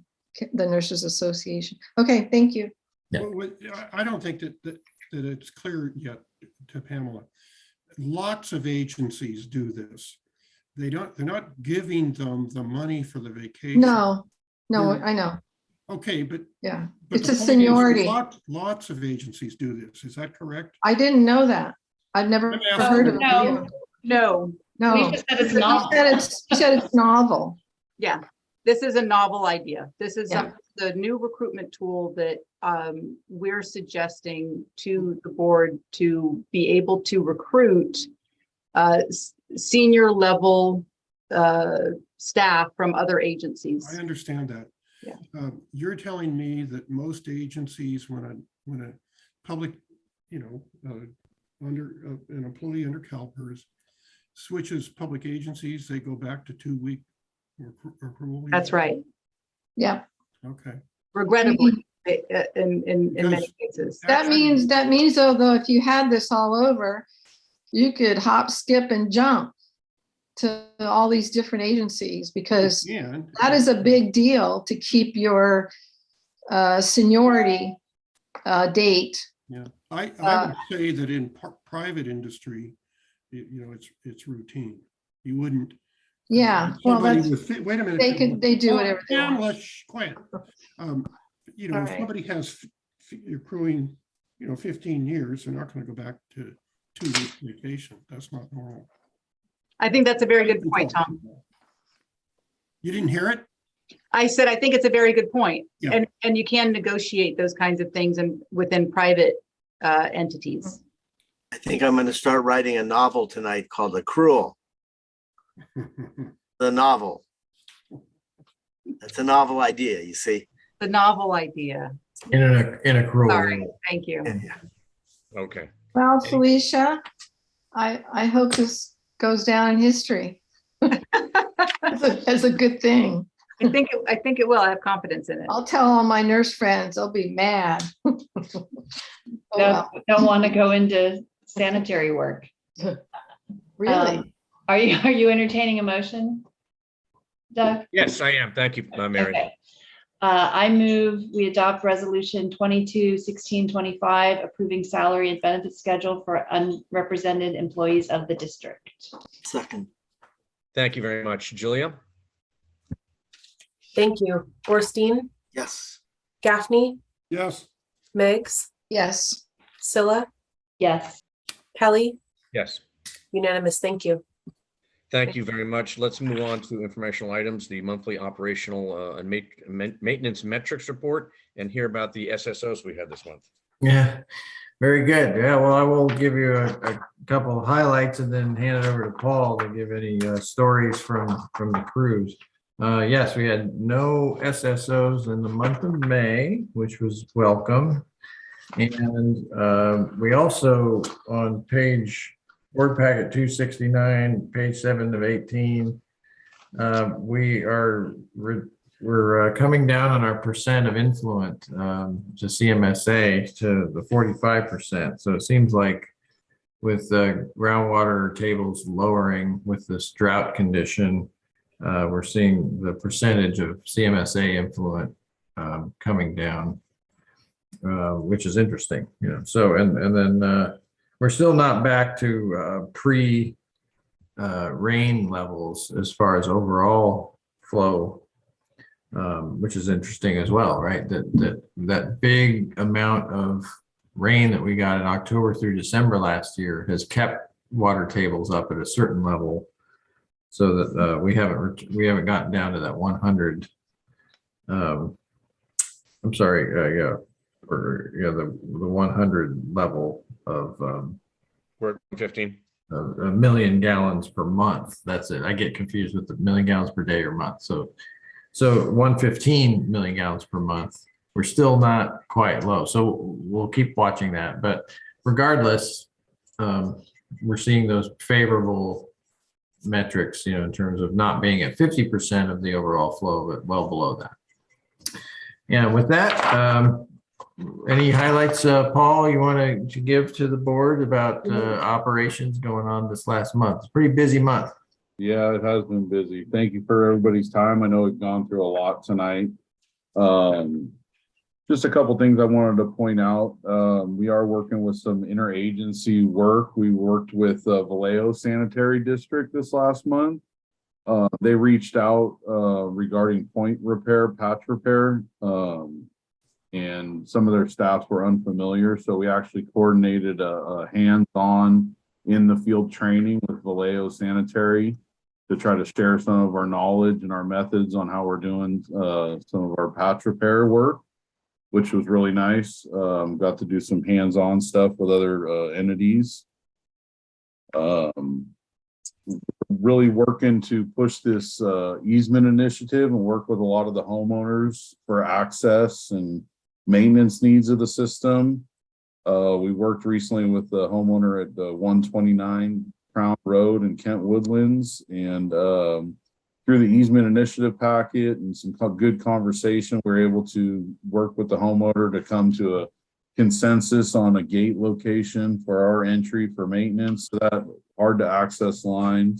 Nurses Association. Okay, thank you. Yeah. Well, I don't think that it's clear yet to Pamela. Lots of agencies do this. They're not giving them the money for the vacation. No, They're- I know. Okay, but. Yeah, but it's the a point is seniority. Lots of agencies do this. Is that correct? I didn't know that. I've never Let me ask heard you- of No. it. No, No. We just said it's You novel. you said it's novel. yeah, this is a novel idea. This is Yeah. the new recruitment tool that we're suggesting to the board to be able to recruit senior level staff from other agencies. I understand that. Yeah. You're telling me that most agencies, when a public, under an employee under CalPERS switches public agencies, they go back to 2 week accrual? That's right. Yeah. Okay. Regrettably, in many Because- cases. That means though, if you had this all over, you could hop, skip and jump to all these different agencies because And that is a big deal to keep your seniority date. yeah, I would say that in private industry, it's routine. You wouldn't. Yeah, well, somebody that's, wait a minute. they do whatever they want. Pamela, shh, quiet. All If right. somebody has accruing, 15 years, they're not going to go back to 2 weeks vacation. That's not normal. I think that's a very good point, Tom. You didn't hear it? I said, I think it's a very good point. Yeah. And you can negotiate those kinds of things within private entities. I think I'm going to start writing a novel tonight called Accrual. The novel. That's a novel idea, you see. The novel idea. In a cruel. Sorry, thank you. Okay. Well, Felicia, I hope this goes down in history. As a good thing. I think it will. I have confidence in it. I'll tell all my nurse friends, they'll be mad. Oh, well. Don't want to go into sanitary work. Really? Are you entertaining a motion, Doug? Yes, I am. Thank you, Marin. Okay. I move we adopt resolution 22-1625 approving salary and benefit schedule for unrepresented employees of the district. Second. Thank you very much. Julia? Thank you. Orstein, Yes. Gaffney, Yes. Meigs, Yes. Scylla, Yes. Kelly, Yes. unanimous. Thank you. Thank you very much. Let's move on to informational items, the monthly operational and maintenance metrics report, and hear about the SSOs we had this month. Yeah, very good. Yeah, well, I will give you a couple of highlights and then hand it over to Paul to give any stories from the cruise. Yes, we had no SSOs in the month of May, which was welcome. And we also, on board packet 269, page 7 of 18, we're coming down on our percent of influent to CMSA to the 45%. So it seems like with groundwater tables lowering with this drought condition, we're seeing the percentage of CMSA influent coming down, which is interesting. So and then we're still not back to pre rain levels as far as overall flow, which is interesting as well, right? That big amount of rain that we got in October through December last year has kept water tables up at a certain level, so that we haven't gotten down to that 100. I'm sorry, the 100 level of We're at 15. a million gallons per month. That's it. I get confused with the million gallons per day or month. So 115 million gallons per month. We're still not quite low. So we'll keep watching that. But regardless, we're seeing those favorable metrics, in terms of not being at 50% of the overall flow, but well below that. And with that, any highlights, Paul, you want to give to the board about operations going on this last month? It's a pretty busy month. Yeah, it has been busy. Thank you for everybody's time. I know we've gone through a lot tonight. Just a couple things I wanted to point out. We are working with some interagency work. We worked with Vallejo Sanitary District this last month. They reached out regarding point repair, patch repair, and some of their staffs were unfamiliar. So we actually coordinated a hands-on in the field training with Vallejo Sanitary to try to share some of our knowledge and our methods on how we're doing some of our patch repair work, which was really nice. Got to do some hands-on stuff with other entities. Really working to push this easement initiative and work with a lot of the homeowners for access and maintenance needs of the system. We worked recently with the homeowner at the 129 Crown Road in Kent Woodlands, and through the easement initiative packet and some good conversation, we were able to work with the homeowner to come to a consensus on a gate location for our entry for maintenance to that hard to access line.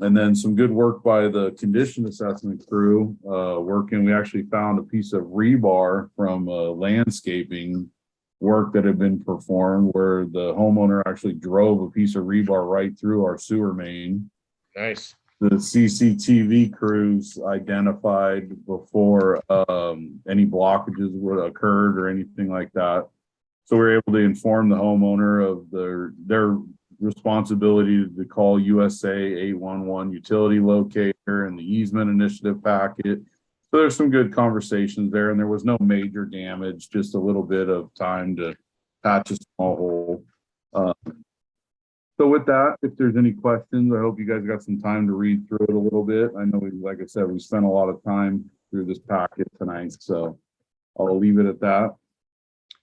And then some good work by the condition assessment crew working. We actually found a piece of rebar from landscaping work that had been performed where the homeowner actually drove a piece of rebar right through our sewer main. Nice. the CCTV crews identified before any blockages would occurred or anything like that. So we were able to inform the homeowner of their responsibility to call USA 811 utility locator and the easement initiative packet. So there's some good conversations there, and there was no major damage, just a little bit of time to patch a small hole. So with that, if there's any questions, I hope you guys got some time to read through it a little bit. I know, like I said, we spent a lot of time through this packet tonight, so I'll leave it at that.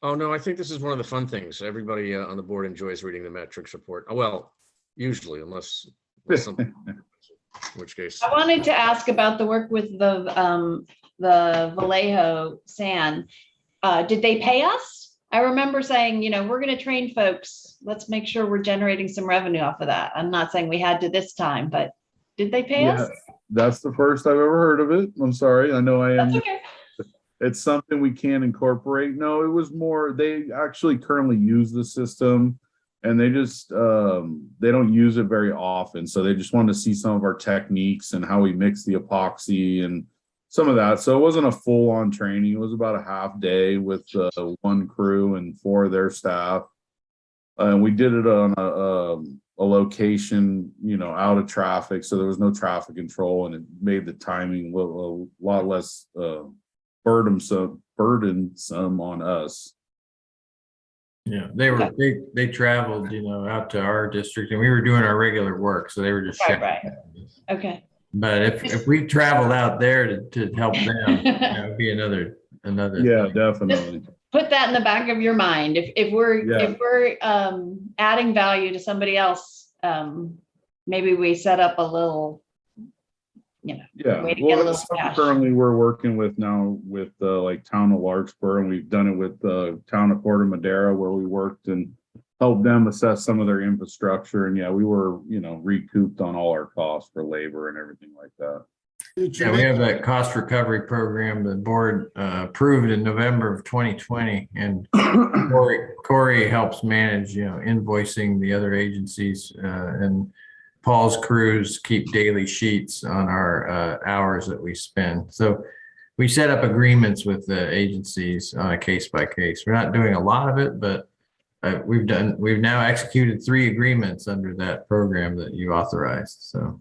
Oh, no, I think this is one of the fun things. Everybody on the board enjoys reading the metrics report. Oh, well, usually, unless something, in which case. I wanted to ask about the work with the Vallejo sand. Did they pay us? I remember saying, you know, we're going to train folks. Let's make sure we're generating some revenue off of that. I'm not saying we had to this time, but did they pay us? That's the first I've ever heard of it. I'm sorry. I know I am. That's okay. It's something we can incorporate. No, it was more, they actually currently use the system and they just, they don't use it very often. So they just wanted to see some of our techniques and how we mix the epoxy and some of that. So it wasn't a full on training. It was about a half day with one crew and 4 of their staff. And we did it on a location, you know, out of traffic. So there was no traffic control and it made the timing a lot less burdensome on us. Yeah, they traveled, you know, out to our district and we were doing our regular work. So they were just Right. Okay. But if we traveled out there to help them, that would be another Yeah, thing. definitely. Put that in the back of your mind. If we're adding value to somebody else, maybe we set up a little, you know, Yeah, way to well, get a little that's something cash. currently we're working with now with like town of Larkspur, and we've done it with the town of Corte Madera where we worked and helped them assess some of their infrastructure. And yeah, we were, you know, recouped on all our costs for labor and everything like that. Yeah, we have that cost recovery program the board approved in November of 2020, and Corey helps manage, you know, invoicing the other agencies, and Paul's crews keep daily sheets on our hours that we spend. So we set up agreements with the agencies on a case by case. We're not doing a lot of it, but we've now executed 3 agreements under that program that you authorized. So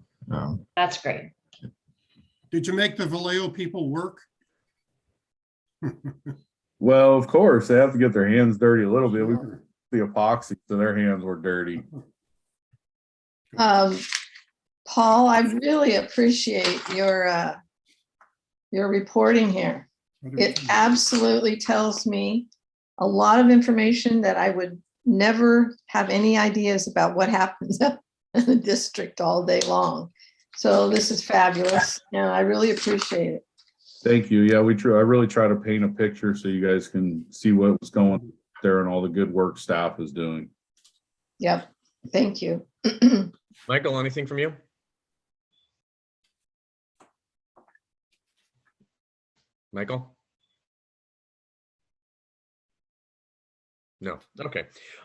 that's great. Did you make the Vallejo people work? Well, of course, they have to get their hands dirty a little bit. We put the epoxy, so their hands were dirty. Paul, I really appreciate your reporting here. It absolutely tells me a lot of information that I would never have any ideas about what happens in the district all day long. So this is fabulous. Yeah, I really appreciate it. Thank you. Yeah, I really try to paint a picture so you guys can see what's going on there and all the good work staff is doing. Yep. Thank you. Michael, anything from you? Michael? No. Okay.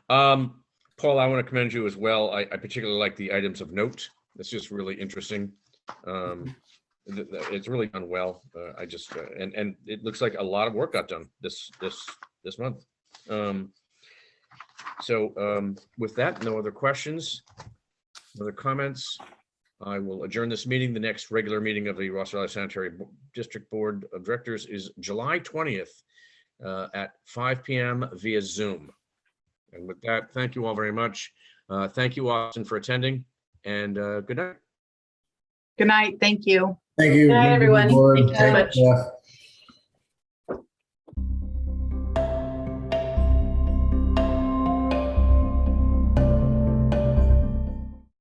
Paul, I want to commend you as well. I particularly like the items of note. It's just really interesting. It's really done well. I just and it looks like a lot of work got done this month. So with that, no other questions, no other comments. I will adjourn this meeting. The next regular meeting of the Ross Valley Sanitary District Board of Directors is July 20th at 5 p.m. via Zoom. And with that, thank you all very much. Thank you, Austin, for attending, and good night. Good night. Thank you. Thank you. Good night, everyone. Board. Thank you so Thanks, much. Jeff.